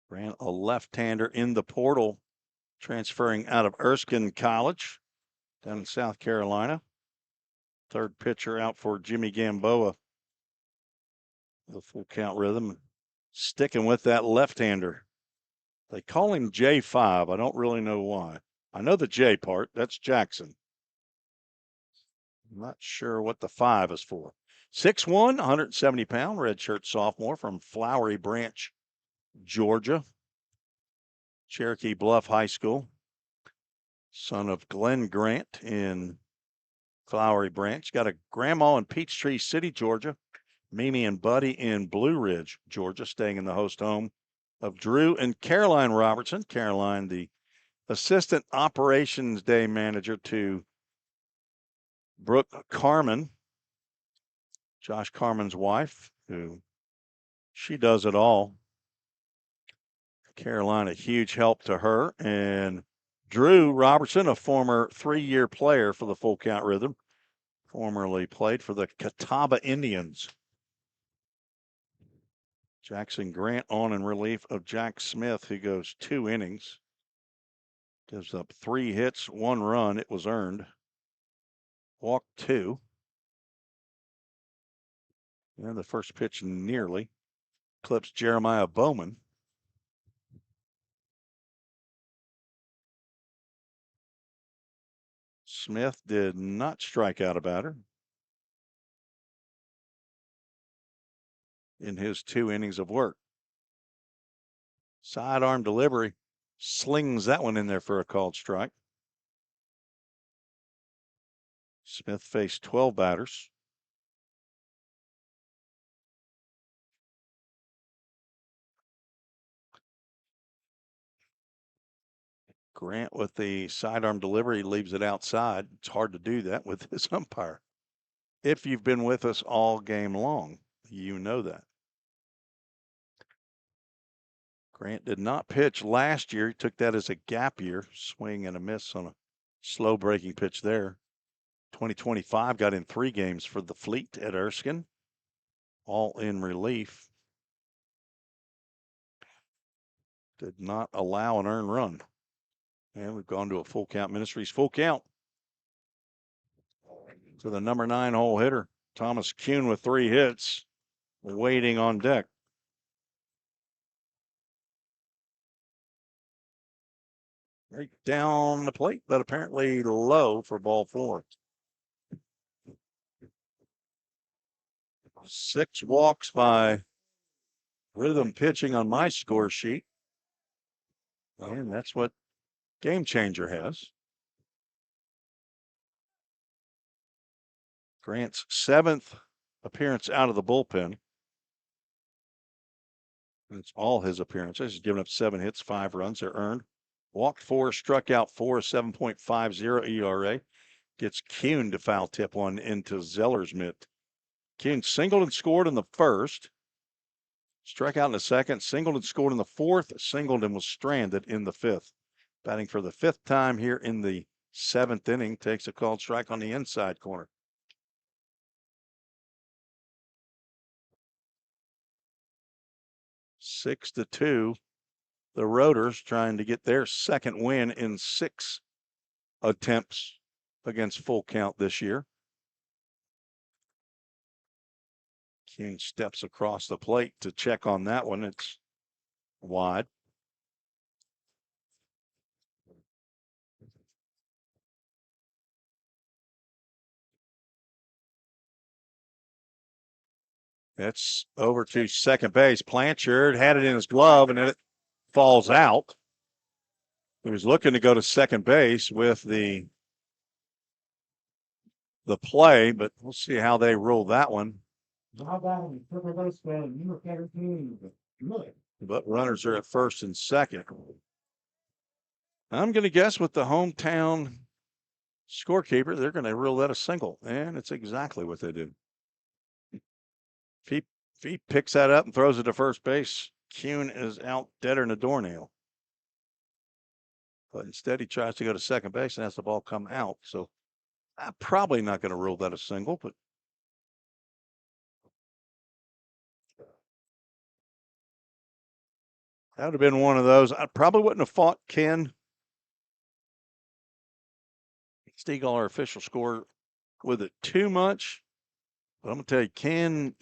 Grant, a left-hander in the portal, transferring out of Erskine College down in South Carolina. Third pitcher out for Jimmy Gamboa. The Full Count Rhythm sticking with that left-hander. They call him J5. I don't really know why. I know the J part. That's Jackson. I'm not sure what the 5 is for. 6'1", 170-pound, redshirt sophomore from Flowery Branch, Georgia. Cherokee Bluff High School. Son of Glenn Grant in Flowery Branch. Got a grandma in Peachtree City, Georgia. Mimi and Buddy in Blue Ridge, Georgia, staying in the host home of Drew and Caroline Robertson. Caroline, the assistant operations day manager to Brooke Carmen, Josh Carmen's wife, who she does it all. Carolina, huge help to her. And Drew Robertson, a former 3-year player for the Full Count Rhythm, formerly played for the Catawba Indians. Jackson Grant on in relief of Jack Smith, who goes 2 innings. Gives up 3 hits, 1 run. It was earned. Walked 2. And the first pitch nearly clips Jeremiah Bowman. Smith did not strike out a batter in his 2 innings of work. Sidearm delivery, slings that one in there for a called strike. Smith faced 12 batters. Grant with the sidearm delivery leaves it outside. It's hard to do that with his umpire. If you've been with us all game long, you know that. Grant did not pitch last year. He took that as a gap year, swing and a miss on a slow breaking pitch there. 2025 got in 3 games for the Fleet at Erskine, all in relief. Did not allow an earned run. And we've gone to a Full Count Ministries full count. To the number 9 hole hitter, Thomas Kuhn with 3 hits, waiting on deck. Right down the plate, but apparently low for ball 4. 6 walks by Rhythm pitching on my score sheet. And that's what Game Changer has. Grant's 7th appearance out of the bullpen. That's all his appearances. He's given up 7 hits, 5 runs. They're earned. Walked 4, struck out 4, 7.50 ERA. Gets Kuhn to foul tip one into Zeller's mitt. Kuhn singled and scored in the first. Struck out in the second. Singled and scored in the fourth. Singled and was stranded in the 5th. Batting for the 5th time here in the 7th inning. Takes a called strike on the inside corner. Six to 2. The Rotors trying to get their second win in 6 attempts against Full Count this year. King steps across the plate to check on that one. It's wide. It's over to second base. Blanchard had it in his glove and then it falls out. He was looking to go to second base with the play, but we'll see how they rule that one. But runners are at first and second. I'm going to guess with the hometown scorekeeper, they're going to rule that a single, and it's exactly what they did. If he picks that up and throws it to first base, Kuhn is out deader than a doornail. But instead, he tries to go to second base and has the ball come out. So I'm probably not going to rule that a single, but that would have been one of those. I probably wouldn't have fought Ken Stiegel, our official score, with it too much. But I'm going to tell you, Ken,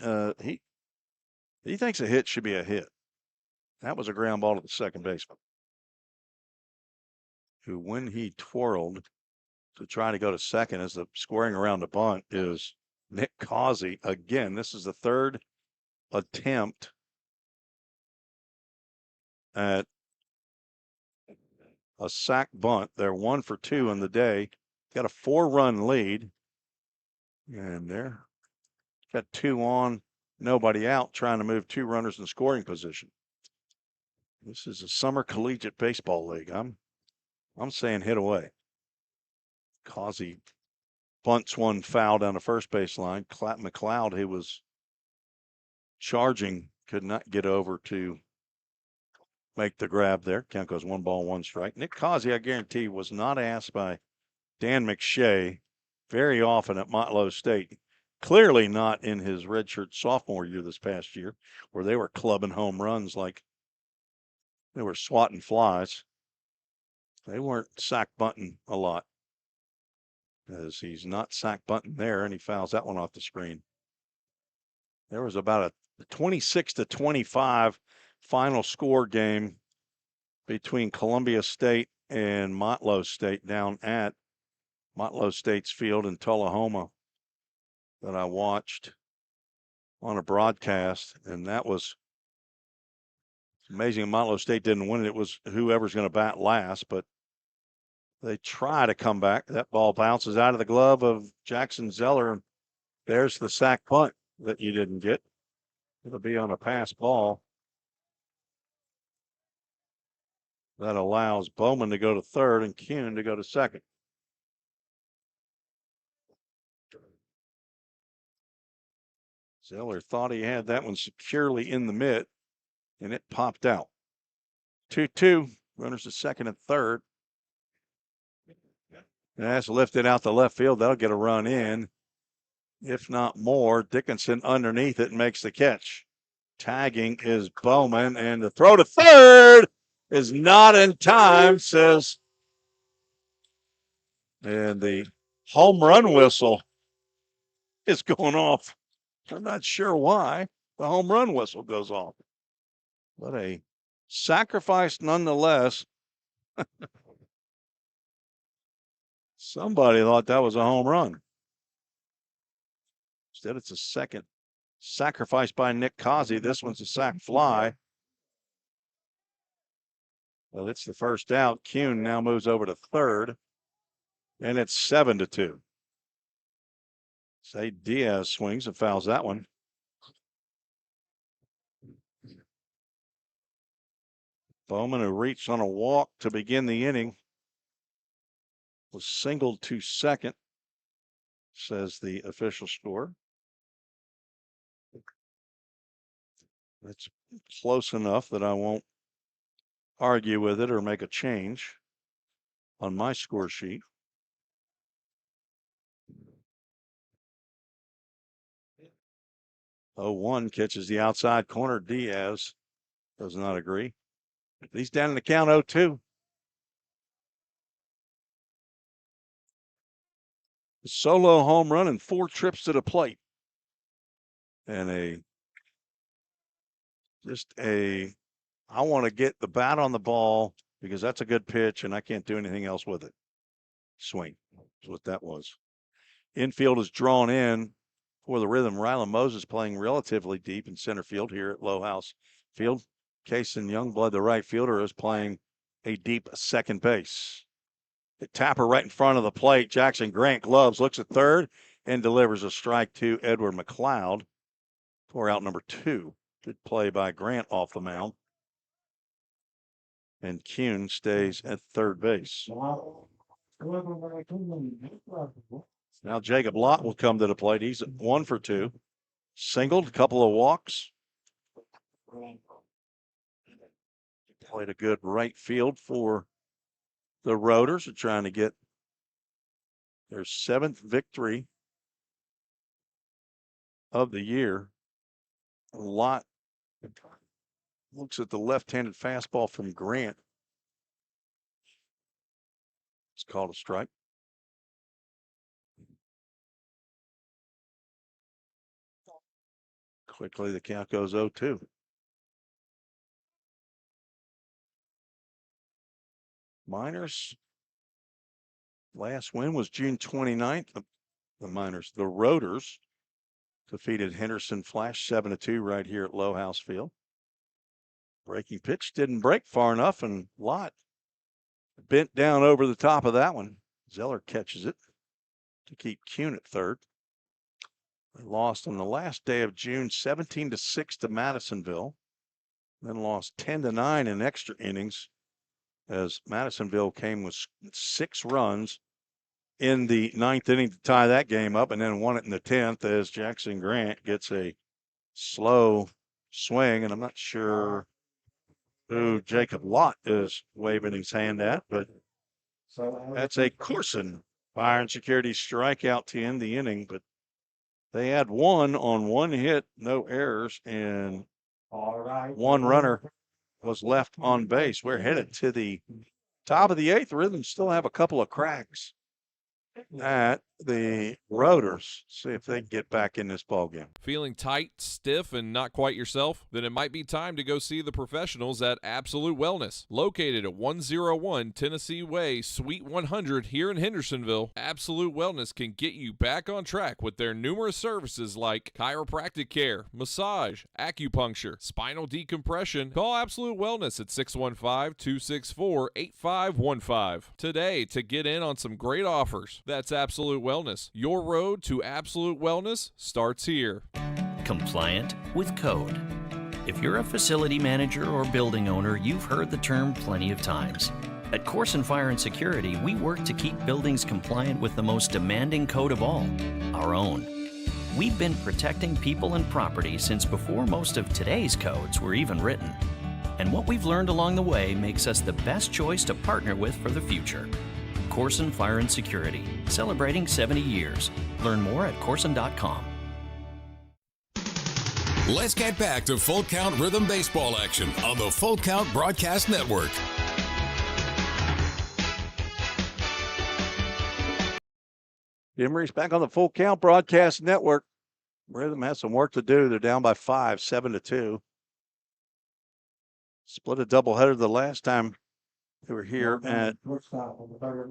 he thinks a hit should be a hit. That was a ground ball to the second baseman, who, when he twirled to try to go to second as the squaring around the bunt, is Nick Causey. Again, this is the 3rd attempt at a sack bunt. They're 1 for 2 in the day. Got a 4-run lead. And they're got 2 on, nobody out, trying to move 2 runners in scoring position. This is a summer collegiate baseball league. I'm saying hit away. Causey bunts one foul down the first base line. McLeod, who was charging, could not get over to make the grab there. Count goes 1 ball, 1 strike. Nick Causey, I guarantee, was not asked by Dan McShay very often at Motlow State. Clearly not in his redshirt sophomore year this past year, where they were clubbing home runs like they were swatting flies. They weren't sack bunting a lot, as he's not sack bunting there, and he fouls that one off the screen. There was about a 26-25 final score game between Columbia State and Motlow State down at Motlow State's field in Tullahoma that I watched on a broadcast, and that was amazing. Motlow State didn't win it. It was whoever's going to bat last, but they try to come back. That ball bounces out of the glove of Jackson Zeller. There's the sack punt that you didn't get. It'll be on a pass ball. That allows Bowman to go to third and Kuhn to go to second. Zeller thought he had that one securely in the mitt, and it popped out. 2-2, runners to second and third. And that's lifted out the left field. That'll get a run in, if not more. Dickinson underneath it and makes the catch. Tagging is Bowman, and the throw to third is not in time, says. And the home run whistle is going off. I'm not sure why the home run whistle goes off, but a sacrifice nonetheless. Somebody thought that was a home run. Instead, it's a second sacrifice by Nick Causey. This one's a sac fly. Well, it's the first out. Kuhn now moves over to third, and it's 7-2. Say Diaz swings and fouls that one. Bowman, who reached on a walk to begin the inning, was singled to second, says the official score. It's close enough that I won't argue with it or make a change on my score sheet. Oh, 1 catches the outside corner. Diaz does not agree. He's down in the count 0-2. Solo home run and 4 trips to the plate. And I want to get the bat on the ball because that's a good pitch and I can't do anything else with it. Swing is what that was. Infield is drawn in for the Rhythm. Rylan Moses playing relatively deep in center field here at Low House Field. Kason Youngblood, the right fielder, is playing a deep second base. The tapper right in front of the plate. Jackson Grant gloves, looks at third, and delivers a strike to Edward McLeod for out number 2. Good play by Grant off the mound. And Kuhn stays at third base. Now Jacob Lott will come to the plate. He's 1 for 2. Singled, a couple of walks. Played a good right field for the Rotors. Are trying to get their 7th victory of the year. Lott looks at the left-handed fastball from Grant. It's called a strike. Quickly, the count goes 0-2. Miners' last win was June 29th. The Rotors defeated Henderson Flash 7-2 right here at Low House Field. Breaking pitch didn't break far enough, and Lott bent down over the top of that one. Zeller catches it to keep Kuhn at third. They lost on the last day of June 17-6 to Madisonville, then lost 10-9 in extra innings as Madisonville came with 6 runs in the 9th inning to tie that game up, and then won it in the 10th as Jackson Grant gets a slow swing, and I'm not sure who Jacob Lott is waving his hand at, but that's a Corson Fire and Security strikeout to end the inning. But they had one on one hit, no errors, and one runner was left on base. We're headed to the top of the eighth. Rhythm still have a couple of cracks at the rotors. See if they can get back in this ballgame. Feeling tight, stiff, and not quite yourself? Then it might be time to go see the professionals at Absolute Wellness. Located at 101 Tennessee Way, Suite 100 here in Hendersonville, Absolute Wellness can get you back on track with their numerous services like chiropractic care, massage, acupuncture, spinal decompression. Call Absolute Wellness at 615-264-8515 today to get in on some great offers. That's Absolute Wellness. Your road to absolute wellness starts here. Compliant with code. If you're a facility manager or building owner, you've heard the term plenty of times. At Corson Fire and Security, we work to keep buildings compliant with the most demanding code of all, our own. We've been protecting people and property since before most of today's codes were even written. And what we've learned along the way makes us the best choice to partner with for the future. Corson Fire and Security, celebrating 70 years. Learn more at corson.com. Let's get back to Full Count Rhythm Baseball action on the Full Count Broadcast Network. Emery's back on the Full Count Broadcast Network. Rhythm has some work to do. They're down by 5, 7-2. Split a doubleheader the last time they were here at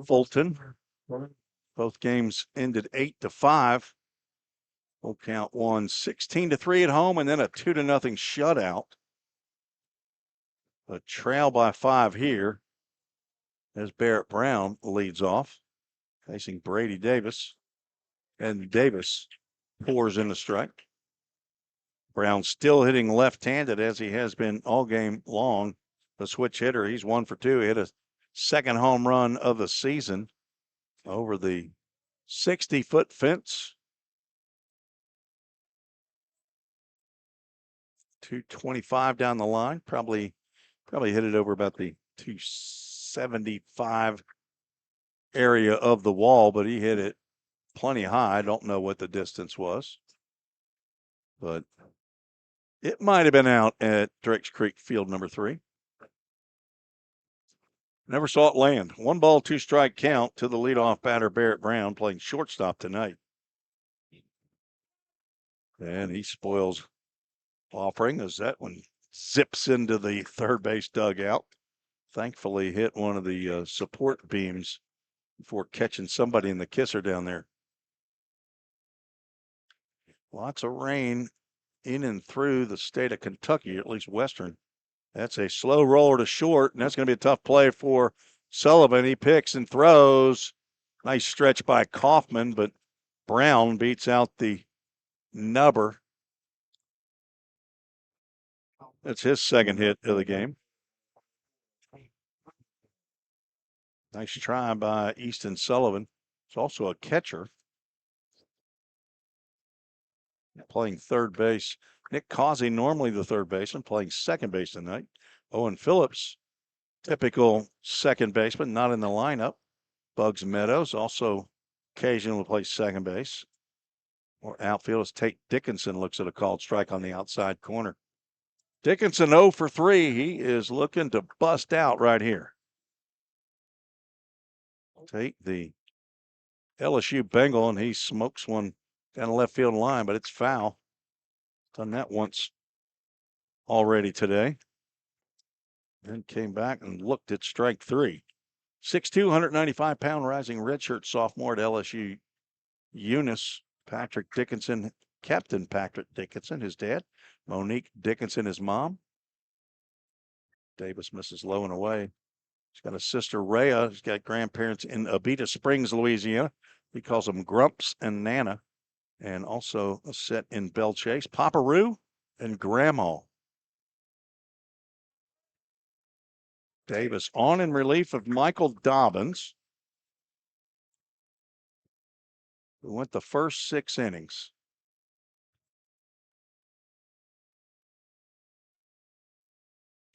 Fulton. Both games ended 8-5. Full Count won 16-3 at home and then a 2-0 shutout. A trail by 5 here as Barrett Brown leads off, facing Brady Davis. And Davis pours in the strike. Brown still hitting left-handed as he has been all game long. The switch hitter, he's 1 for 2. He hit a second home run of the season over the 60-foot fence. 225 down the line. Probably hit it over about the 275 area of the wall, but he hit it plenty high. I don't know what the distance was, but it might have been out at Drakes Creek Field number 3. Never saw it land. 1 ball, 2 strike count to the leadoff batter, Barrett Brown, playing shortstop tonight. And he spoils offering as that one zips into the third base dugout. Thankfully hit one of the support beams before catching somebody in the kisser down there. Lots of rain in and through the state of Kentucky, at least western. That's a slow roller to short, and that's going to be a tough play for Sullivan. He picks and throws. Nice stretch by Kaufman, but Brown beats out the nubber. That's his second hit of the game. Nice try by Easton Sullivan. He's also a catcher. Playing third base. Nick Causey, normally the third baseman, playing second base tonight. Owen Phillips, typical second baseman, not in the lineup. Bugs Meadows also occasionally plays second base. Or outfield as Tate Dickinson looks at a called strike on the outside corner. Dickinson 0 for 3. He is looking to bust out right here. Tate, the LSU Bengal, and he smokes one down the left field line, but it's foul. Done that once already today. Then came back and looked at strike 3. 6'2", 195-pound rising redshirt sophomore at LSU Eunice. Patrick Dickinson, Captain Patrick Dickinson, his dad. Monique Dickinson, his mom. Davis misses low and away. He's got a sister, Rhea. He's got grandparents in Abita Springs, Louisiana. He calls them Grumps and Nana. And also a set in Belle Chase, Paparoo and Grandma. Davis on in relief of Michael Dobbins, who went the first 6 innings.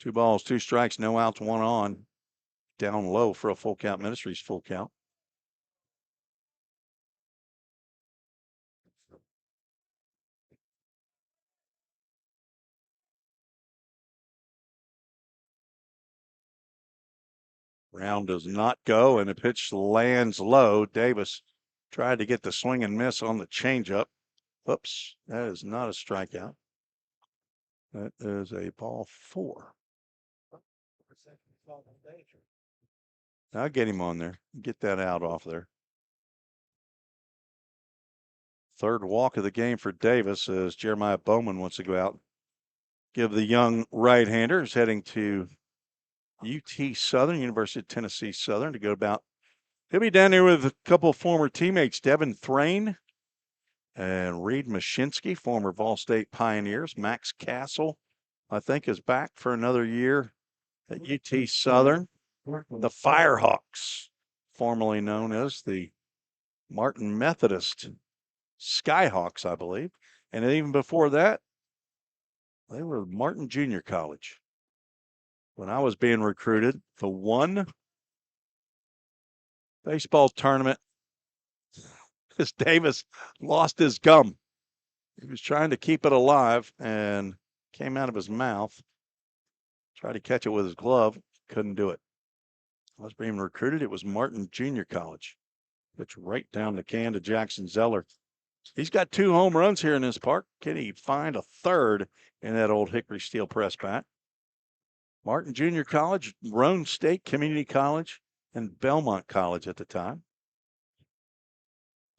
2 balls, 2 strikes, no outs, 1 on. Down low for a Full Count Ministries full count. Round does not go, and the pitch lands low. Davis tried to get the swing and miss on the changeup. Oops, that is not a strikeout. That is a ball 4. I'll get him on there. Get that out off there. Third walk of the game for Davis as Jeremiah Bowman wants to go out. Give the young right-hander who's heading to UT Southern, University of Tennessee Southern, to go about. He'll be down there with a couple of former teammates, Devin Thrain and Reed Mashinsky, former Vol State Pioneers. Max Castle, I think, is back for another year at UT Southern. The Firehawks, formerly known as the Martin Methodist Skyhawks, I believe. And even before that, they were Martin Junior College. When I was being recruited, the one baseball tournament, this Davis lost his gum. He was trying to keep it alive and came out of his mouth. Tried to catch it with his glove, couldn't do it. I was being recruited. It was Martin Junior College. Pitch right down the can to Jackson Zeller. He's got 2 home runs here in this park. Can he find a third in that old Hickory Steel press bat? Martin Junior College, Roane State Community College, and Belmont College at the time.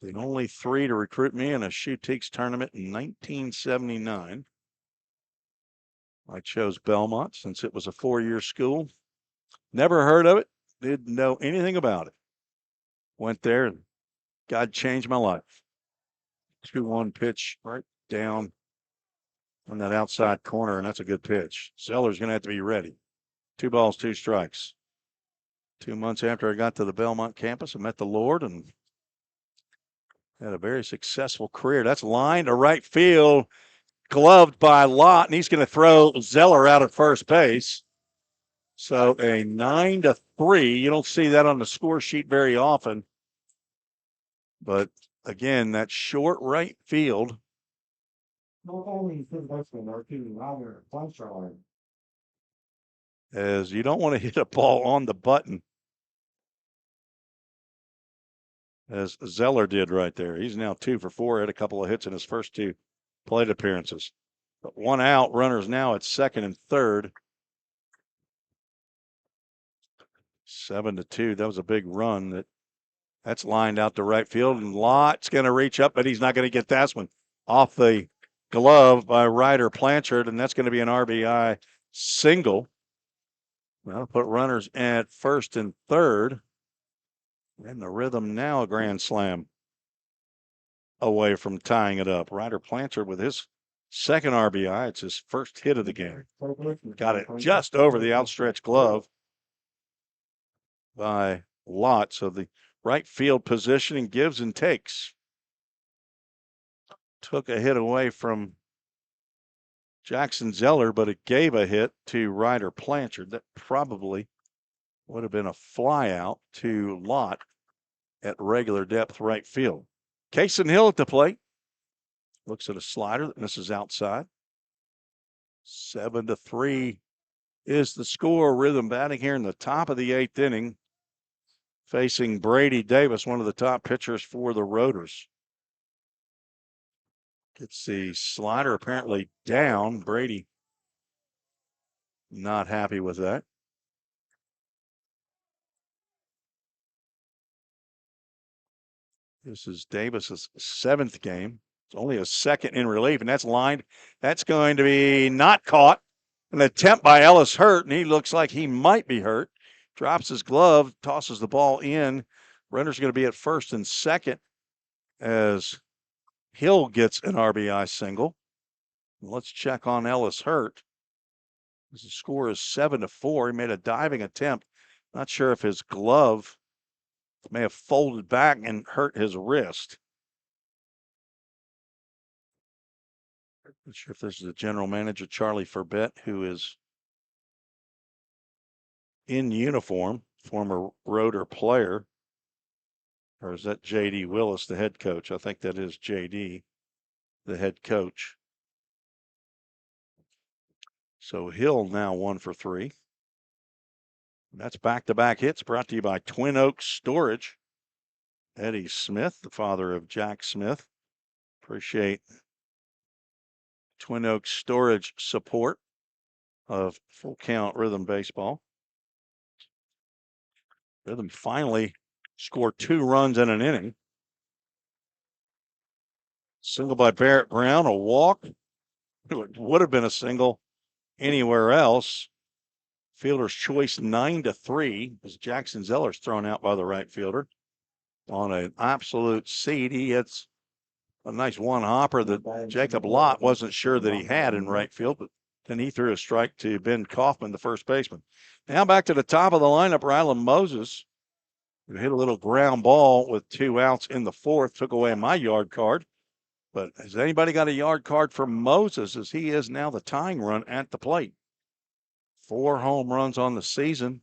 The only 3 to recruit me in a Shoe Teaks tournament in 1979. I chose Belmont since it was a 4-year school. Never heard of it. Didn't know anything about it. Went there and God changed my life. 2-1 pitch right down on that outside corner, and that's a good pitch. Zeller's going to have to be ready. 2 balls, 2 strikes. 2 months after I got to the Belmont campus, I met the Lord and had a very successful career. That's line to right field, gloved by Lott, and he's going to throw Zeller out at first base. So a 9-3. You don't see that on the score sheet very often. But again, that short right field. As you don't want to hit a ball on the button, as Zeller did right there. He's now 2 for 4, had a couple of hits in his first 2 plate appearances. But 1 out, runners now at second and third. 7-2. That was a big run. That's lined out to right field, and Lott's going to reach up, but he's not going to get that one. Off the glove by Ryder Blanchard, and that's going to be an RBI single. Well, put runners at first and third. And the Rhythm now a grand slam away from tying it up. Ryder Blanchard with his second RBI. It's his first hit of the game. Got it just over the outstretched glove by Lott. So the right field positioning gives and takes. Took a hit away from Jackson Zeller, but it gave a hit to Ryder Blanchard. That probably would have been a fly out to Lott at regular depth right field. Kason Hill at the plate. Looks at a slider that misses outside. 7-3 is the score. Rhythm batting here in the top of the 8th inning, facing Brady Davis, one of the top pitchers for the Rotors. Gets the slider apparently down. Brady not happy with that. This is Davis's 7th game. It's only a second in relief, and that's lined. That's going to be not caught. An attempt by Ellis Hurt, and he looks like he might be hurt. Drops his glove, tosses the ball in. Runner's going to be at first and second as Hill gets an RBI single. Let's check on Ellis Hurt. The score is 7-4. He made a diving attempt. Not sure if his glove may have folded back and hurt his wrist. Not sure if this is the general manager, Charlie Furbett, who is in uniform, former Rotor player. Or is that J.D. Willis, the head coach? I think that is J.D., the head coach. So Hill now 1 for 3. That's back-to-back hits brought to you by Twin Oaks Storage. Eddie Smith, the father of Jack Smith. Appreciate Twin Oaks Storage support of Full Count Rhythm Baseball. Rhythm finally scored 2 runs in an inning. Single by Barrett Brown, a walk. It would have been a single anywhere else. Fielder's choice 9-3 as Jackson Zeller's thrown out by the right fielder on an absolute seed. He hits a nice one hopper that Jacob Lott wasn't sure that he had in right field, but then he threw a strike to Ben Kaufman, the first baseman. Now back to the top of the lineup, Rylan Moses, who hit a little ground ball with 2 outs in the 4th, took away my yard card. But has anybody got a yard card for Moses, as he is now the tying run at the plate? 4 home runs on the season,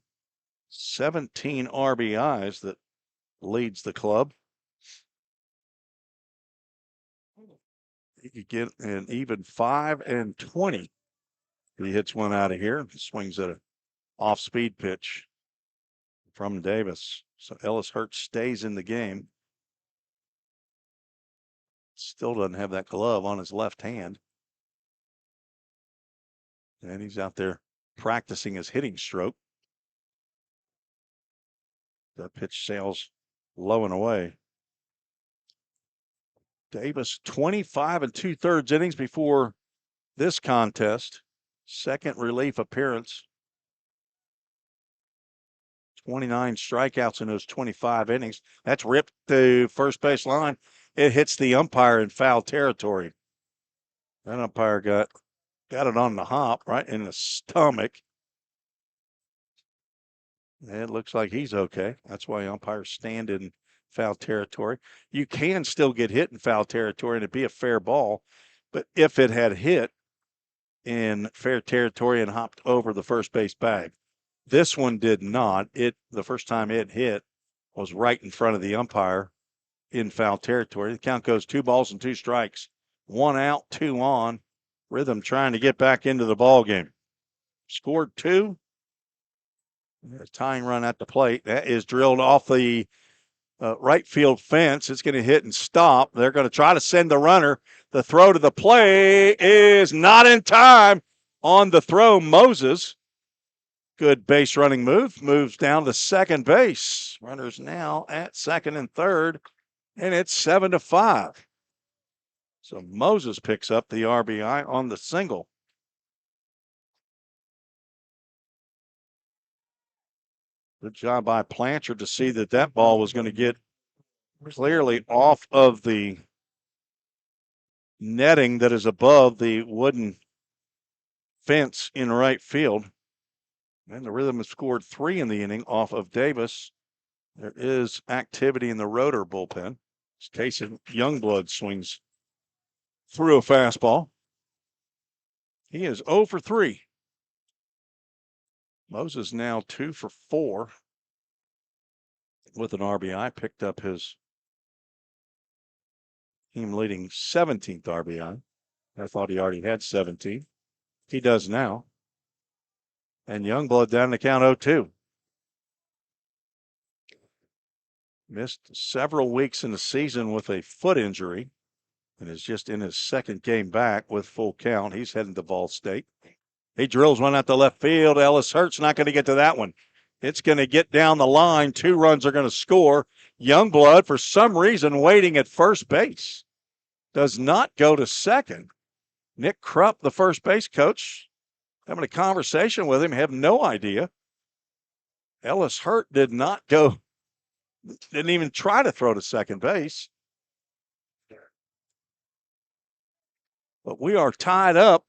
17 RBIs that leads the club. He could get an even 5 and 20. He hits one out of here, swings at an off-speed pitch from Davis. So Ellis Hurt stays in the game. Still doesn't have that glove on his left hand. And he's out there practicing his hitting stroke. The pitch sails low and away. Davis, 25 2/3 innings before this contest. Second relief appearance. 29 strikeouts in those 25 innings. That's ripped to first base line. It hits the umpire in foul territory. That umpire got it on the hop, right in the stomach. It looks like he's okay. That's why umpires stand in foul territory. You can still get hit in foul territory and it'd be a fair ball. But if it had hit in fair territory and hopped over the first base bag, this one did not. The first time it hit was right in front of the umpire in foul territory. The count goes 2 balls and 2 strikes. 1 out, 2 on. Rhythm trying to get back into the ball game. Scored 2. A tying run at the plate. That is drilled off the right field fence. It's going to hit and stop. They're going to try to send the runner. The throw to the plate is not in time. On the throw, Moses. Good base running move. Moves down to second base. Runners now at second and third, and it's 7-5. So Moses picks up the RBI on the single. Good job by Plancher to see that ball was going to get clearly off of the netting that is above the wooden fence in right field. And the Rhythm has scored 3 in the inning off of Davis. There is activity in the Rotor bullpen. It's Casey Youngblood swings through a fastball. He is 0 for 3. Moses now 2 for 4 with an RBI. Picked up his team-leading 17th RBI. I thought he already had 17. He does now. And Youngblood down the count 0-2. Missed several weeks in the season with a foot injury and is just in his second game back with full count. He's heading to Ball State. He drills one out to left field. Ellis Hurt's not going to get to that one. It's going to get down the line. 2 runs are going to score. Youngblood, for some reason, waiting at first base. Does not go to second. Nick Krupp, the first base coach, having a conversation with him, have no idea. Ellis Hurt didn't even try to throw to second base. But we are tied up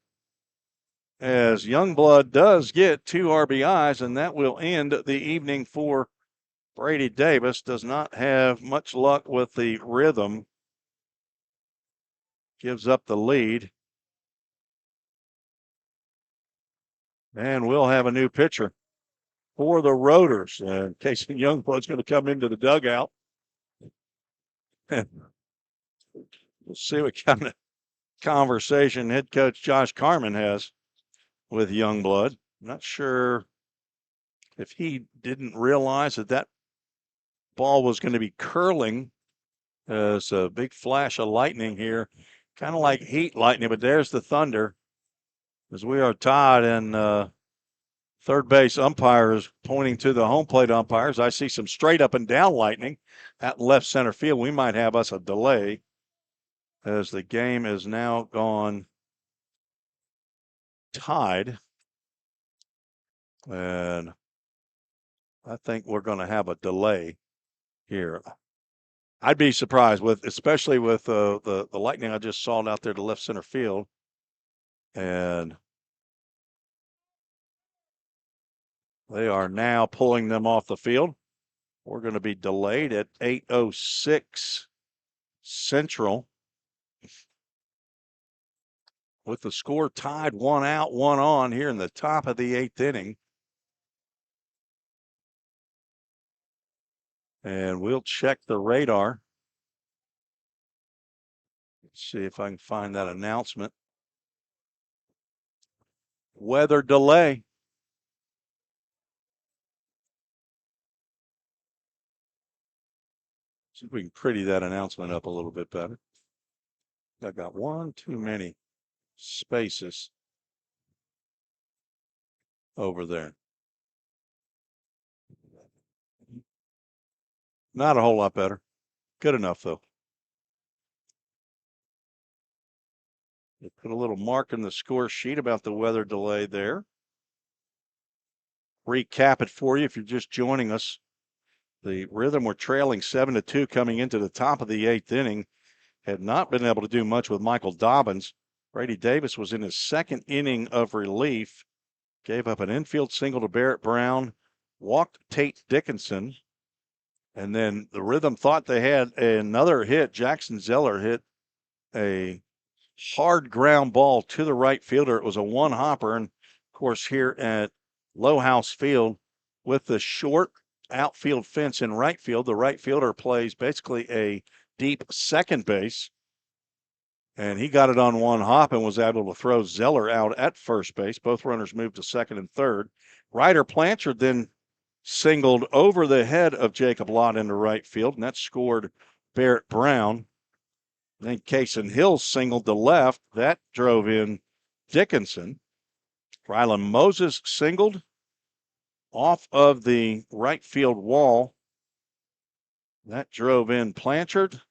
as Youngblood does get 2 RBIs, and that will end the evening for Brady Davis. Does not have much luck with the Rhythm. Gives up the lead. And we'll have a new pitcher. for the Rotors. And Casey Youngblood's going to come into the dugout. And we'll see what kind of conversation head coach Josh Carmen has with Youngblood. I'm not sure if he didn't realize that ball was going to be curling. There's a big flash of lightning here, kind of like heat lightning, but there's the thunder as we are tied, and third base umpire is pointing to the home plate umpires. I see some straight up and down lightning at left center field. We might have us a delay as the game is now gone tied. And I think we're going to have a delay here. I'd be surprised especially with the lightning I just saw out there to left center field. And they are now pulling them off the field. We're going to be delayed at 8:06 Central with the score tied, 1 out, 1 on here in the top of the 8th inning. And we'll check the radar. Let's see if I can find that announcement. Weather delay. See if we can pretty that announcement up a little bit better. I got one too many spaces over there. Not a whole lot better. Good enough, though. They put a little mark in the score sheet about the weather delay there. Recap it for you if you're just joining us. The Rhythm were trailing 7-2 coming into the top of the 8th inning. Had not been able to do much with Michael Dobbins. Brady Davis was in his second inning of relief. Gave up an infield single to Barrett Brown. Walked Tate Dickinson. And then the Rhythm thought they had another hit. Jackson Zeller hit a hard ground ball to the right fielder. It was a one-hopper. And, of course, here at Lowhouse Field with the short outfield fence in right field, the right fielder plays basically a deep second base. And he got it on one hop and was able to throw Zeller out at first base. Both runners moved to second and third. Ryder Blanchard then singled over the head of Jacob Lott into right field, and that scored Barrett Brown. Then Kason Hill singled to left. That drove in Dickinson. Rylan Moses singled off of the right field wall. That drove in Blanchard.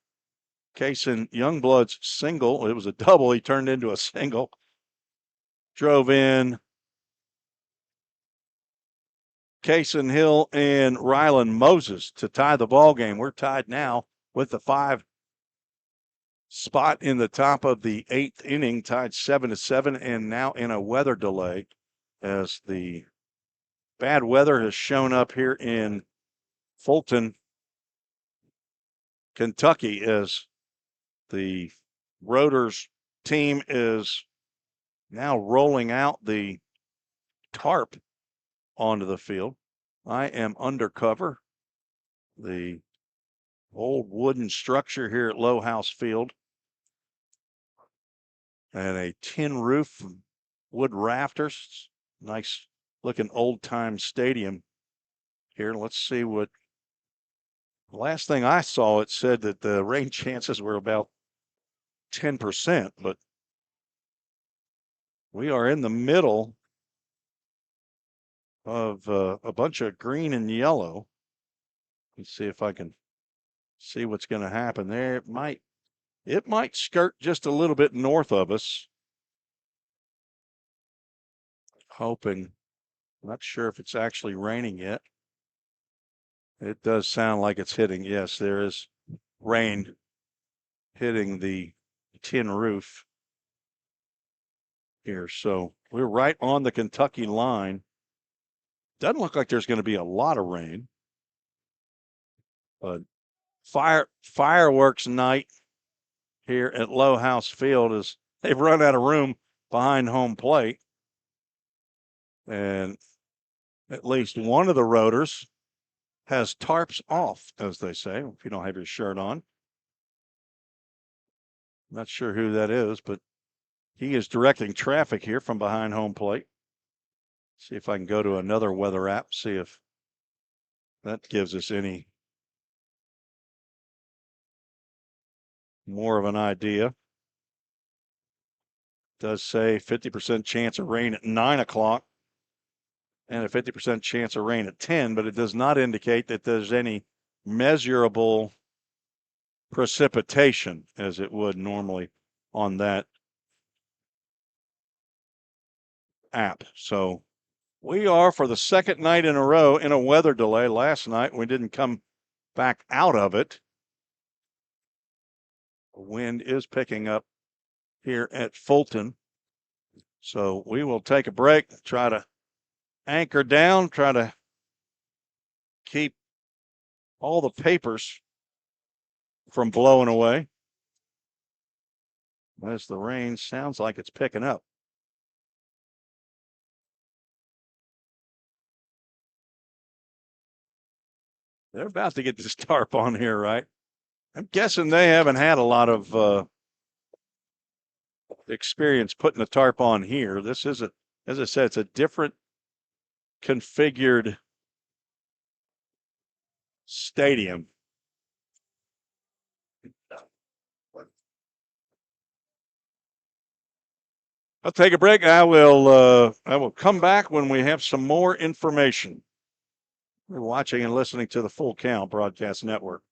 Kason Youngblood's single, it was a double, he turned into a single. Drove in Kason Hill and Rylan Moses to tie the ball game. We're tied now with the 5 spot in the top of the 8th inning, tied 7-7, and now in a weather delay as the bad weather has shown up here in Fulton, Kentucky, as the Rotors team is now rolling out the tarp onto the field. I am undercover. The old wooden structure here at Lowhouse Field. And a tin roof, wood rafters. Nice looking old time stadium here. Let's see what. Last thing I saw, it said that the rain chances were about 10%, but we are in the middle of a bunch of green and yellow. Let's see if I can see what's going to happen there. It might skirt just a little bit north of us. Hoping. Not sure if it's actually raining yet. It does sound like it's hitting. Yes, there is rain hitting the tin roof here. So we're right on the Kentucky line. Doesn't look like there's going to be a lot of rain. But fireworks night here at Lowhouse Field is they've run out of room behind home plate. And At least one of the rotors has tarps off, as they say, if you don't have your shirt on. Not sure who that is, but he is directing traffic here from behind home plate. See if I can go to another weather app, see if that gives us any more of an idea. Does say 50% chance of rain at 9 o'clock and a 50% chance of rain at 10, but it does not indicate that there's any measurable precipitation as it would normally on that app. So we are, for the second night in a row, in a weather delay. Last night we didn't come back out of it. The wind is picking up here at Fulton. So we will take a break, try to anchor down, try to keep all the papers from blowing away. As the rain sounds like it's picking up. They're about to get this tarp on here, right? I'm guessing they haven't had a lot of experience putting a tarp on here. This is as I said, it's a different configured stadium. I'll take a break. I will come back when we have some more information. We're watching and listening to the Full Count Broadcast Network.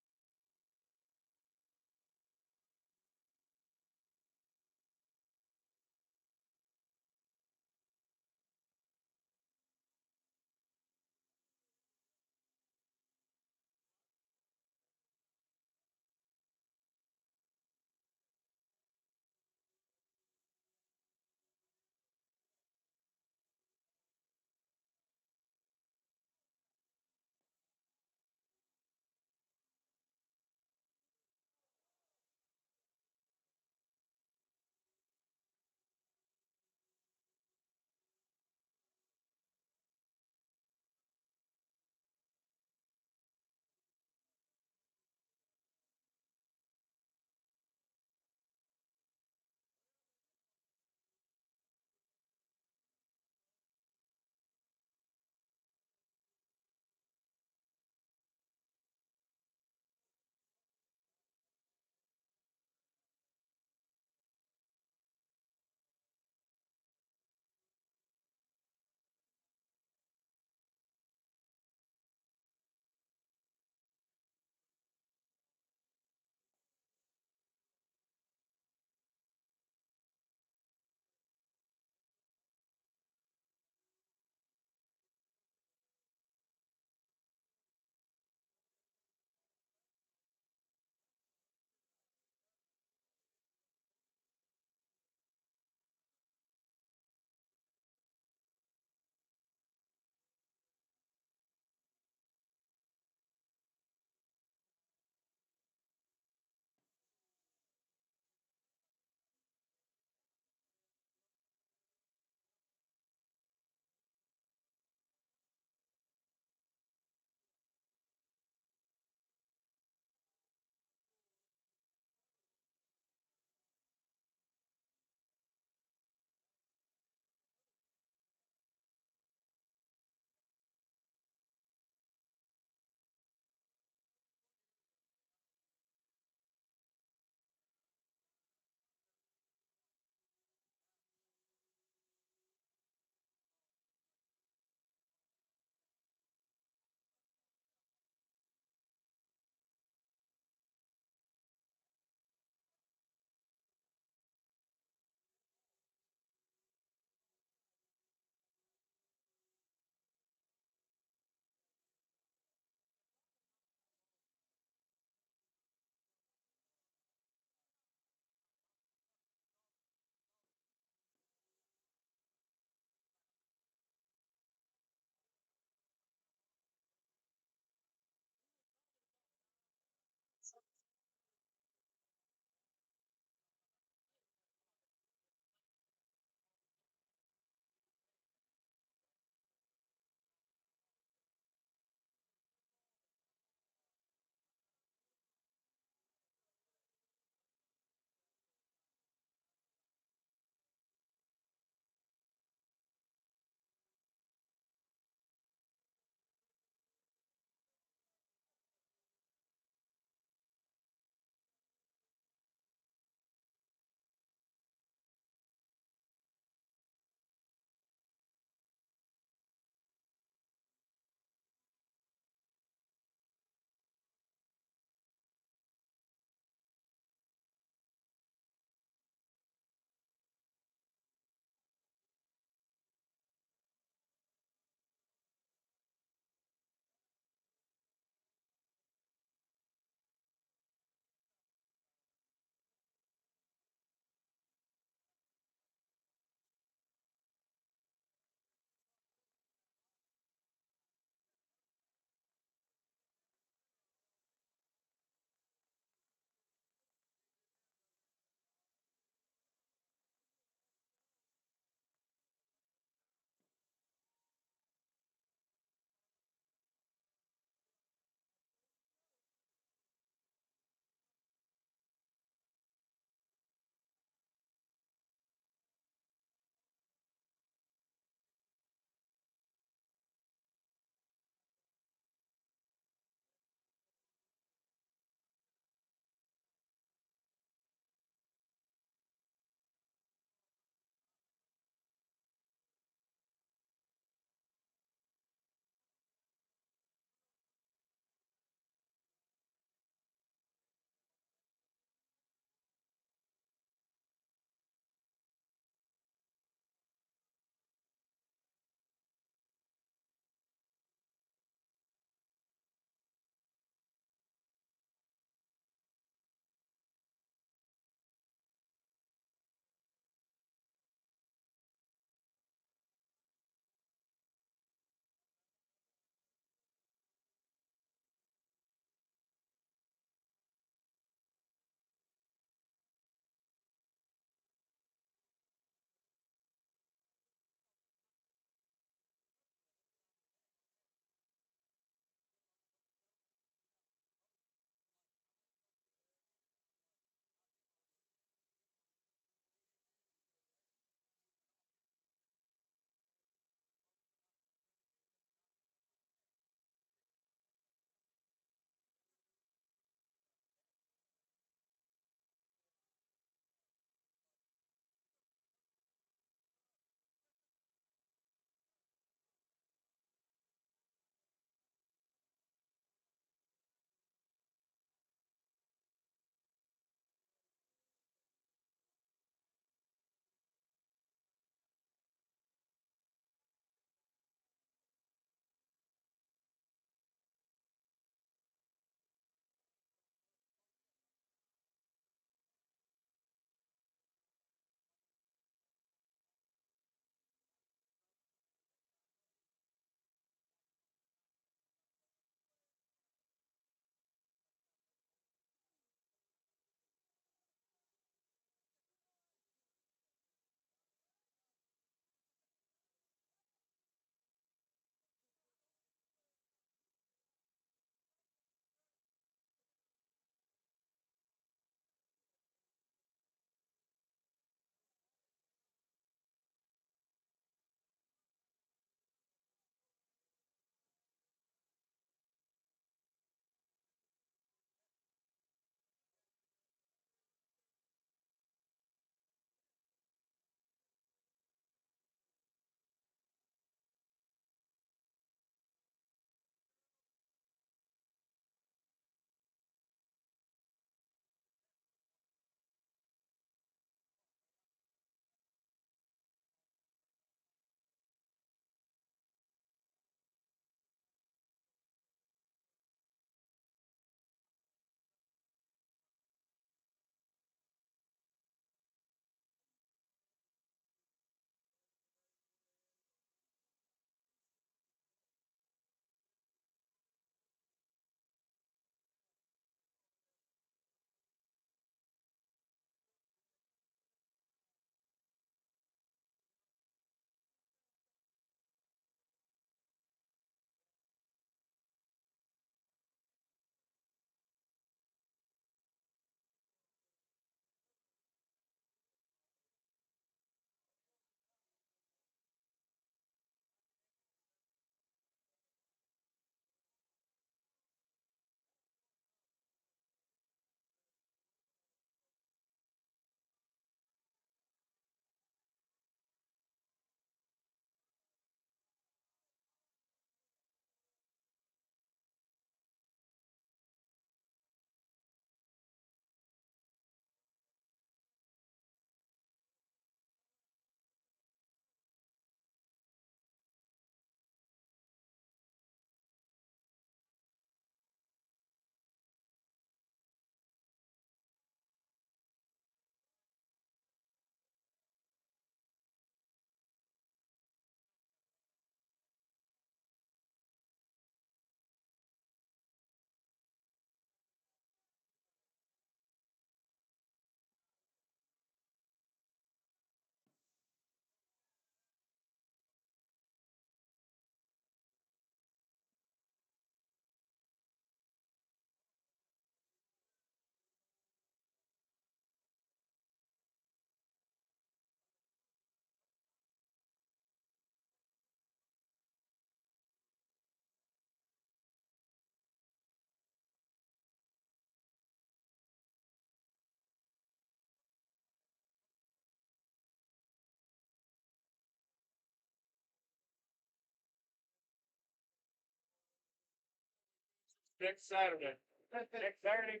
next Saturday. Next Saturday?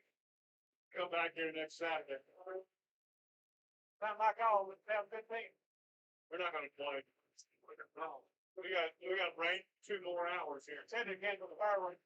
Come back here next Saturday. Not my call, let's have a good thing. We're not gonna play. No. We got rain 2 more hours here. 10 again for the fireworks.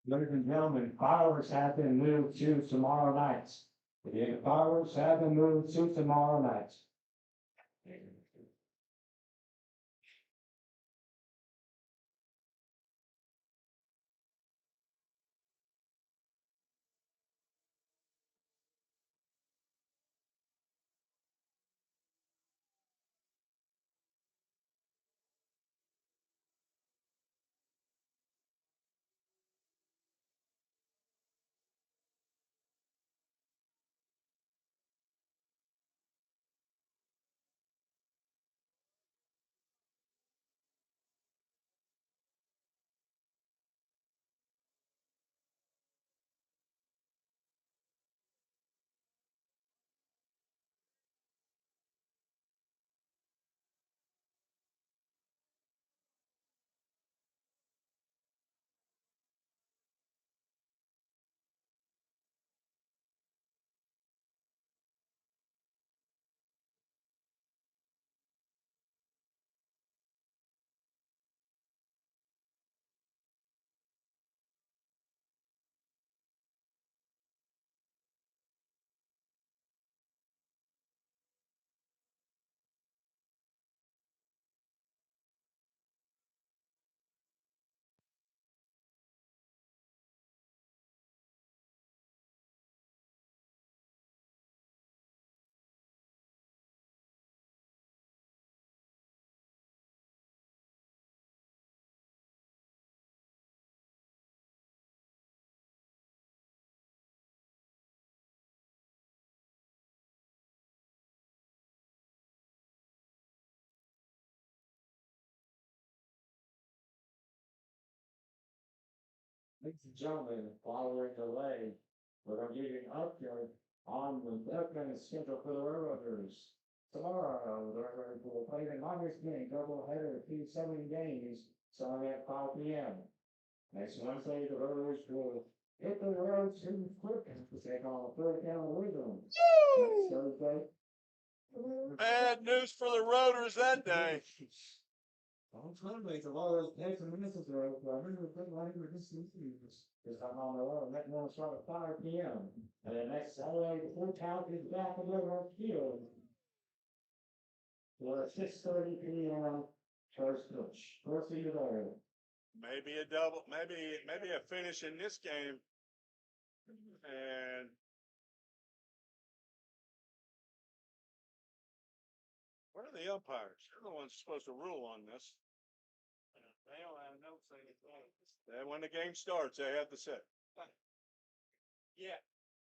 Ladies and gentlemen, fireworks have been moved to tomorrow night. The fireworks have been moved to tomorrow night. Ladies and gentlemen, following delay, we're giving update on the upcoming schedule for the Railroaders. Tomorrow, the Railroaders will play the Miners game doubleheader of 270 games starting at 5 p.m. Next Wednesday, the Railroaders will hit the road to Fulton to take on the third down rhythm. Next Thursday. Bad news for the Roaders that day. Long time makes a lot of those days and misses are over. I remember the good life for this news. Because I'm on the road, that one start at 5 p.m. And then next Saturday, the full count is back on the road field. For a 6:30 p.m. first pitch. We'll see you there. Maybe a double, maybe a finish in this game. And where are the umpires? They're the ones supposed to rule on this. They don't have no say. Then when the game starts, they have to say. Yeah,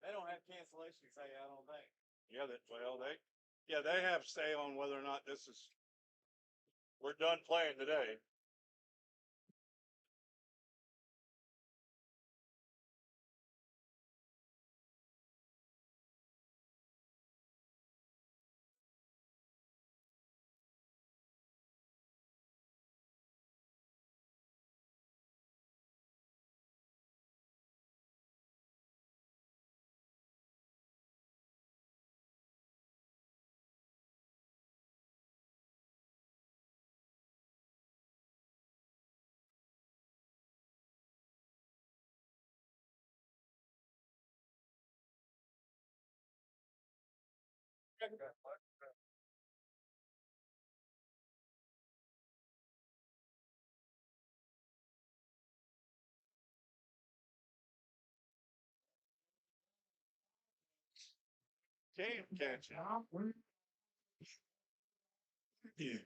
they don't have cancellation say, I don't think. Yeah, they have say on whether or not we're done playing today. Can't catch it. Yeah.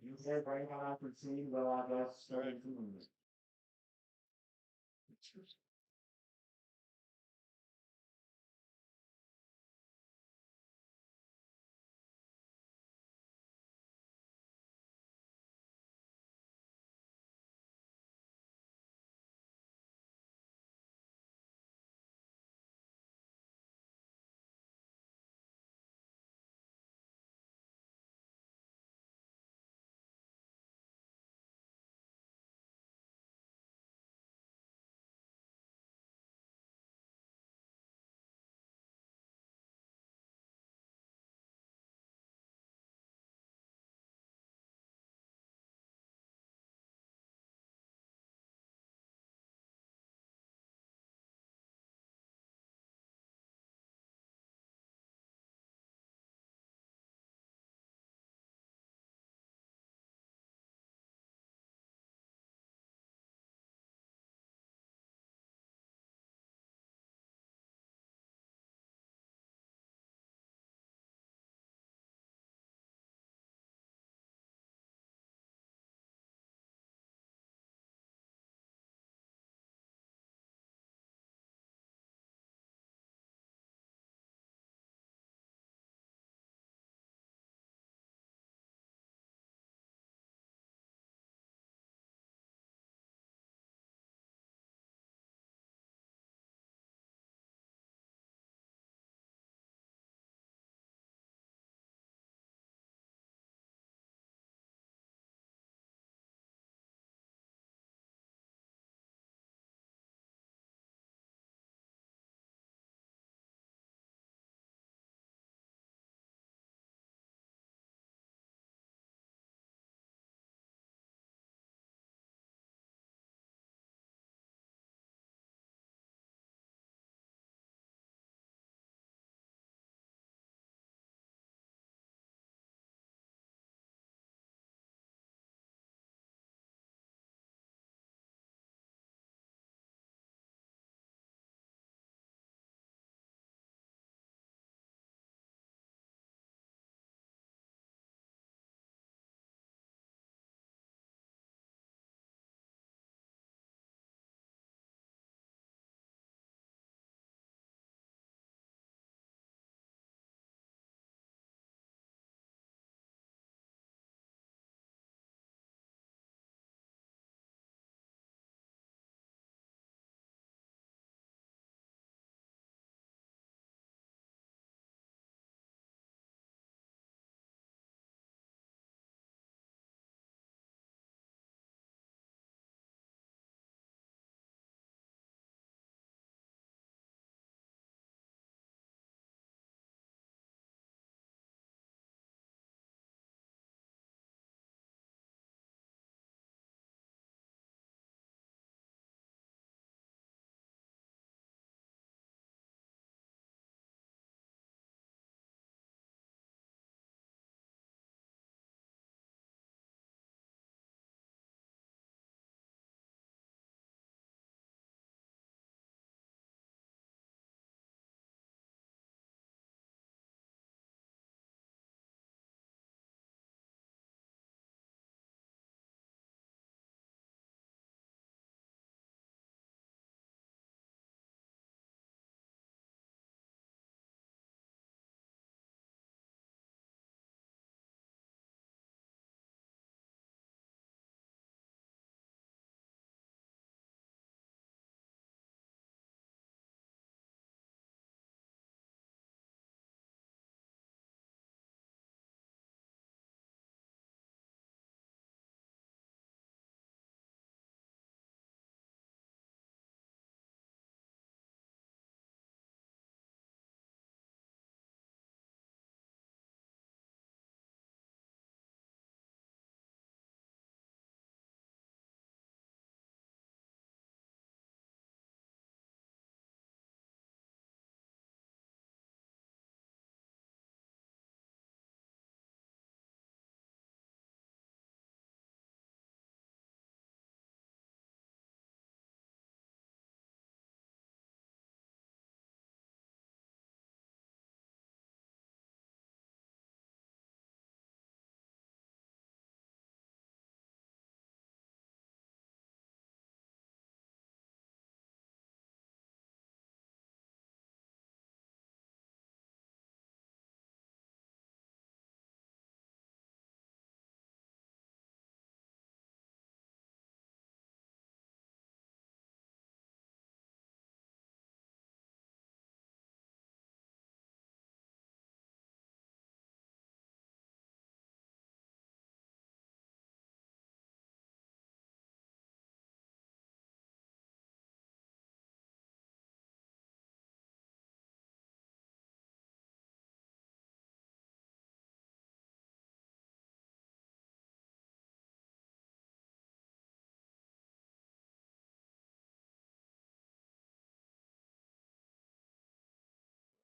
You said right now I could see, but I guess starting to lose.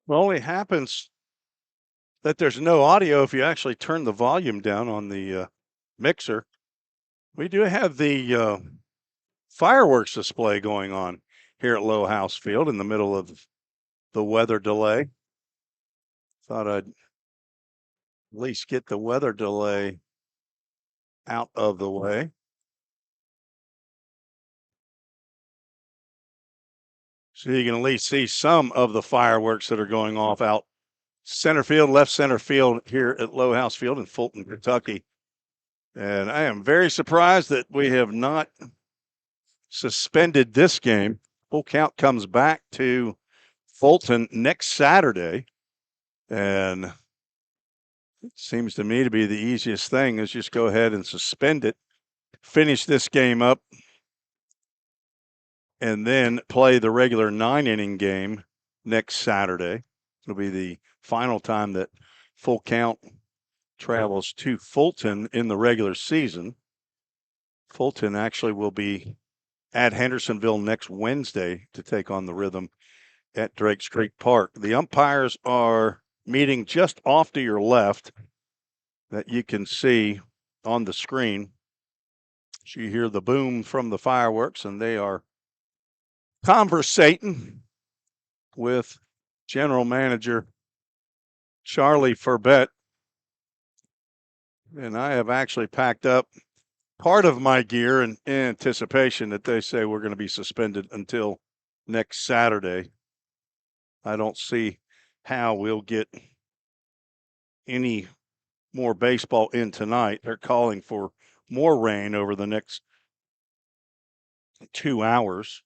Well, only happens that there's no audio if you actually turn the volume down on the mixer. We do have the fireworks display going on here at Low House Field in the middle of the weather delay. Thought I'd at least get the weather delay out of the way. So you can at least see some of the fireworks that are going off out center field, left center field here at Low House Field in Fulton, Kentucky. And I am very surprised that we have not suspended this game. Full Count comes back to Fulton next Saturday. And it seems to me to be the easiest thing is just go ahead and suspend it, finish this game up, and then play the regular 9-inning game next Saturday. It'll be the final time that Full Count travels to Fulton in the regular season. Fulton actually will be at Hendersonville next Wednesday to take on the Rhythm at Drakes Creek Park. The umpires are meeting just off to your left that you can see on the screen. So you hear the boom from the fireworks, and they are conversating with General Manager Charlie Furbett. And I have actually packed up part of my gear in anticipation that they say we're going to be suspended until next Saturday. I don't see how we'll get any more baseball in tonight. They're calling for more rain over the next 2 hours.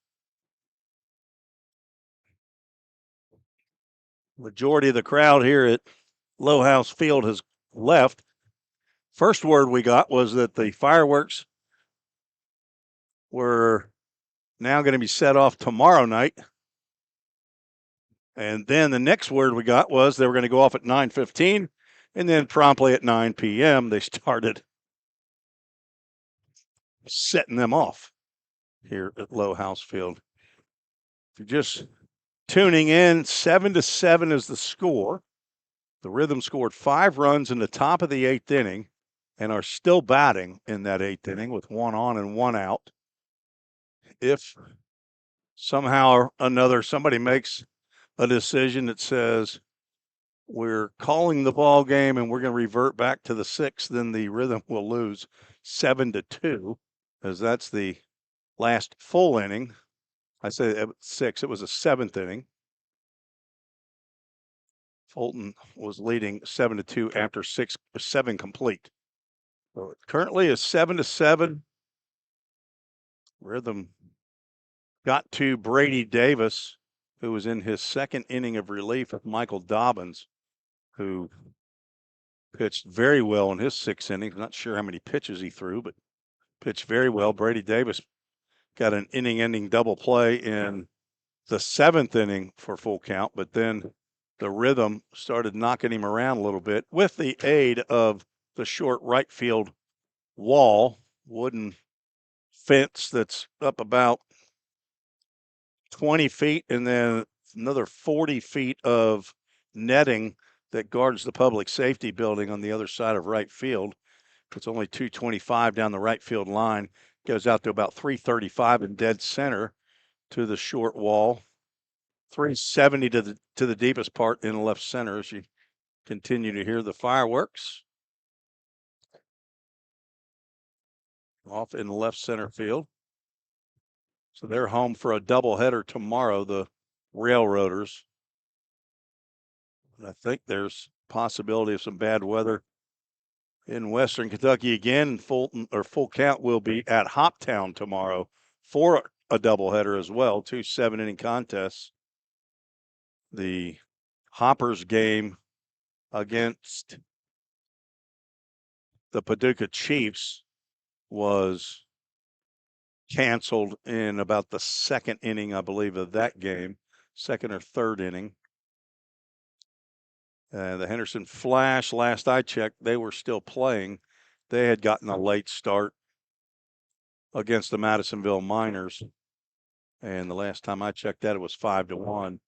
Majority of the crowd here at Low House Field has left. First word we got was that the fireworks were now going to be set off tomorrow night. And then the next word we got was they were going to go off at 9:15, and then promptly at 9 p.m. they started setting them off here at Low House Field. If you're just tuning in, 7-7 is the score. The Rhythm scored 5 runs in the top of the 8th inning and are still batting in that 8th inning with 1 on and 1 out. If somehow or another somebody makes a decision that says we're calling the ball game and we're going to revert back to the 6th, then the Rhythm will lose 7-2, as that's the last full inning. I say 6, it was a 7th inning. Fulton was leading 7-2 after 7 complete. So it currently is 7-7. Rhythm got to Brady Davis, who was in his 2nd inning of relief with Michael Dobbins, who pitched very well in his 6th inning. Not sure how many pitches he threw, but pitched very well. Brady Davis got an inning-ending double play in the 7th inning for Full Count, but then the Rhythm started knocking him around a little bit with the aid of the short right field wall, wooden fence that's up about 20 feet, and then another 40 feet of netting that guards the public safety building on the other side of right field. It's only 225 down the right field line, goes out to about 335 in dead center to the short wall. 370 to the deepest part in left center as you continue to hear the fireworks off in left center field. So they're home for a doubleheader tomorrow, the Railroaders. And I think there's possibility of some bad weather in Western Kentucky again. Fulton or Full Count will be at Hoptown tomorrow for a doubleheader as well. 2 7-inning contests. The Hoppers game against the Paducah Chiefs was canceled in about the 2nd inning, I believe, of that game, 2nd or 3rd inning. The Henderson Flash, last I checked, they were still playing. They had gotten a late start against the Madisonville Miners. And the last time I checked that, it was 5-1.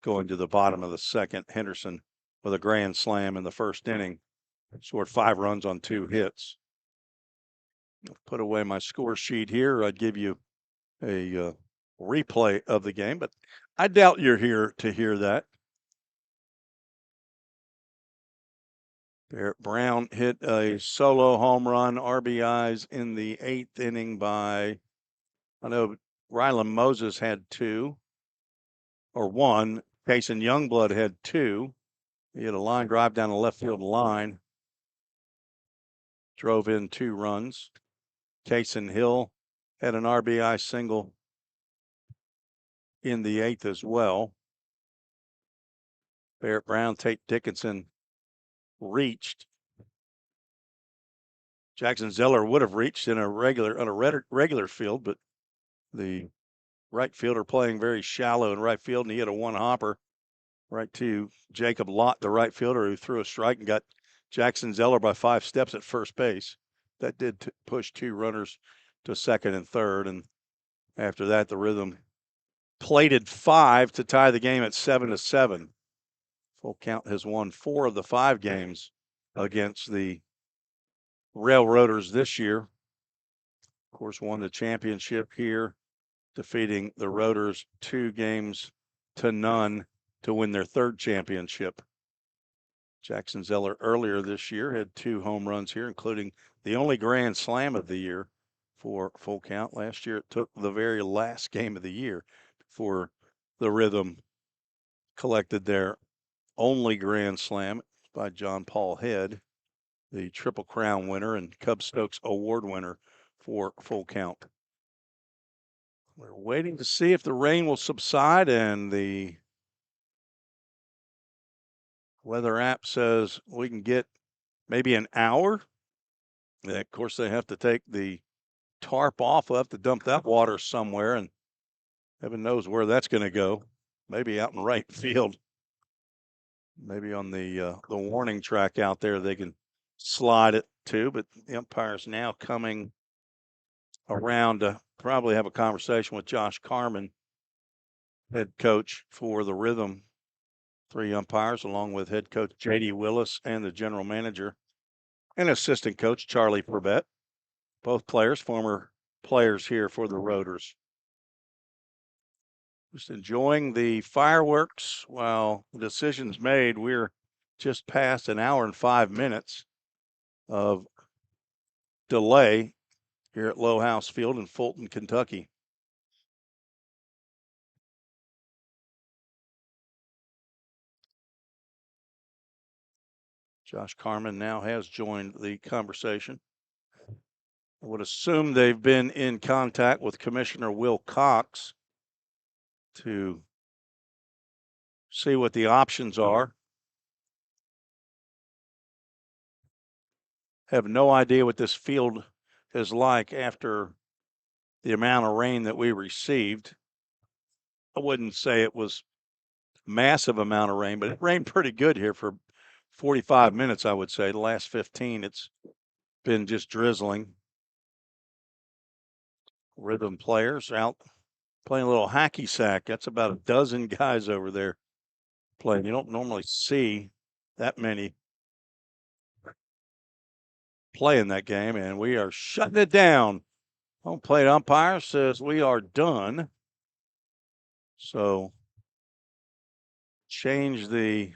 going to the bottom of the second. Henderson with a grand slam in the first inning. Scored 5 runs on 2 hits. Put away my score sheet here. I'd give you a replay of the game, but I doubt you're here to hear that. Barrett Brown hit a solo home run, RBIs in the 8th inning by, I know Rylan Moses had 2 or 1. Payson Youngblood had 2. He had a line drive down the left field line. Drove in 2 runs. Kaysen Hill had an RBI single in the 8th as well. Barrett Brown, Tate Dickinson reached. Jackson Zeller would have reached on a regular field, but the right fielder playing very shallow in right field, and he had a 1-hopper right to Jacob Lott, the right fielder, who threw a strike and got Jackson Zeller by 5 steps at first base. That did push 2 runners to second and third, and after that, the Rhythm plated 5 to tie the game at 7-7. Full Count has won 4 of the 5 games against the Railroaders this year. Of course, won the championship here, defeating the Roaders 2-0 to win their 3rd championship. Jackson Zeller earlier this year had 2 home runs here, including the only grand slam of the year for Full Count. Last year, it took the very last game of the year for the Rhythm collected their only grand slam by John Paul Head, the Triple Crown winner and Cub Stokes Award winner for Full Count. We're waiting to see if the rain will subside, and the weather app says we can get maybe an hour. And of course, they have to take the tarp off. We'll have to dump that water somewhere, and heaven knows where that's going to go. Maybe out in right field. Maybe on the warning track out there, they can slide it to. But the umpire's now coming around to probably have a conversation with Josh Carmen, head coach for the Rhythm. 3 umpires, along with head coach J.D. Willis and the general manager and assistant coach Charlie Purbett. Both players, former players here for the Roaders. Just enjoying the fireworks while the decision's made. We're just past an hour and 5 minutes of delay here at Low House Field in Fulton, Kentucky. Josh Carmen now has joined the conversation. I would assume they've been in contact with Commissioner Will Cox to see what the options are. Have no idea what this field is like after the amount of rain that we received. I wouldn't say it was massive amount of rain, but it rained pretty good here for 45 minutes, I would say. The last 15, it's been just drizzling. Rhythm players out playing a little hacky sack. That's about a dozen guys over there playing. You don't normally see that many play in that game, and we are shutting it down. Home plate umpire says we are done. So change the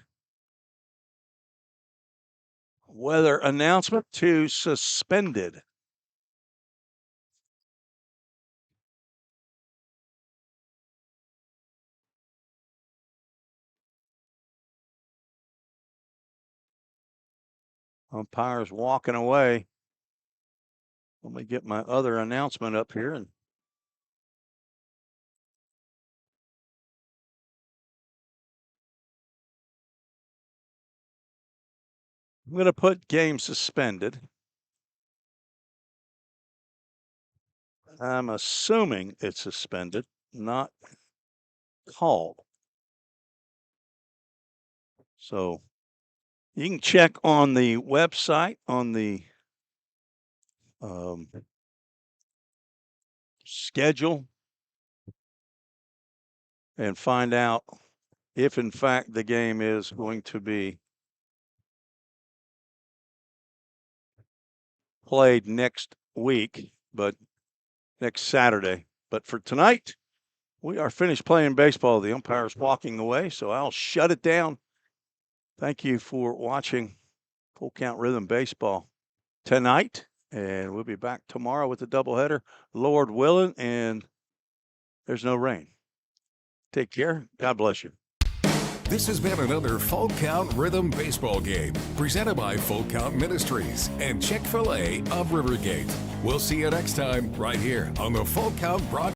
weather announcement to suspended. Umpires walking away. Let me get my other announcement up here. And I'm going to put game suspended. I'm assuming it's suspended, not called. So you can check on the website on the schedule and find out if in fact the game is going to be played next week, but next Saturday. But for tonight, we are finished playing baseball. The umpire's walking away, so I'll shut it down. Thank you for watching Full Count Rhythm Baseball tonight, and we'll be back tomorrow with the doubleheader, Lord willing, and there's no rain. Take care. God bless you. This has been another Full Count Rhythm Baseball game presented by Full Count Ministries and Chick-fil-A of Rivergate. We'll see you next time right here on the Full Count Broadcast.